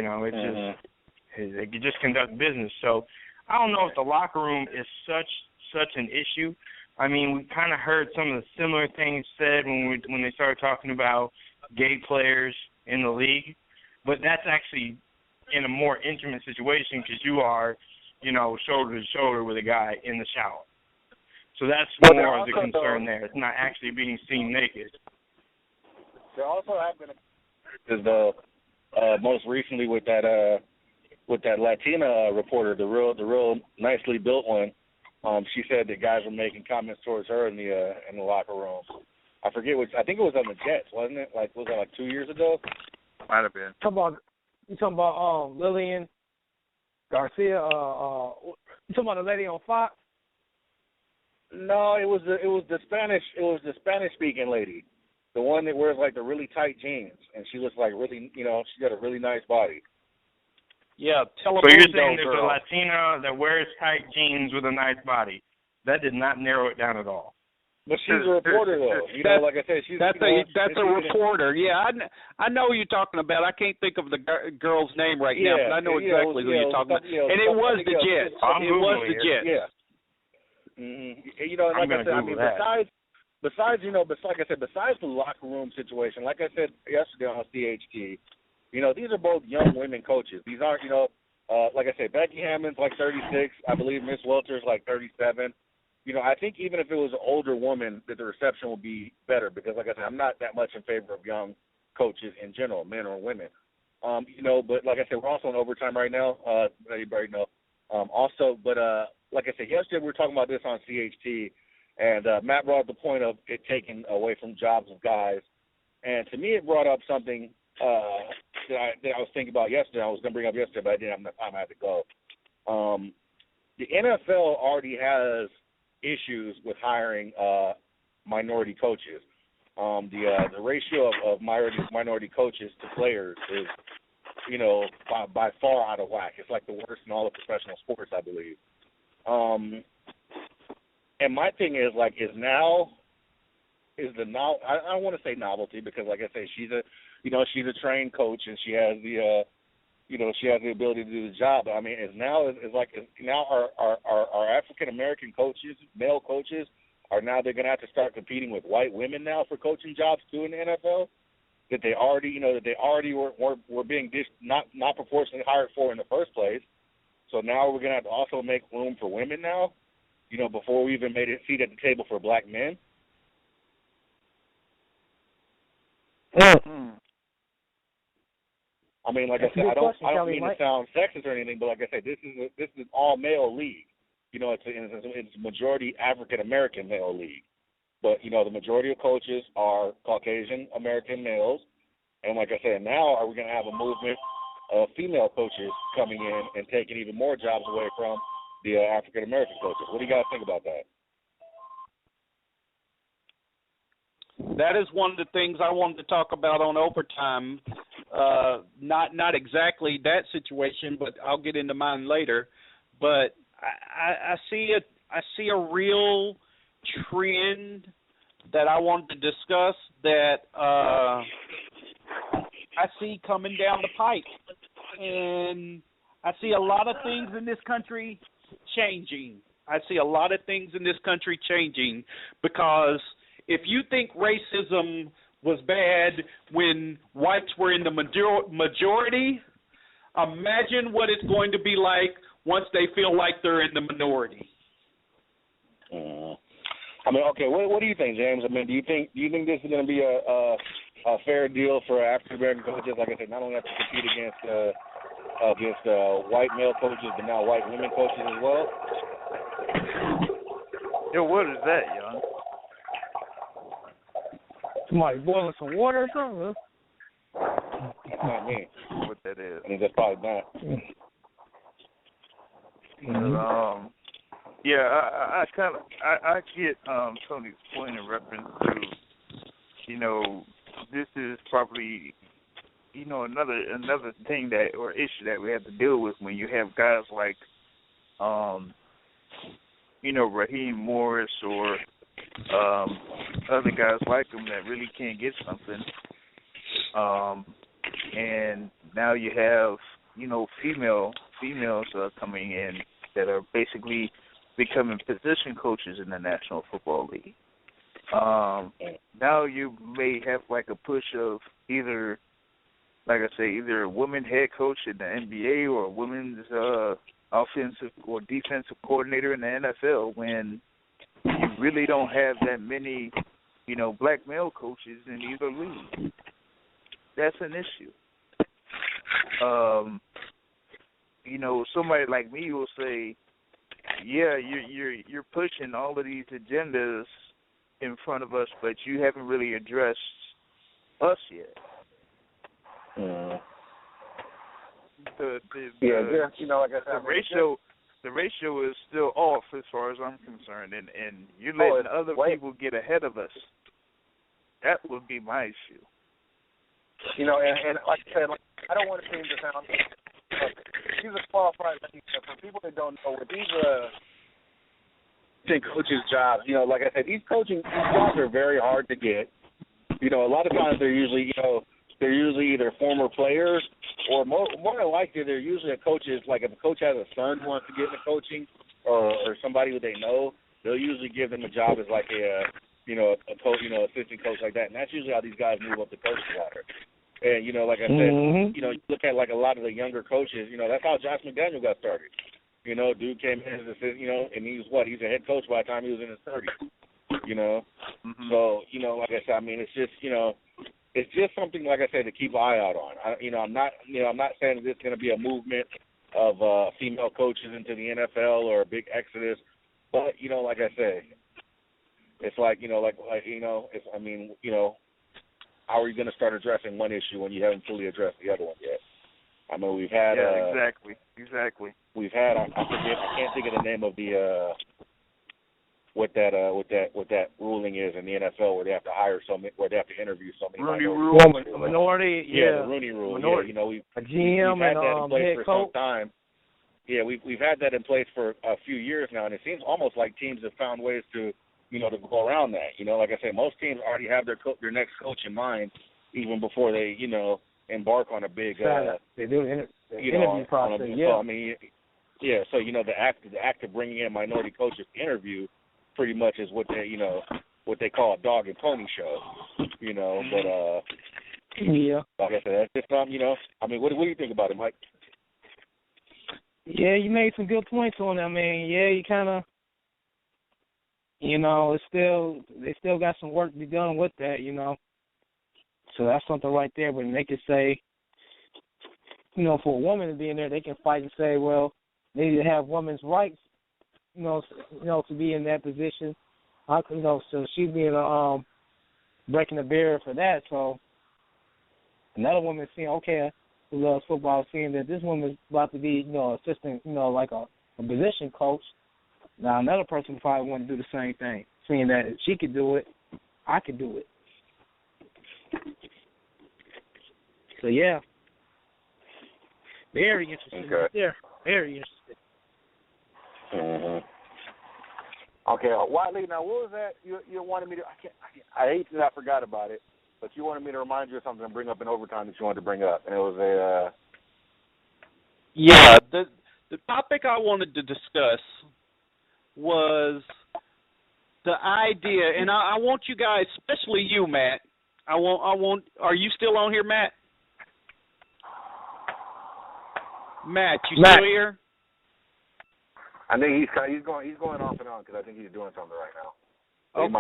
just conduct business. So I don't know if the locker room is such an issue. I mean, we kind of heard some of the similar things said when they started talking about gay players in the league, but that's actually in a more intimate situation because you are, shoulder to shoulder with a guy in the shower. So that's more of the concern there. It's not actually being seen naked. There also have been most recently with that Latina reporter, the real nicely built one. She said that guys were making comments towards her in the locker room. I forget which. I think it was on the Jets, wasn't it? Was that 2 years ago? Might have been. You talking about Lillian Garcia? You talking about the lady on Fox? No, it was the Spanish speaking lady, the one that wears like the really tight jeans, and she looks like really, she got a really nice body. Yeah, so you're saying there's a Latina that wears tight jeans with a nice body. That did not narrow it down at all. But she's a reporter, though. Like I said, that's a reporter. Yeah, I know who you're talking about. I can't think of the girl's name right now, but I know exactly who you're talking about. And it was the Jets. It was the Jets. Yeah. Mm-hmm. Like I said, I mean, besides, like I said, besides the locker room situation, like I said yesterday on CHT, these are both young women coaches. These aren't, like I said, Becky Hammond's like 36. I believe Miss Welter's like 37. I think even if it was an older woman, that the reception would be better because, like I said, I'm not that much in favor of young coaches in general, men or women. But like I said, we're also in overtime right now. Everybody know. Like I said, yesterday we were talking about this on CHT, and Matt brought up the point of it taking away from jobs of guys. And to me, it brought up something that I was thinking about yesterday. I was going to bring up yesterday, but I didn't have enough time. I had to go. The NFL already has issues with hiring minority coaches. The ratio of minority coaches to players is, by far out of whack. It's like the worst in all of professional sports, I believe. And my thing is I don't want to say novelty because, like I say, she's a trained coach and she has the ability to do the job. But I mean, now our African American coaches, male coaches, they're going to have to start competing with white women now for coaching jobs too in the NFL. That they already were being not proportionally hired for in the first place. So now we're going to have to also make room for women now, before we even made a seat at the table for black men. Mm-hmm. I mean, like I said, I don't mean to sound sexist or anything, but like I said, this is an all male league. It's a majority African American male league, but the majority of coaches are Caucasian American males, and like I said, now are we going to have a movement of female coaches coming in and taking even more jobs away from the African American coaches? What do you guys think about that? That is one of the things I wanted to talk about on overtime. Not exactly that situation, but I'll get into mine later. But I see a real trend that I wanted to discuss that I see coming down the pike, and I see a lot of things in this country changing. Because if you think racism was bad when whites were in the majority, imagine what it's going to be like once they feel like they're in the minority. I mean, okay, what do you think, James? I mean, do you think this is going to be a fair deal for African American coaches? Like I said, not only have to compete against white male coaches, but now white women coaches as well. Yo, what is that, young? Somebody boiling some water or something? It's not me. What that is? I mean, that's probably not. Yeah, I get Tony's point in reference to, this is probably, another thing that or issue that we have to deal with when you have guys like, Raheem Morris or other guys like him that really can't get something. And now you have, females coming in that are basically becoming position coaches in the National Football League. Now you may have like a push of either a woman head coach in the NBA or a women's offensive or defensive coordinator in the NFL, when you really don't have that many, black male coaches in either league. That's an issue. Somebody like me will say, yeah, you're pushing all of these agendas in front of us, but you haven't really addressed us yet. The ratio is still off as far as I'm concerned, and you're letting other people get ahead of us. That would be my issue. And like I said, I don't want to seem to sound. These are qualified. For people that don't know, with these coaches' jobs, like I said, these coaching jobs are very hard to get. A lot of times they're usually either former players or more than likely they're usually a coach's, like if a coach has a son who wants to get into coaching or somebody who they know, they'll usually give them a job as like a coach, assistant coach like that. And that's usually how these guys move up the coaching ladder. And, like I said, you look at like a lot of the younger coaches, that's how Josh McDaniel got started. Dude came in as assistant, and he's a head coach by the time he was in his 30s, So, like I said, I mean, it's just something, like I said, to keep an eye out on. I'm not saying that this is going to be a movement of female coaches into the NFL or a big exodus, but, like I said, it's like, how are you going to start addressing one issue when you haven't fully addressed the other one yet? I mean, we've had exactly. We've had I can't think of the name of the what that ruling is in the NFL where they have to where they have to interview so many minority. The Rooney Rule. Minority. We've a GM had that in place head for coach. some time. Yeah, we've had that in place for a few years now, and it seems almost like teams have found ways to to go around that. Like I said, most teams already have their next coach in mind even before they embark on a big they do interview process. So, I mean, so the act of bringing in minority coaches to interview pretty much is what they call a dog and pony show. But like I said, that's just something. I mean, what do you think about it, Mike? Yeah, you made some good points on it. I mean, you kind of, it's they still got some work to be done with that, So that's something right there. But they could say, for a woman to be in there, they can fight and say, well, they need to have women's rights, to be in that position. So she's being breaking the barrier for that. So another woman seeing, okay, who loves football, seeing that this woman's about to be, assistant, like a position coach. Now another person probably want to do the same thing, seeing that if she could do it, I could do it. So yeah, very interesting. Right there, very interesting. Okay, Wiley. Now, what was that you wanted me to? I hate that I forgot about it, but you wanted me to remind you of something and bring up in overtime that you wanted to bring up, and it was a. Yeah, the topic I wanted to discuss was the idea, and I want you guys, especially you, Matt. I want. Are you still on here, Matt? Matt, you still here? I think he's going off and on because I think he's doing something right now. So okay,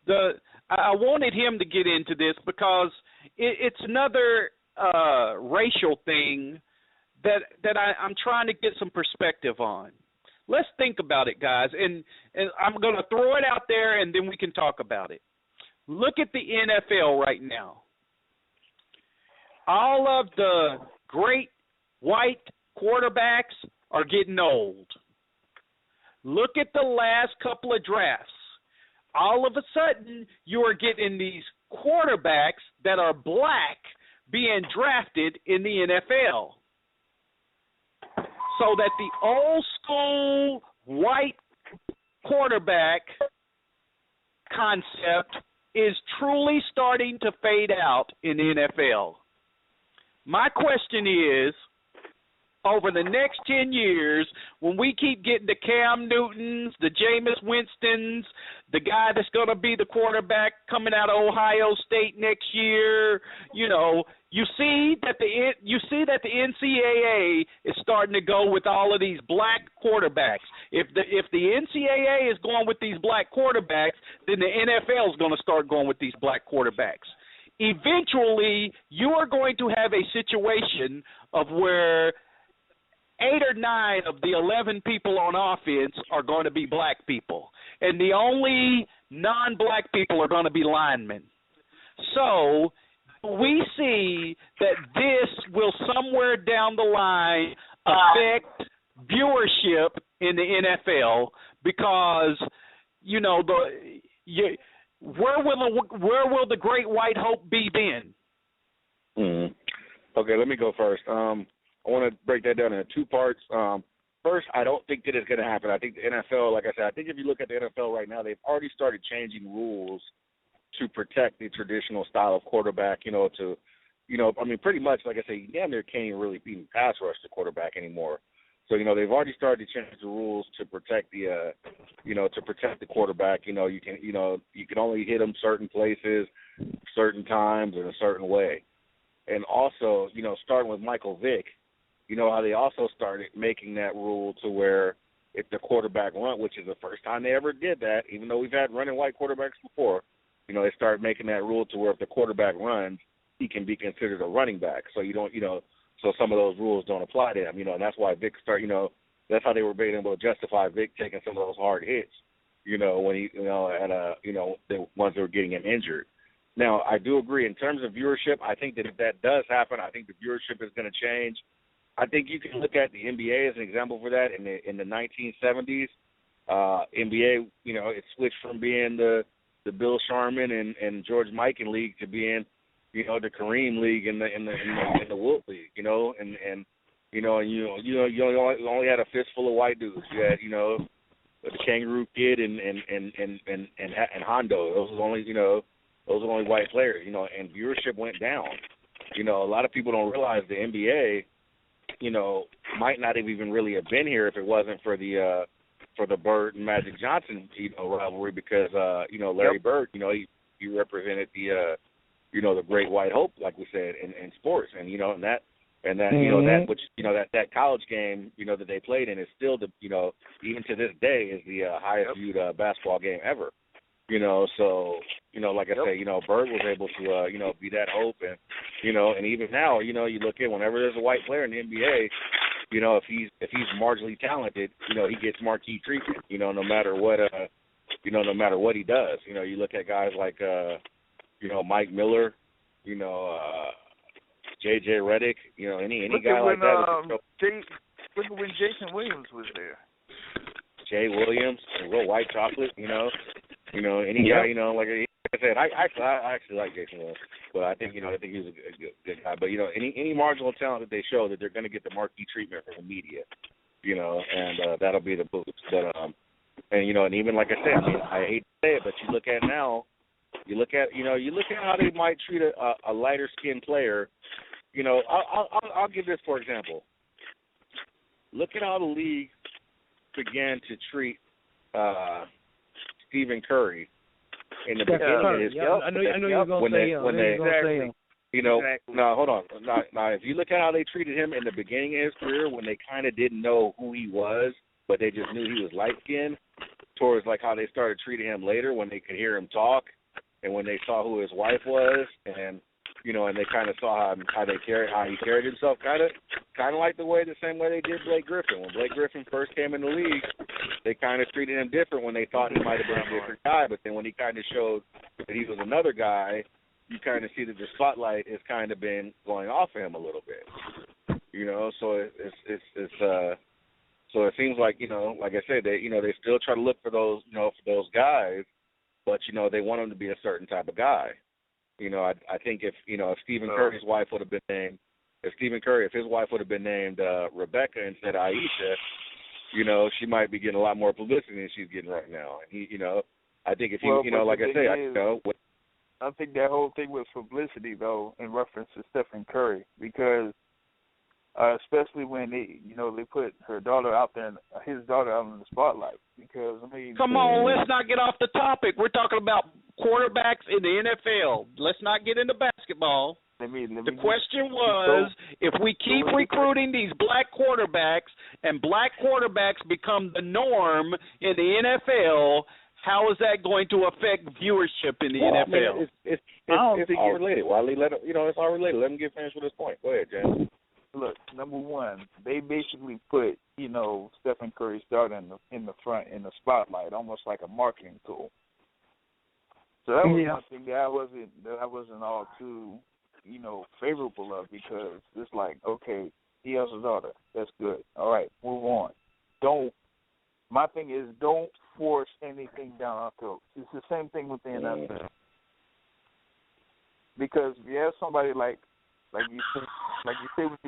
but I wanted him to get into this because it's another racial thing that I'm trying to get some perspective on. Let's think about it, guys, and I'm going to throw it out there, and then we can talk about it. Look at the NFL right now. All of the great white quarterbacks are getting old. Look at the last couple of drafts. All of a sudden, you are getting these quarterbacks that are black being drafted in the NFL. So that the old school white quarterback concept is truly starting to fade out in the NFL. My question is, over the next 10 years, when we keep getting the Cam Newtons, the Jameis Winstons, the guy that's going to be the quarterback coming out of Ohio State next year, you see that the NCAA is starting to go with all of these black quarterbacks. If the NCAA is going with these black quarterbacks, then the NFL is going to start going with these black quarterbacks. Eventually, you are going to have a situation of where 8 or 9 of the 11 people on offense are going to be black people, and the only non-black people are going to be linemen. So we see that this will somewhere down the line affect viewership in the NFL because, where will the great white hope be then? Okay, let me go first. I want to break that down into 2 parts. First, I don't think that it's going to happen. I think the NFL, like I said, I think if you look at the NFL right now, they've already started changing rules to protect the traditional style of quarterback, pretty much, like I say, you damn near can't even really even pass rush the quarterback anymore. So, they've already started to change the rules to protect the quarterback. You can only hit them certain places, certain times, in a certain way. And also, starting with Michael Vick, how they also started making that rule to where if the quarterback run, which is the first time they ever did that, even though we've had running white quarterbacks before, they started making that rule to where if the quarterback runs, he can be considered a running back. So so some of those rules don't apply to him, and that's why Vick that's how they were being able to justify Vick taking some of those hard hits, when he, the ones that were getting him injured. Now, I do agree in terms of viewership. I think that if that does happen, I think the viewership is going to change. I think you can look at the NBA as an example for that. In the 1970s, NBA, it switched from being the Bill Sharman and George Mikan league to being, the Kareem league in the Wilt league, and you only had a fistful of white dudes. You had, the Kangaroo Kid and Hondo. Those were only white players, and viewership went down. A lot of people don't realize the NBA, might not have even really have been here if it wasn't for the Bird and Magic Johnson, rivalry because, Larry Bird, he represented the great white hope, like we said, in sports, and that college game, that they played in is still even to this day is the highest viewed basketball game ever. So, like I say, Bird was able to, be that hope. And, and even now, you look at whenever there's a white player in the NBA, if he's marginally talented, he gets marquee treatment, no matter what he does. You look at guys like, Mike Miller, J.J. Redick, any guy like that. Look at when Jason Williams was there. Jay Williams, real white chocolate, any guy, like I said, I actually like Jason Williams, but I think he's a good guy. But any marginal talent that they show, that they're going to get the marquee treatment from the media, and that'll be the boost. But and even like I said, I hate to say it, but you look at now, you look at how they might treat a lighter skinned player. I'll give this for example. Look at how the league began to treat Stephen Curry in the Stephen beginning Curry. of his Yep. I knew you were going to say him. You know, Exactly. now hold on. Now, if you look at how they treated him in the beginning of his career, when they kind of didn't know who he was, but they just knew he was light skinned, towards like how they started treating him later when they could hear him talk, and when they saw who his wife was, and you know, and they kind of saw how he carried himself, kind of like the same way they did Blake Griffin. When Blake Griffin first came in the league, they kind of treated him different when they thought he might have been a different guy, but then when he kind of showed that he was another guy, you kind of see that the spotlight has kind of been going off of him a little bit. You know, so so it seems like, you know, like I said, they still try to look for those guys, but you know, they want him to be a certain type of guy. You know, I think if Stephen Curry's wife would have been named, if his wife would have been named Rebecca instead of Aisha, you know, she might be getting a lot more publicity than she's getting right now. And he, you know, I think if you, you know, like I say, I think that whole thing was publicity, though, in reference to Stephen Curry, because especially when they put his daughter out in the spotlight. Because I mean, come on, let's not get off the topic. We're talking about quarterbacks in the NFL. Let's not get into basketball. The question was, if we keep recruiting these black quarterbacks and black quarterbacks become the norm in the NFL, how is that going to affect viewership in the NFL? I mean, it's all related. Wally, it's all related. Let him get finished with his point. Go ahead, James. Look, number one, they basically put, Stephen Curry's daughter in the front, in the spotlight, almost like a marketing tool. So that was one thing that I wasn't all too, favorable of, because it's like, okay, he has a daughter. That's good. All right, move on. My thing is, don't force anything down our throats. It's the same thing with the NFL. Because if you have somebody like you say with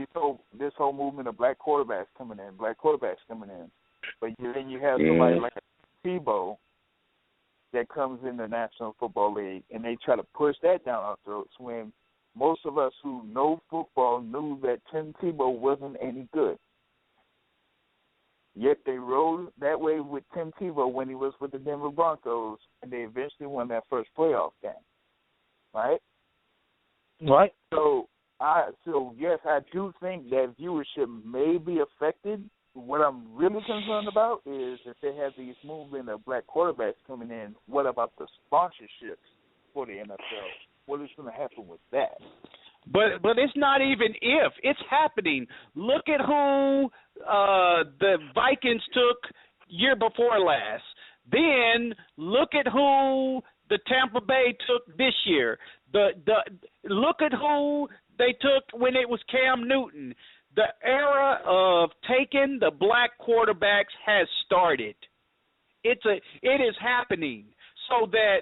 this whole movement of black quarterbacks coming in, but then you have somebody like Tebow that comes in the National Football League, and they try to push that down our throats when most of us who know football knew that Tim Tebow wasn't any good. Yet they rode that way with Tim Tebow when he was with the Denver Broncos, and they eventually won that first playoff game. Right? Right. So yes, I do think that viewership may be affected. What I'm really concerned about is if they have these movement of black quarterbacks coming in, what about the sponsorships for the NFL? What is going to happen with that? But it's not even if. It's happening. Look at who the Vikings took year before last. Then look at who the Tampa Bay took this year. Look at who they took when it was Cam Newton. The era of taking the black quarterbacks has started. It is happening, so that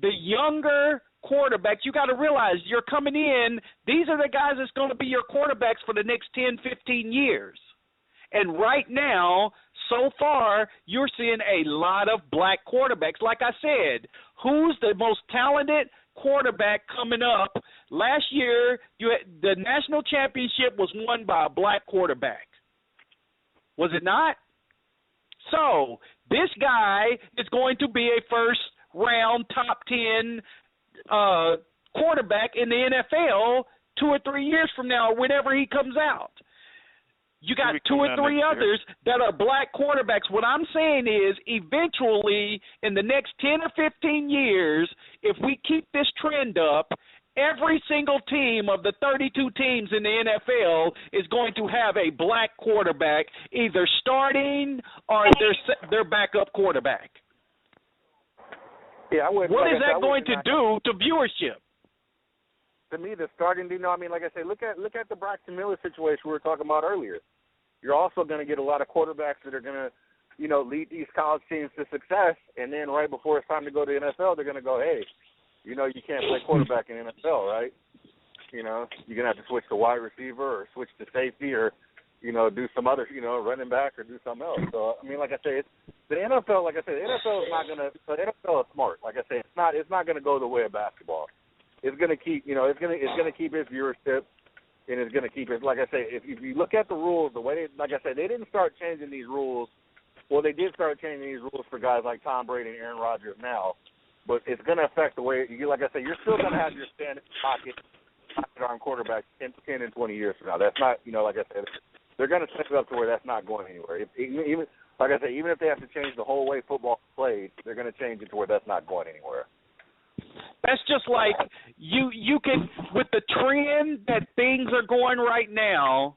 the younger quarterbacks, you got to realize you're coming in, these are the guys that's going to be your quarterbacks for the next 10, 15 years. And right now, so far, you're seeing a lot of black quarterbacks. Like I said, who's the most talented quarterback coming up? Last year, the national championship was won by a black quarterback. Was it not? So this guy is going to be a first-round, top 10 quarterback in the NFL 2 or 3 years from now, or whenever he comes out. You got 2 or 3 others that are black quarterbacks. What I'm saying is, eventually, in the next 10 or 15 years, if we keep this trend up, every single team of the 32 teams in the NFL is going to have a black quarterback, either starting or their backup quarterback. Yeah, what is that going to do to viewership? To me, the starting, like I say, look at the Braxton Miller situation we were talking about earlier. You're also going to get a lot of quarterbacks that are going to, lead these college teams to success, and then right before it's time to go to the NFL, they're going to go, hey, you can't play quarterback in the NFL, right? You're going to have to switch to wide receiver or switch to safety or, do some other, running back or do something else. So, like I say, the NFL is not going to – the NFL is smart. Like I say, it's not going to go the way of basketball. It's going to keep, it's going to keep its viewership, and it's going to keep it. Like I say, if you look at the rules, the way they didn't start changing these rules Well, they did start changing these rules for guys like Tom Brady and Aaron Rodgers now, but it's going to affect the way you. Like I said, you're still going to have your standard pocket arm quarterback 10 and 20 years from now. That's not, like I said, they're going to set it up to where that's not going anywhere. Even like I said, even if they have to change the whole way football played, they're going to change it to where that's not going anywhere. That's just like you can, with the trend that things are going right now,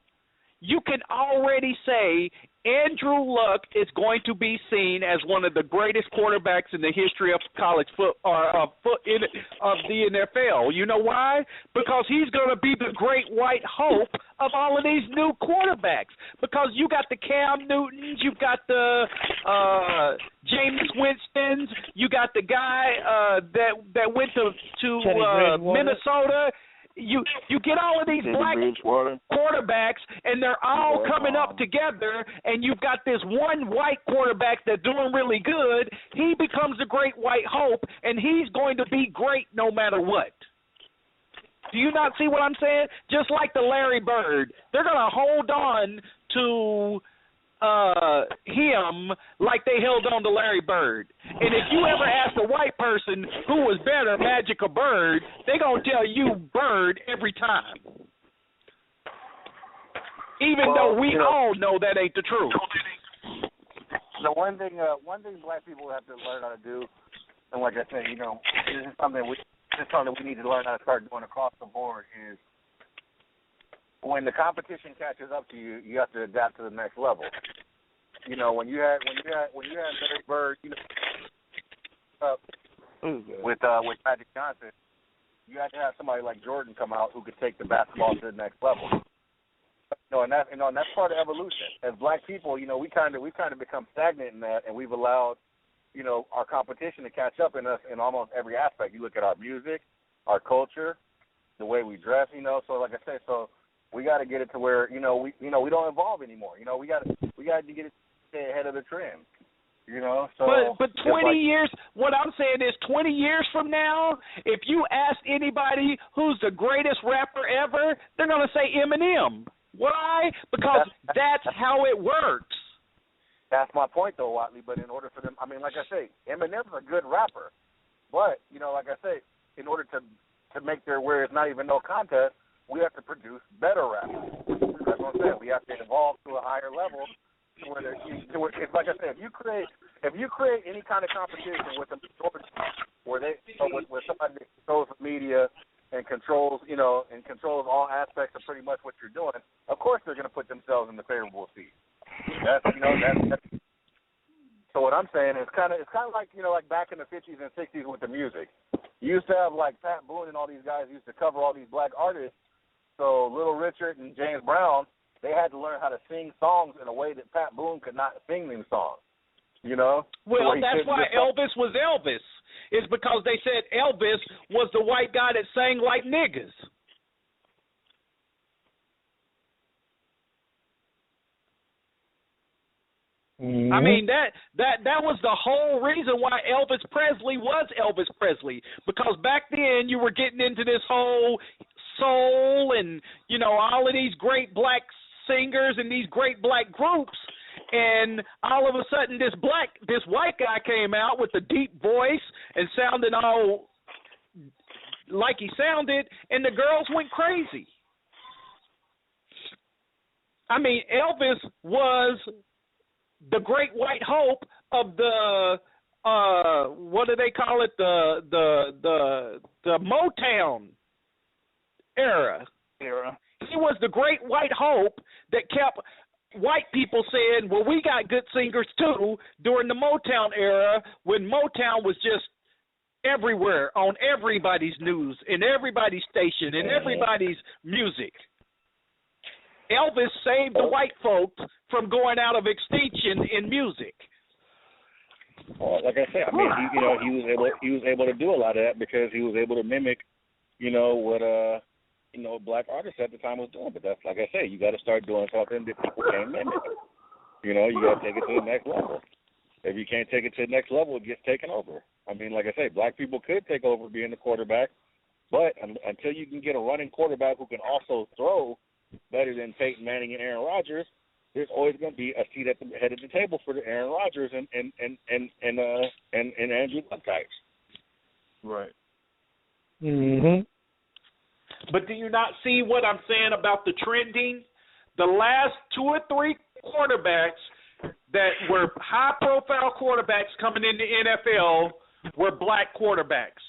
you can already say Andrew Luck is going to be seen as one of the greatest quarterbacks in the history of college of the NFL. You know why? Because he's going to be the great white hope of all of these new quarterbacks. Because you got the Cam Newtons, you've got the Jameis Winstons, you got the guy that went to Minnesota. You get all of these black quarterbacks, and they're all coming up together, and you've got this one white quarterback that's doing really good. He becomes the great white hope, and he's going to be great no matter what. Do you not see what I'm saying? Just like the Larry Bird. They're going to hold on to him like they held on to Larry Bird. And if you ever ask a white person who was better, Magic or Bird, they're going to tell you Bird every time. Even though we all know that ain't the truth. The one thing black people have to learn how to do, and like I said, this is something we need to learn how to start doing across the board, is when the competition catches up to you, you have to adapt to the next level. When you had Larry Bird, with Magic Johnson, you had to have somebody like Jordan come out who could take the basketball to the next level. And that's part of evolution. As black people, we've kind of become stagnant in that, and we've allowed, our competition to catch up in us in almost every aspect. You look at our music, our culture, the way we dress. So like I said, we got to get it to where we don't evolve anymore. We got to get it to stay ahead of the trend. But 20 years. What I'm saying is, 20 years from now, if you ask anybody who's the greatest rapper ever, they're gonna say Eminem. Why? Because that's how it works. That's my point, though, Watley. But in order for them, like I say, Eminem's a good rapper. But like I say, in order to make where it's not even no contest, we have to produce better rappers. That's what I'm saying. We have to evolve to a higher level. It's like I said, if you create any kind of competition with the where somebody that controls the media and controls all aspects of pretty much what you're doing, of course they're going to put themselves in the favorable seat. That's so what I'm saying is kind of like like back in the 50s and 60s with the music. You used to have like Pat Boone and all these guys used to cover all these black artists. So Little Richard and James Brown, they had to learn how to sing songs in a way that Pat Boone could not sing them songs. Well, that's why Elvis was Elvis. It's because they said Elvis was the white guy that sang like niggas. Mm-hmm. I mean, that was the whole reason why Elvis Presley was Elvis Presley, because back then you were getting into this whole soul and, all of these great black singers and these great black groups, and all of a sudden this white guy came out with a deep voice and sounding all like he sounded, and the girls went crazy. I mean, Elvis was the great white hope of the what do they call it, the Motown era. He was the great white hope that kept white people saying, well, we got good singers too, during the Motown era, when Motown was just everywhere, on everybody's news, in everybody's station, in everybody's music. Elvis saved the white folks from going out of extinction in music. Well, like I said, I mean, he was able to do a lot of that because he was able to mimic, what black artists at the time was doing. But that's, like I say, you got to start doing something that people can't mimic. You got to take it to the next level. If you can't take it to the next level, it gets taken over. I mean, like I say, black people could take over being the quarterback, but until you can get a running quarterback who can also throw better than Peyton Manning and Aaron Rodgers, there's always going to be a seat at the head of the table for the Aaron Rodgers and Andrew Luck types. Right. Mhm. But do you not see what I'm saying about the trending? The last 2 or 3 quarterbacks that were high-profile quarterbacks coming in the NFL were black quarterbacks.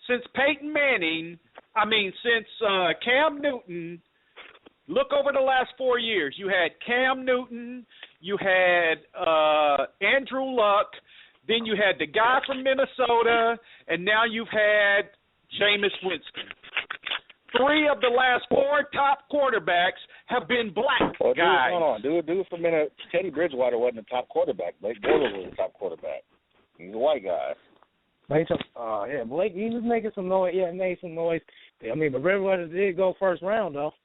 Since Peyton Manning, since Cam Newton, look over the last 4 years. You had Cam Newton, you had Andrew Luck, then you had the guy from Minnesota, and now you've had Jameis Winston. 3 of the last 4 top quarterbacks have been black guys. Hold on. Do it for a minute. Teddy Bridgewater wasn't a top quarterback. Blake Bortles was a top quarterback. He's a white guy. Blake, he was making some noise. Yeah, made some noise. But Bridgewater did go first round, though.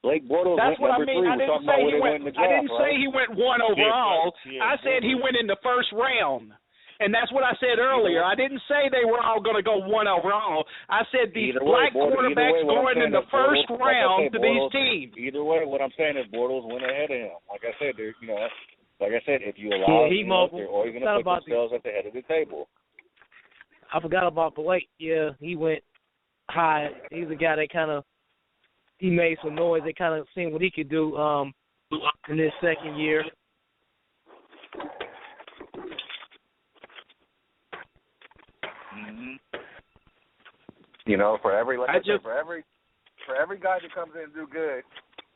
Blake Bortles That's went what I number mean. 3. I didn't say he went. I didn't say he went 1 overall. I said he went in the first round. And that's what I said earlier. I didn't say they were all going to go 1 overall. I said these black quarterbacks going in the first round to these teams. Either way, what I'm saying is Bortles went ahead of him. Like I said, if you allow them, they're always going to put themselves at the head of the table. I forgot about Blake. Yeah, he went high. He's a guy that he made some noise. They kind of seen what he could do in his second year. Mm-hmm. For every for every guy that comes in and do good,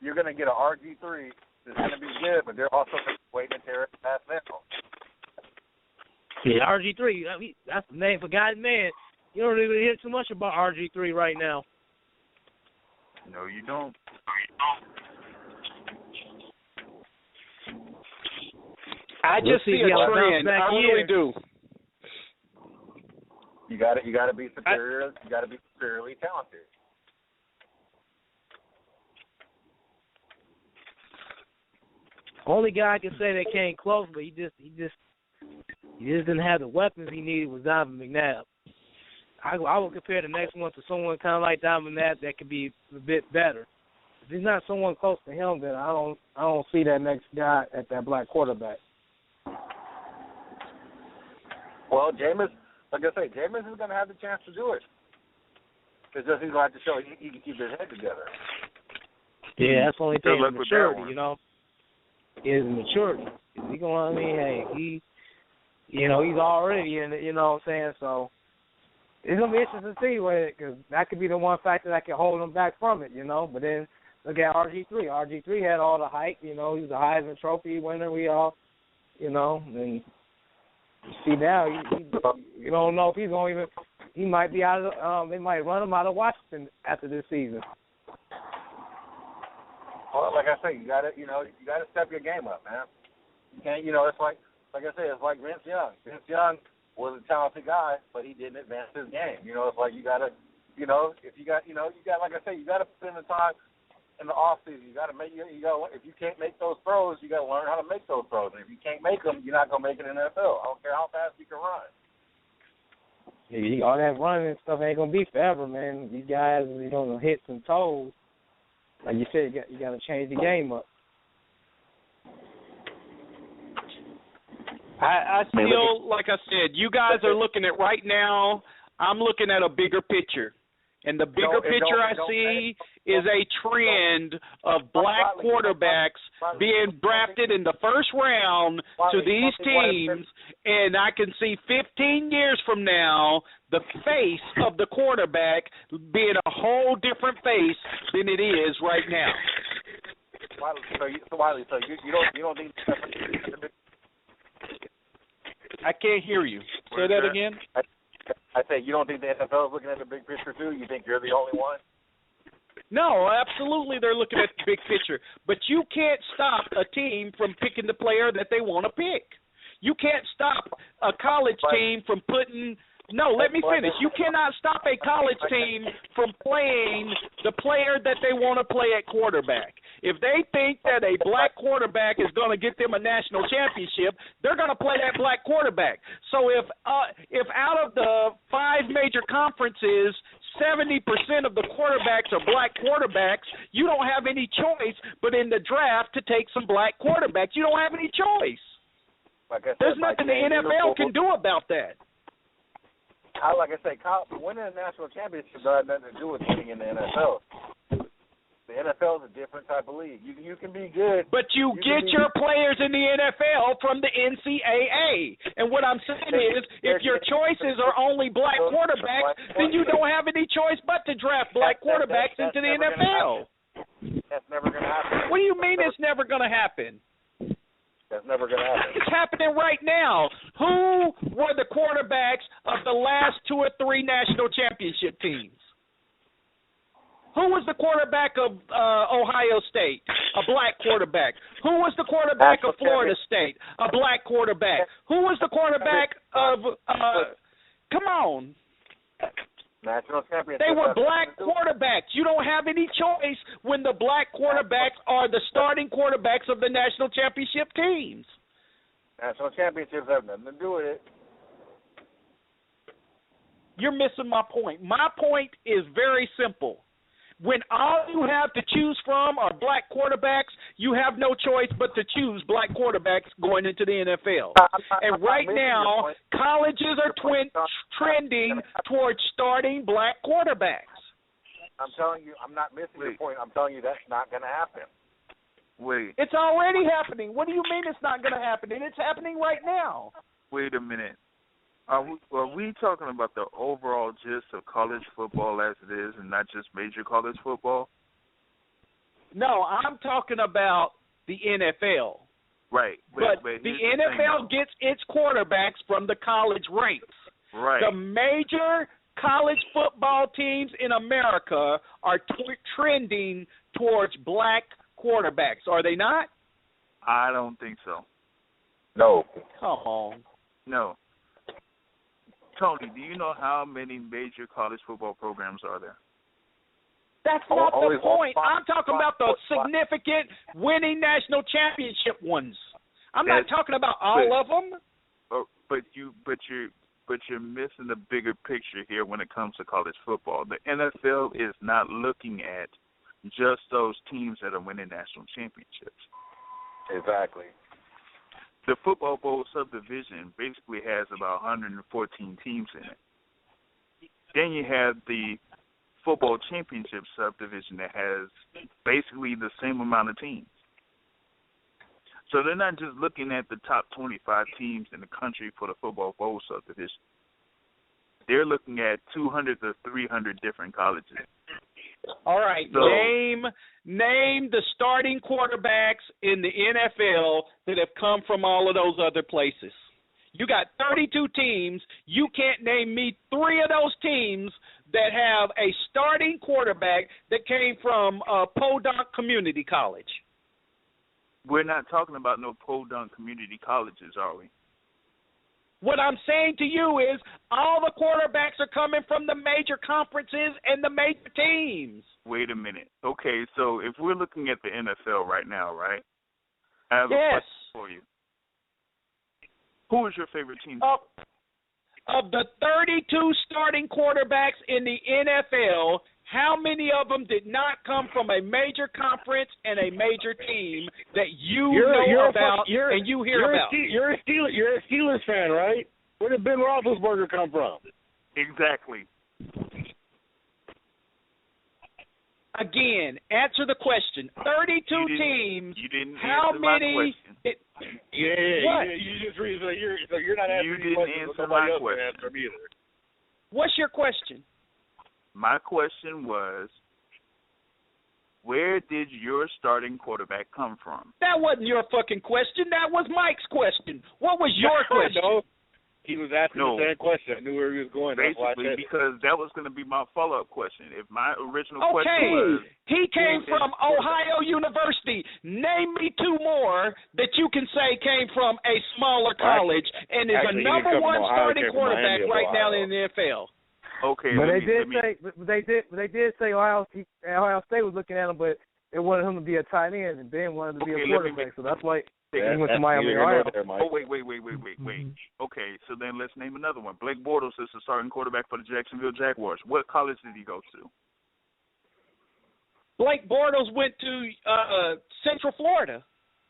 you're going to get an RG3 that's going to be good, but they're also waiting to tear it past now. Yeah, RG3. That's the name for God, man. You don't even hear too much about RG3 right now. No, you don't. I just see a trend. I really do. You got to be superior. You got to be superiorly talented. Only guy I can say that came close, but he just didn't have the weapons he needed was Donovan McNabb. I would compare the next one to someone kind of like Donovan McNabb that could be a bit better. If he's not someone close to him, then I don't see that next guy at that black quarterback. Well, Jameis, like I say, Jameis is going to have the chance to do it. It's just he's going to have to show he can keep his head together. Yeah, that's the only thing. Is maturity, Is maturity. He's going. He's already in it. You know what I'm saying? So it's going to be interesting to see because that could be the one factor that can hold him back from it. But then look at RG3. RG3 had all the hype. He was a Heisman Trophy winner. We all, and. See now, you don't know if he's going to even. He might be out of. They might run him out of Washington after this season. Well, like I say, you got to step your game up, man. You can't, it's like I said, it's like Vince Young. Vince Young was a talented guy, but he didn't advance his game. It's like you got to, if you got, like I say, you got to put in the time. In the off season, you got to make if you can't make those throws, you got to learn how to make those throws. And if you can't make them, you're not gonna make it in the NFL. I don't care how fast you can run. Yeah, all that running and stuff ain't gonna be forever, man. These guys, gonna hit some toes. Like you said, you got to change the game up. I still, like I said, you guys are looking at right now. I'm looking at a bigger picture. And the bigger picture I see is a trend of black quarterbacks being drafted in the first round to these teams, and I can see 15 years from now the face of the quarterback being a whole different face than it is right now. Wiley, so you don't think I can't hear you. Say that again. I say you don't think the NFL is looking at the big picture too? You think you're the only one? No, absolutely they're looking at the big picture. But you can't stop a team from picking the player that they want to pick. You can't stop a college team from putting – no, let me finish. You cannot stop a college team from playing the player that they want to play at quarterback. If they think that a black quarterback is going to get them a national championship, they're going to play that black quarterback. So if out of the 5 major conferences, 70% of the quarterbacks are black quarterbacks, you don't have any choice but in the draft to take some black quarterbacks. You don't have any choice. Like I said, there's nothing the NFL can do about that. Like I say, winning a national championship doesn't have nothing to do with winning in the NFL. The NFL is a different type of league. You can be good. But you get your players in the NFL from the NCAA. And what I'm saying is, if your choices are only black quarterbacks, then you don't have any choice but to draft black quarterbacks into the NFL. That's never going to happen. What do you mean it's never going to happen? That's never going to happen. It's happening right now. Who were the quarterbacks of the last 2 or 3 national championship teams? Who was the quarterback of Ohio State? A black quarterback. Who was the quarterback of Florida State? A black quarterback. Who was the quarterback of come on. National championship. They were black quarterbacks. You don't have any choice when the black quarterbacks are the starting quarterbacks of the national championship teams. National championships have nothing to do with it. You're missing my point. My point is very simple. When all you have to choose from are black quarterbacks, you have no choice but to choose black quarterbacks going into the NFL. And right now, colleges are trending towards starting black quarterbacks. I'm telling you, I'm not missing your point. I'm telling you that's not going to happen. Wait. It's already happening. What do you mean it's not going to happen? And it's happening right now. Wait a minute. Are we talking about the overall gist of college football as it is and not just major college football? No, I'm talking about the NFL. Right. But the NFL gets its quarterbacks from the college ranks. Right. The major college football teams in America are trending towards black quarterbacks. Are they not? I don't think so. No. Come on. No. Tony, do you know how many major college football programs are there? That's not the point. I'm talking about the significant winning national championship ones. I'm not talking about all of them. But you're missing the bigger picture here when it comes to college football. The NFL is not looking at just those teams that are winning national championships. Exactly. The Football Bowl subdivision basically has about 114 teams in it. Then you have the Football Championship subdivision that has basically the same amount of teams. So they're not just looking at the top 25 teams in the country for the Football Bowl subdivision. They're looking at 200 to 300 different colleges. All right, so, name the starting quarterbacks in the NFL that have come from all of those other places. You got 32 teams. You can't name me 3 of those teams that have a starting quarterback that came from Podunk Community College. We're not talking about no Podunk Community Colleges, are we? What I'm saying to you is all the quarterbacks are coming from the major conferences and the major teams. Wait a minute. Okay, so if we're looking at the NFL right now, right? I have a question for you. Who is your favorite team? Of the 32 starting quarterbacks in the NFL, how many of them did not come from a major conference and a major team that you know about and you hear about? You're a Steelers fan, right? Where did Ben Roethlisberger come from? Exactly. Again, answer the question. 32 teams. You didn't how answer many? My question. You just read. So you're not answering. You didn't answer my question. What's your question? My question was, where did your starting quarterback come from? That wasn't your fucking question. That was Mike's question. What was your question? No, he was asking the same question. I knew where he was going. Basically, because that was going to be my follow-up question. If my original question was... he came from Ohio University. Name me 2 more that you can say came from a smaller college and is a number 1 starting quarterback right now in the NFL. Okay, but they did say Ohio State was looking at him, but they wanted him to be a tight end and Ben wanted to be a quarterback. So that's why He went to Miami. Oh, wait. Okay, so then let's name another one. Blake Bortles is the starting quarterback for the Jacksonville Jaguars. What college did he go to? Blake Bortles went to Central Florida.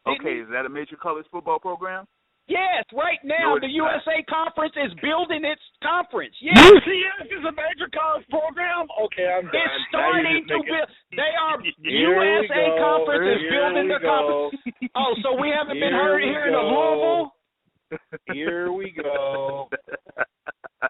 Okay, is that a major college football program? Yes, right now the USA Conference is building its conference. Yes. UCF is a major college program? Okay, I'm done. It's starting to build. They are USA Conference is building the conference. Oh, so we haven't been heard here in Louisville? Here we go.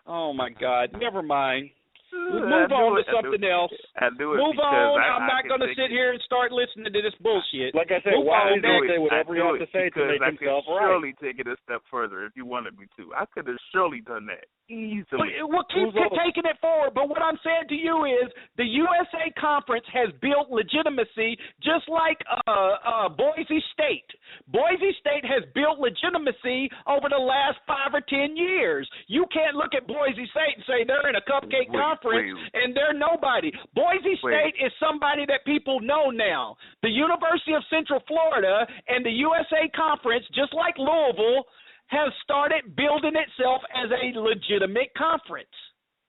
Oh, my God. Never mind. Move on to something else. I do it. Move on. I'm not going to sit here and start listening to this bullshit. Like I said, why did he say whatever he has to say to make himself right? I could surely take it a step further if you wanted me to. I could have surely done that easily. We'll keep taking it forward. But what I'm saying to you is the USA Conference has built legitimacy just like Boise State. Boise State has built legitimacy over the last 5 or 10 years. You can't look at Boise State and say they're in a cupcake conference and they're nobody. Boise State is somebody that people know now. The University of Central Florida and the USA Conference, just like Louisville, has started building itself as a legitimate conference.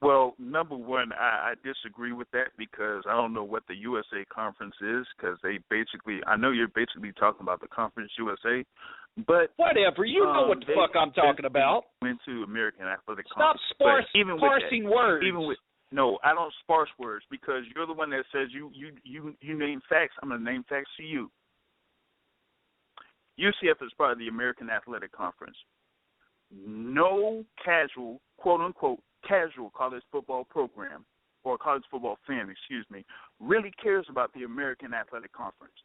Well, number one, I disagree with that because I don't know what the USA Conference is because they basically, I know you're basically talking about the Conference USA, but whatever, you know what the fuck I'm talking about. Went to American Athletic Conference. Stop parsing words. No, I don't sparse words because you're the one that says you name facts. I'm going to name facts to you. UCF is part of the American Athletic Conference. No casual, quote-unquote, casual college football program or college football fan, really cares about the American Athletic Conference.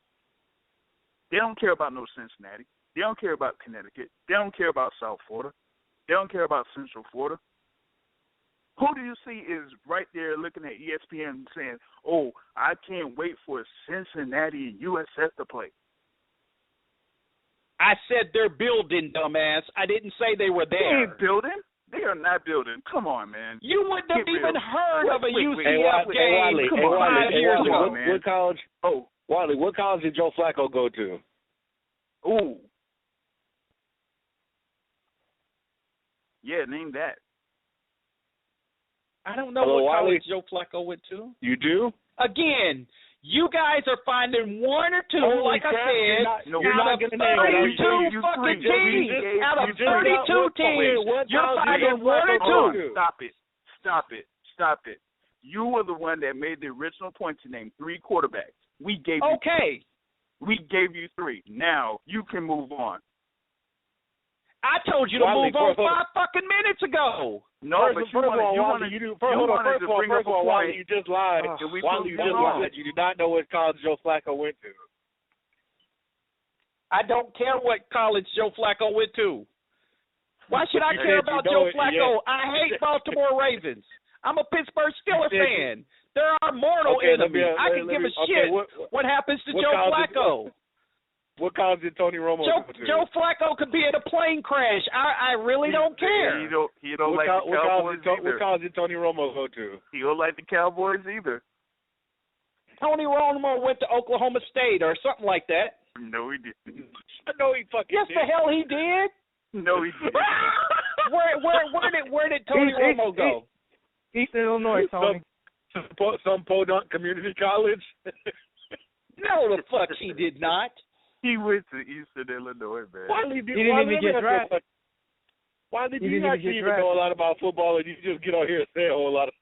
They don't care about no Cincinnati. They don't care about Connecticut. They don't care about South Florida. They don't care about Central Florida. Who do you see is right there looking at ESPN saying, oh, I can't wait for Cincinnati and USF to play? I said they're building, dumbass. I didn't say they were there. They ain't building. They are not building. Come on, man. You wouldn't have even heard of a UCF game 5 years ago. What college? Oh, Wiley, what college did Joe Flacco go to? Ooh. Yeah, name that. I don't know what college Joe Flacco went to. You do? Again, you guys are finding one or two, like I said, out of 32 fucking teams. Out of 32 teams, you're finding one or two. Stop it. You were the one that made the original point to name 3 quarterbacks. We gave you 3. We gave you 3. Now you can move on. I told you to move on 5 fucking minutes ago. No, but first of all, Wally, you just lied. Wally, you just lied. You do not know what college Joe Flacco went to. I don't care what college Joe Flacco went to. Why should I care about Joe Flacco? I hate Baltimore Ravens. I'm a Pittsburgh Steelers fan. They're our mortal enemy. I can give a shit what happens to Joe Flacco. What college did Tony Romo go to? Joe Flacco could be in a plane crash. I really don't care. He don't like the Cowboys either. What college did Tony Romo go to? He don't like the Cowboys either. Tony Romo went to Oklahoma State or something like that. No, he didn't. No, he fucking Yes, did. the hell he did. No, he didn't. Where did Tony Romo go? Eastern Illinois, Tony. Some podunk community college. No, the fuck he did not. He went to Eastern Illinois, man. He didn't even get drafted. Why did you actually even know a lot about football and you just get on here and say a whole lot of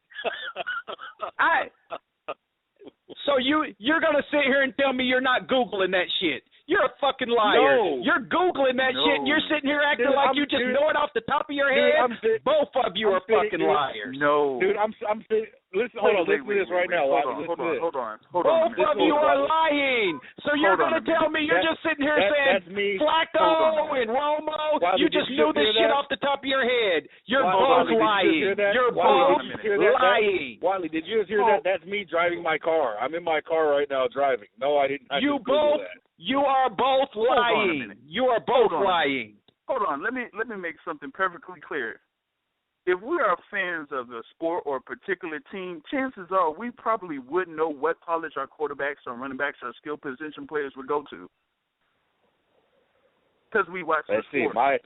So you're gonna sit here and tell me you're not Googling that shit? You're a fucking liar. No. You're Googling that shit and you're sitting here acting like you just know it off the top of your head. Both of you are fucking liars. No. Dude, I'm sitting. Listen, hold on. Listen to this right now. Hold on. Both of you are lying. So you're going to tell me you're just sitting here saying Flacco and Romo. You just knew this shit off the top of your head. You're both lying. You're both lying. Wiley, did you just hear that? That's me driving my car. I'm in my car right now driving. No, I didn't. You are both lying. You are both lying. Hold on. Let me make something perfectly clear. If we are fans of the sport or a particular team, chances are we probably wouldn't know what college our quarterbacks or running backs or skill position players would go to. because we watch the Let's see. sport.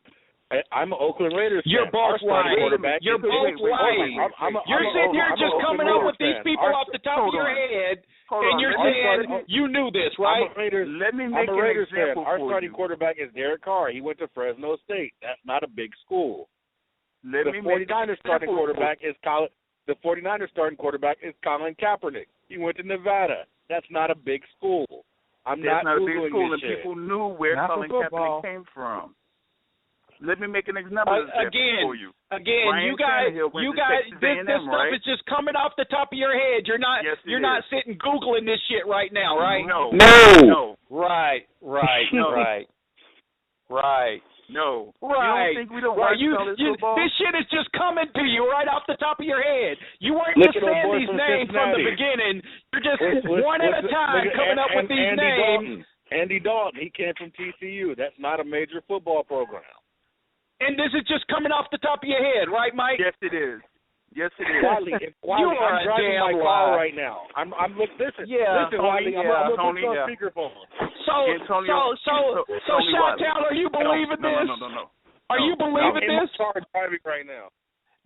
I'm an Oakland Raiders You're fan. both lying. You're both lying. You're sitting here just coming up with these people off the top of your head, and you're saying you knew this, right? Let me make I'm a Raiders an example fan. Our for starting you. quarterback is Derek Carr. He went to Fresno State. That's not a big school. The 49ers starting quarterback is Colin. The 49ers starting quarterback is Colin Kaepernick. He went to Nevada. That's not a big school. That's not a big Googling school, this and shit. people knew where Colin Kaepernick came from. Let me make an example for you. Again, Ryan you guys, Texas this A&M, stuff right? is just coming off the top of your head. You're not, Yes, you're not sitting Googling this shit right now, right? No. Right. No. Right. No. Right. You don't think we don't watch college football? This shit is just coming to you right off the top of your head. You weren't Look just at saying old boy these from names from the Cincinnati. beginning. You're just one at a time coming up with these names. Andy Dalton, he came from TCU. That's not a major football program. And this is just coming off the top of your head, right, Mike? Yes, it is. Wiley, you are I'm a driving damn my car liar. right now. Listen, Tony, Wiley, I'm gonna put you on yeah. speakerphone. So, Chantel, are you believing this? No. Are you believing I'm in this? my car driving right now.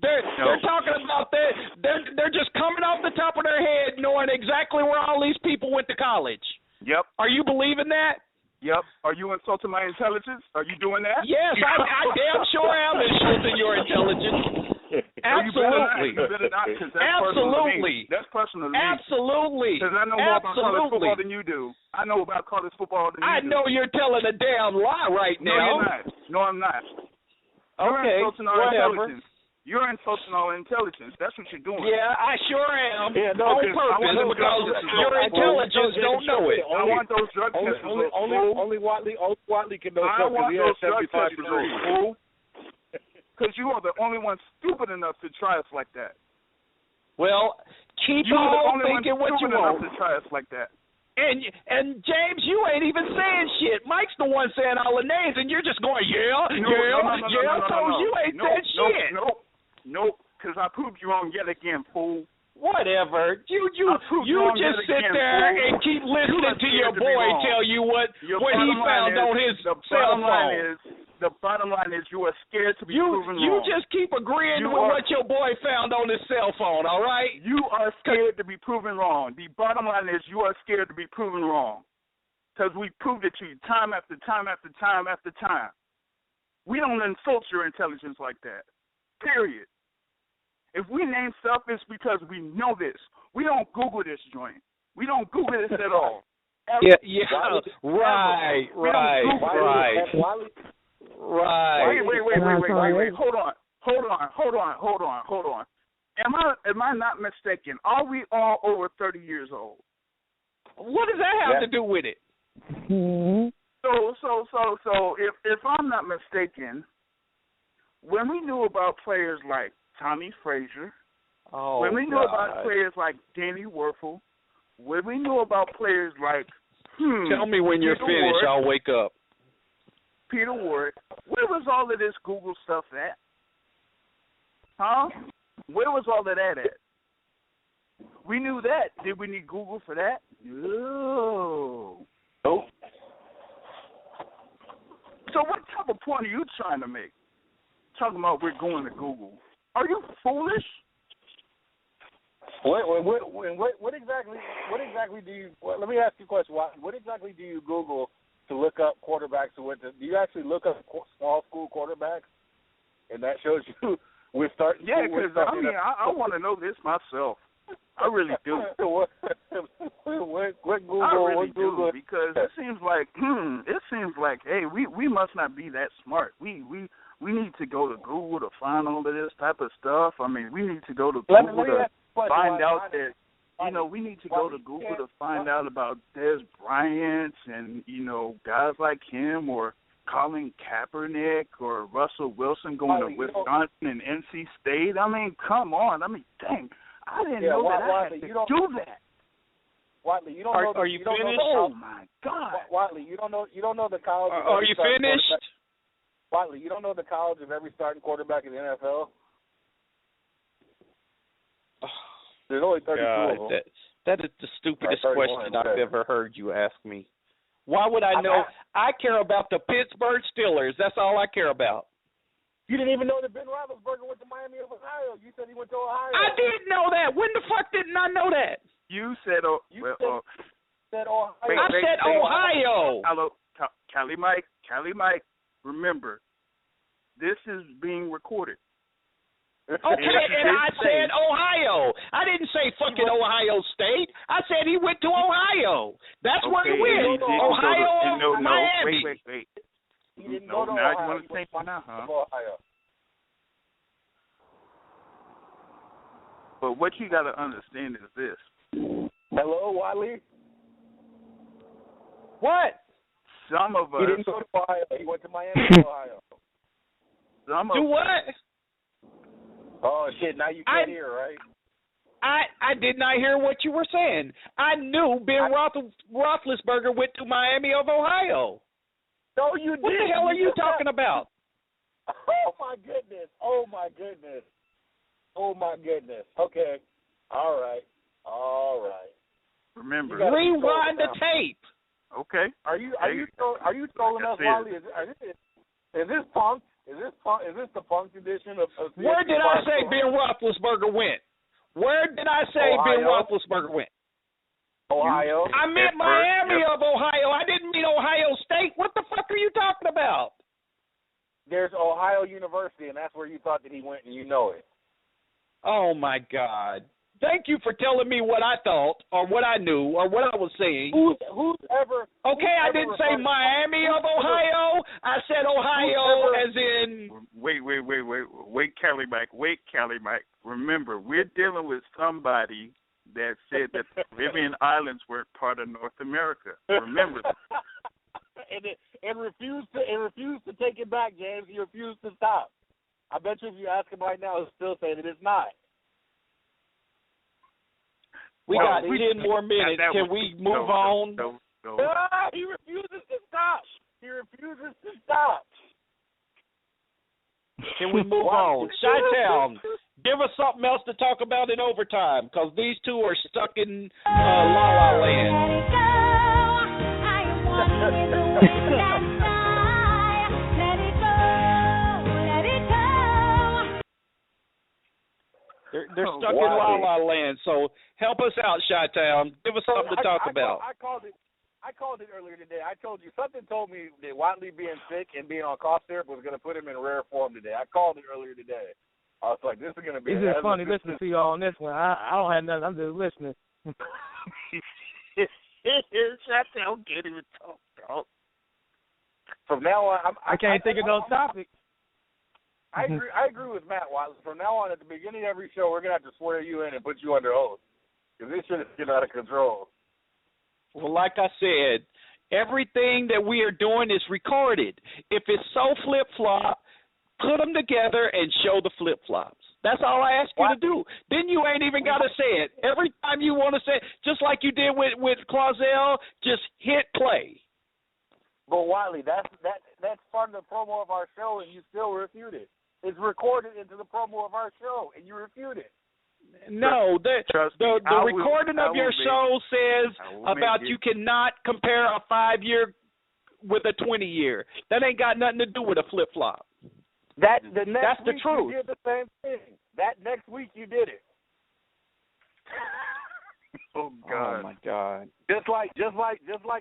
They're talking about that. They're just coming off the top of their head, knowing exactly where all these people went to college. Yep. Are you believing that? Yep. Are you insulting my intelligence? Are you doing that? Yes, I damn sure am insulting your intelligence. Absolutely. You better not, because that's Absolutely. personal to me. That's personal to me. Absolutely. Because I know more about college football than you do. I know about college football than you do. I know you're telling a damn lie right now. No, you're not. No, I'm not. Okay, You're insulting our whatever. intelligence. You're insulting our intelligence. That's what you're doing. Yeah, I sure am. Yeah, no, on purpose, because your intelligence don't know it. I want those drug tests. Only Watley can know I something. want He has those drug 75 test degrees. results, fool. Because you are the only one stupid enough to try us like that. Well, keep you are the on only thinking one what you stupid enough want. to try us like that. And James, you ain't even saying shit. Mike's the one saying all the names, and you're just going, so you ain't said shit. Nope, because I proved you wrong yet again, fool. Whatever. You just sit there and keep listening to your boy tell you what he found on his cell phone. The bottom line is you are scared to be proven wrong. You just keep agreeing with what your boy found on his cell phone, all right? You are scared to be proven wrong. The bottom line is you are scared to be proven wrong. Because we proved it to you time after time after time after time. We don't insult your intelligence like that. Period. If we name stuff, it's because we know this. We don't Google this joint. We don't Google this at all. Yeah, right. Wait. Hold on. Am I not mistaken? Are we all over 30 years old? What does that have to do with it? So if I'm not mistaken, when we knew about players like Tommy Frazier, when we knew about players like Danny Werfel, when we knew about players like tell me when you're finished, I'll wake up. Peter Ward, where was all of this Google stuff at? Huh? Where was all of that at? We knew that. Did we need Google for that? No. Nope. So what type of point are you trying to make? Talking about we're going to Google. Are you foolish? What exactly do you? Well, let me ask you a question. What exactly do you Google to look up quarterbacks who went to? Do you actually look up small school quarterbacks, and that shows you we're starting? Yeah, because I want to know this myself. I really do. what Google? I really what Google? do, because it seems like hey, we must not be that smart. We need to go to Google to find all of this type of stuff. I mean, we need to go to Google to find out that, we need to go to Google to find out about Des Bryant and, guys like him, or Colin Kaepernick or Russell Wilson going to Wisconsin and NC State. I mean, come on. I mean, dang. I didn't know that I had to do that. Watley, you don't know. Are you finished? Oh my God. Watley, you don't know the college. Are you finished? Watley, you don't know the college of every starting quarterback in the NFL. There's only 32 of them. That is the stupidest question I've ever heard you ask me. Why would I know? I care about the Pittsburgh Steelers. That's all I care about. You didn't even know that Ben Roethlisberger went to Miami of Ohio. You said he went to Ohio. I didn't know that. When the fuck didn't I know that? You said, said Ohio. I said Ohio. Hello, Cali Mike, remember, this is being recorded. Okay, and I said Ohio. I didn't say fucking Ohio State. I said he went to Ohio. That's where he went. Ohio, Miami. Wait. He didn't No, go to now Ohio. you want to take one now, huh? Ohio. But what you got to understand is this. Hello, Wiley? What? Some of us. He didn't go to Ohio. He went to Miami, Ohio. Do what? Oh, shit. Now you can't hear, right? I did not hear what you were saying. I knew Ben Roethlisberger went to Miami of Ohio. No, you didn't. What the hell are you talking about? Oh, my goodness. Okay. All right. Remember. Rewind the tape. Okay. Are you trolling us, Wally? Is this punk? Is this the punk edition of Where did I say Ben Roethlisberger went? Where did I say Ben Roethlisberger went? Ohio. I meant Miami of Ohio. I didn't mean Ohio State. What the fuck are you talking about? There's Ohio University, and that's where you thought that he went, and you know it. Oh, my God. Thank you for telling me what I thought or what I knew or what I was saying. Okay, I didn't say Miami of Ohio. I said Ohio as in... Wait, Cali Mike. Remember, we're dealing with somebody that said that the Caribbean islands weren't part of North America. Remember. and refused to take it back, James. He refused to stop. I bet you if you ask him right now, he'll still say that it's not. We got 10 more minutes. Can we move on? No. He refuses to stop. Can we move on? Chi-Town, give us something else to talk about in overtime, because these two are stuck in La La Land. They're stuck in La La Land, so help us out, Chi-Town. Give us something to talk about. I called it earlier today. I told you, something told me that Watley being sick and being on cough syrup was going to put him in rare form today. I called it earlier today. I was like, this is going to be... It's just funny listening to y'all on this one. I don't have nothing. I'm just listening. Chi-Town can't even talk, dog. From now on... I can't think of no topic. I agree with Matt Watley. From now on, at the beginning of every show, we're going to have to swear you in and put you under oath. Because this shit is getting out of control. Well, like I said, everything that we are doing is recorded. If it's so flip-flop, put them together and show the flip-flops. That's all I ask you to do. Then you ain't even got to say it. Every time you want to say it, just like you did with Clausel, just hit play. But, Wiley, that's part of the promo of our show, and you still refute it. It's recorded into the promo of our show, and you refute it. No, the recording of your show says about you cannot compare a 5-year with a 20-year. That ain't got nothing to do with a flip-flop. That's the truth. You did the same thing. That next week you did it. Oh God! Oh my God! Just like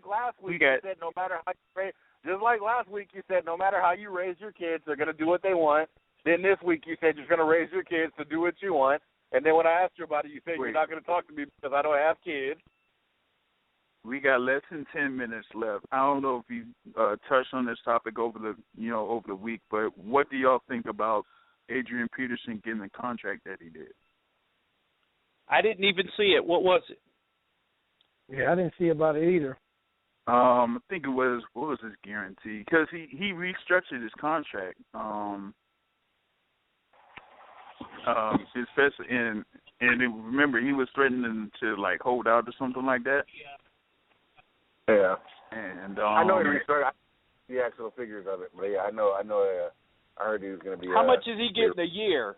last week you said no matter how you raise. Just like last week you said no matter how you raise your kids, they're gonna do what they want. Then this week you said you're gonna raise your kids to do what you want. And then when I asked you about it, you said you're not gonna talk to me because I don't have kids. We got less than 10 minutes left. I don't know if you touched on this topic over the week, but what do y'all think about Adrian Peterson getting the contract that he did? I didn't even see it. What was it? Yeah, I didn't see about it either. I think it was, what was his guarantee? Because he restructured his contract. Especially remember he was threatening to like hold out or something like that. Yeah. And I know he restructured the actual figures of it, but yeah, I know. I heard he was going to be. How much is he getting a year?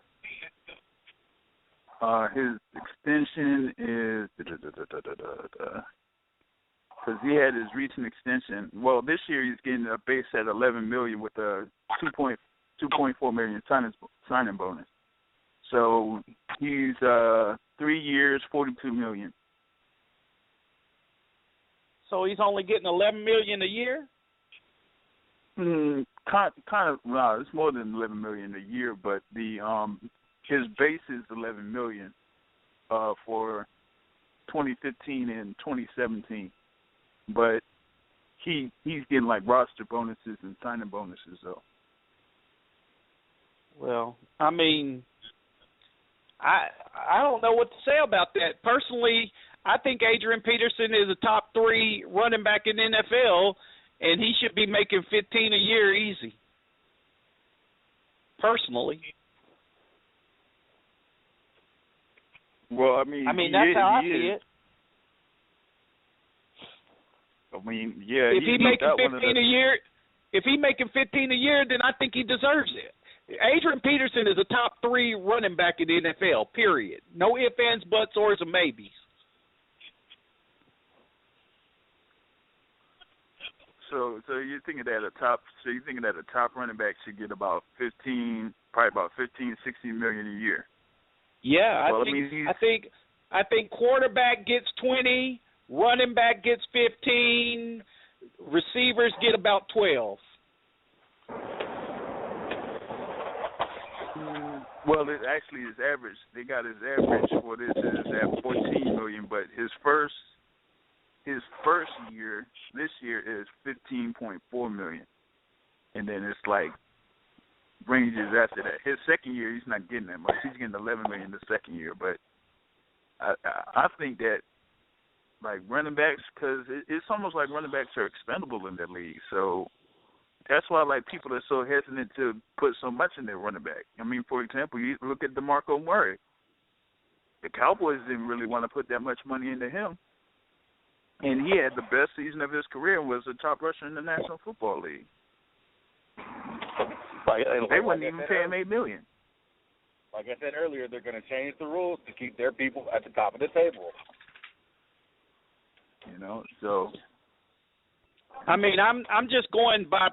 His extension is because he had his recent extension. Well, this year he's getting a base at $11 million with a $2.4 million signing bonus. So he's 3 years, $42 million. So he's only getting $11 million a year? Kind of. No, it's more than $11 million a year, but his base is $11 million for 2015 and 2017. But he's getting like roster bonuses and signing bonuses though. Well, I mean, I don't know what to say about that. Personally, I think Adrian Peterson is a top 3 running back in the NFL, and he should be making $15 a year easy. Personally. Well, I mean, that's how I see it. I mean, yeah. If he's making 15 a year, then I think he deserves it. Adrian Peterson is a top 3 running back in the NFL. Period. No ifs, ands, buts, ors, or maybes. So you're thinking that a top running back should get about 15, $16 million a year. Yeah, I think quarterback gets 20, running back gets 15, receivers get about 12. Well, it actually is average. They got his average for this is at $14 million, but his first year this year is $15.4 million, and then it's like ranges after that. His second year he's not getting that much. He's getting $11 million the second year, but I think that like running backs, because it's almost like running backs are expendable in the league, so. That's why, like, people are so hesitant to put so much in their running back. I mean, for example, you look at DeMarco Murray. The Cowboys didn't really want to put that much money into him. And he had the best season of his career and was the top rusher in the National Football League. They wouldn't even pay him $8 million. Like I said earlier, they're going to change the rules to keep their people at the top of the table. You know, so. I mean, I'm just going by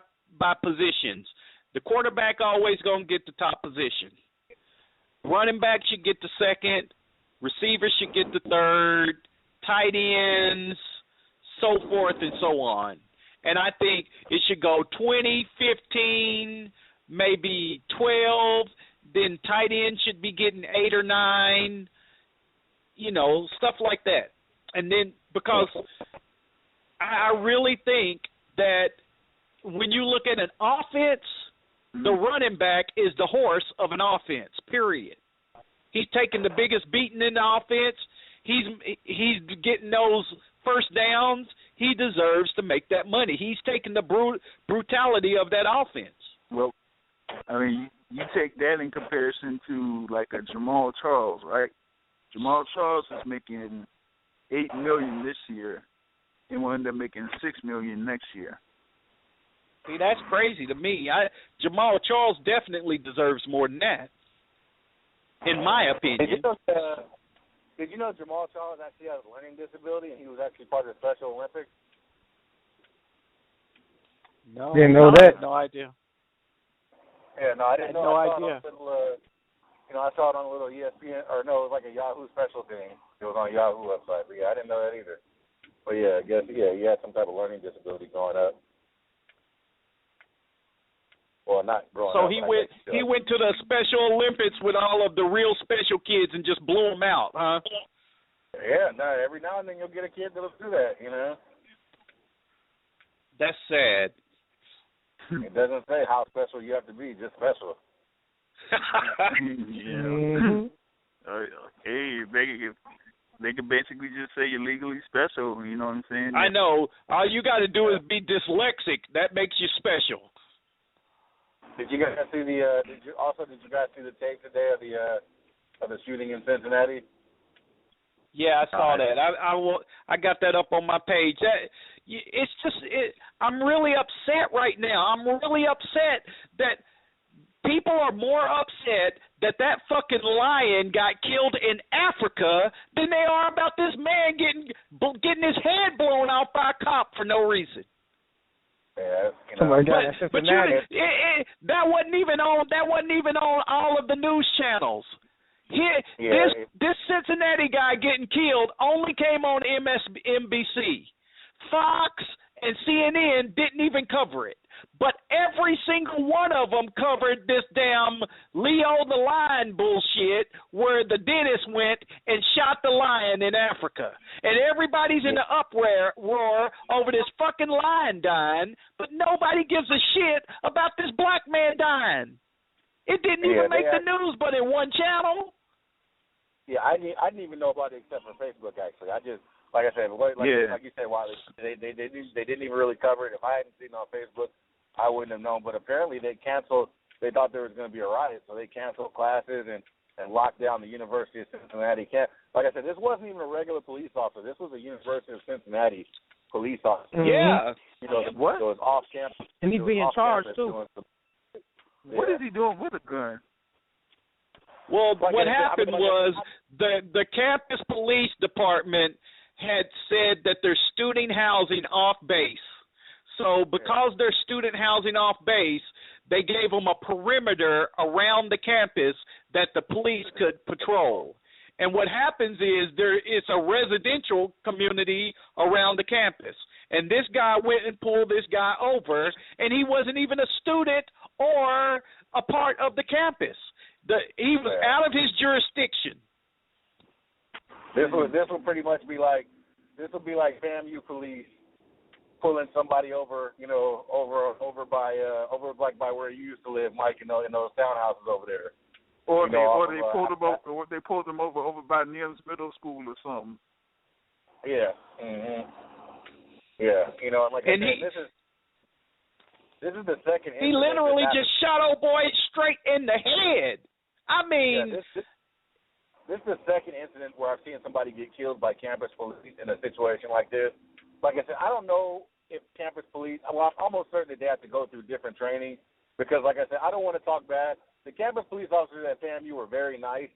positions. The quarterback always going to get the top position. Running back should get the second. Receivers should get the third. Tight ends, so forth and so on. And I think it should go 20, 15, maybe 12. Then tight end should be getting 8 or 9. You know, stuff like that. And then because I really think that when you look at an offense, the running back is the horse of an offense, period. He's taking the biggest beating in the offense. He's getting those first downs. He deserves to make that money. He's taking the brutality of that offense. Well, I mean, you take that in comparison to like a Jamal Charles, right? Jamal Charles is making $8 million this year and will end up making $6 million next year. See, that's crazy to me. Jamal Charles definitely deserves more than that, in my opinion. Did you know Jamal Charles actually has a learning disability and he was actually part of the Special Olympics? No, didn't know that. No idea. Yeah, no, I didn't know. No idea. I saw it on a little ESPN, or no, it was like a Yahoo special thing. It was on Yahoo website, but yeah, I didn't know that either. But yeah, I guess he had some type of learning disability growing up. Well, not growing up. So he went to the Special Olympics with all of the real special kids and just blew them out, huh? Yeah, no, every now and then you'll get a kid that'll do that, you know. That's sad. It doesn't say how special you have to be, just special. Yeah. Mm-hmm. Hey, they can basically just say you're legally special. You know what I'm saying? I know. All you got to do is be dyslexic. That makes you special. Did you guys see Did you guys see the tape today of the shooting in Cincinnati? Yeah, I saw that. I got that up on my page. It's just I'm really upset right now. I'm really upset that people are more upset that fucking lion got killed in Africa than they are about this man getting his head blown off by a cop for no reason. Yeah, oh my God, but that wasn't even on all of the news channels. This Cincinnati guy getting killed only came on MSNBC. Fox and CNN didn't even cover it. But every single one of them covered this damn Leo the Lion bullshit where the dentist went and shot the lion in Africa. And everybody's in the uproar over this fucking lion dying, but nobody gives a shit about this black man dying. It didn't even make the news but in one channel. Yeah, I didn't even know about it except for Facebook, actually. I just, like I said, like you said, Wiley, they didn't even really cover it. If I hadn't seen it on Facebook, I wouldn't have known. But apparently they canceled. They thought there was going to be a riot, so they canceled classes and locked down the University of Cincinnati camp. Like I said, this wasn't even a regular police officer. This was a University of Cincinnati police officer. Mm-hmm. Yeah. You know, what? So it was off campus. And he's being charged, too. What is he doing with a gun? Well, what happened was the campus police department had said that there's student housing off base. So because there's student housing off base, they gave them a perimeter around the campus that the police could patrol. And what happens is it's a residential community around the campus. And this guy went and pulled this guy over, and he wasn't even a student or a part of the campus. He was out of his jurisdiction. This will pretty much be like FAMU police pulling somebody over, you know, over by where you used to live, Mike, in those townhouses over there. Or they pulled them over by Nims Middle School or something. Yeah. Mhm. Yeah. You know, like I said, this is the second. He literally just shot old boy straight in the head. I mean, this is the second incident where I've seen somebody get killed by campus police in a situation like this. Like I said, I don't know if campus police, well, I'm almost certain that they have to go through different training because, like I said, I don't want to talk bad. The campus police officers at FAMU were very nice.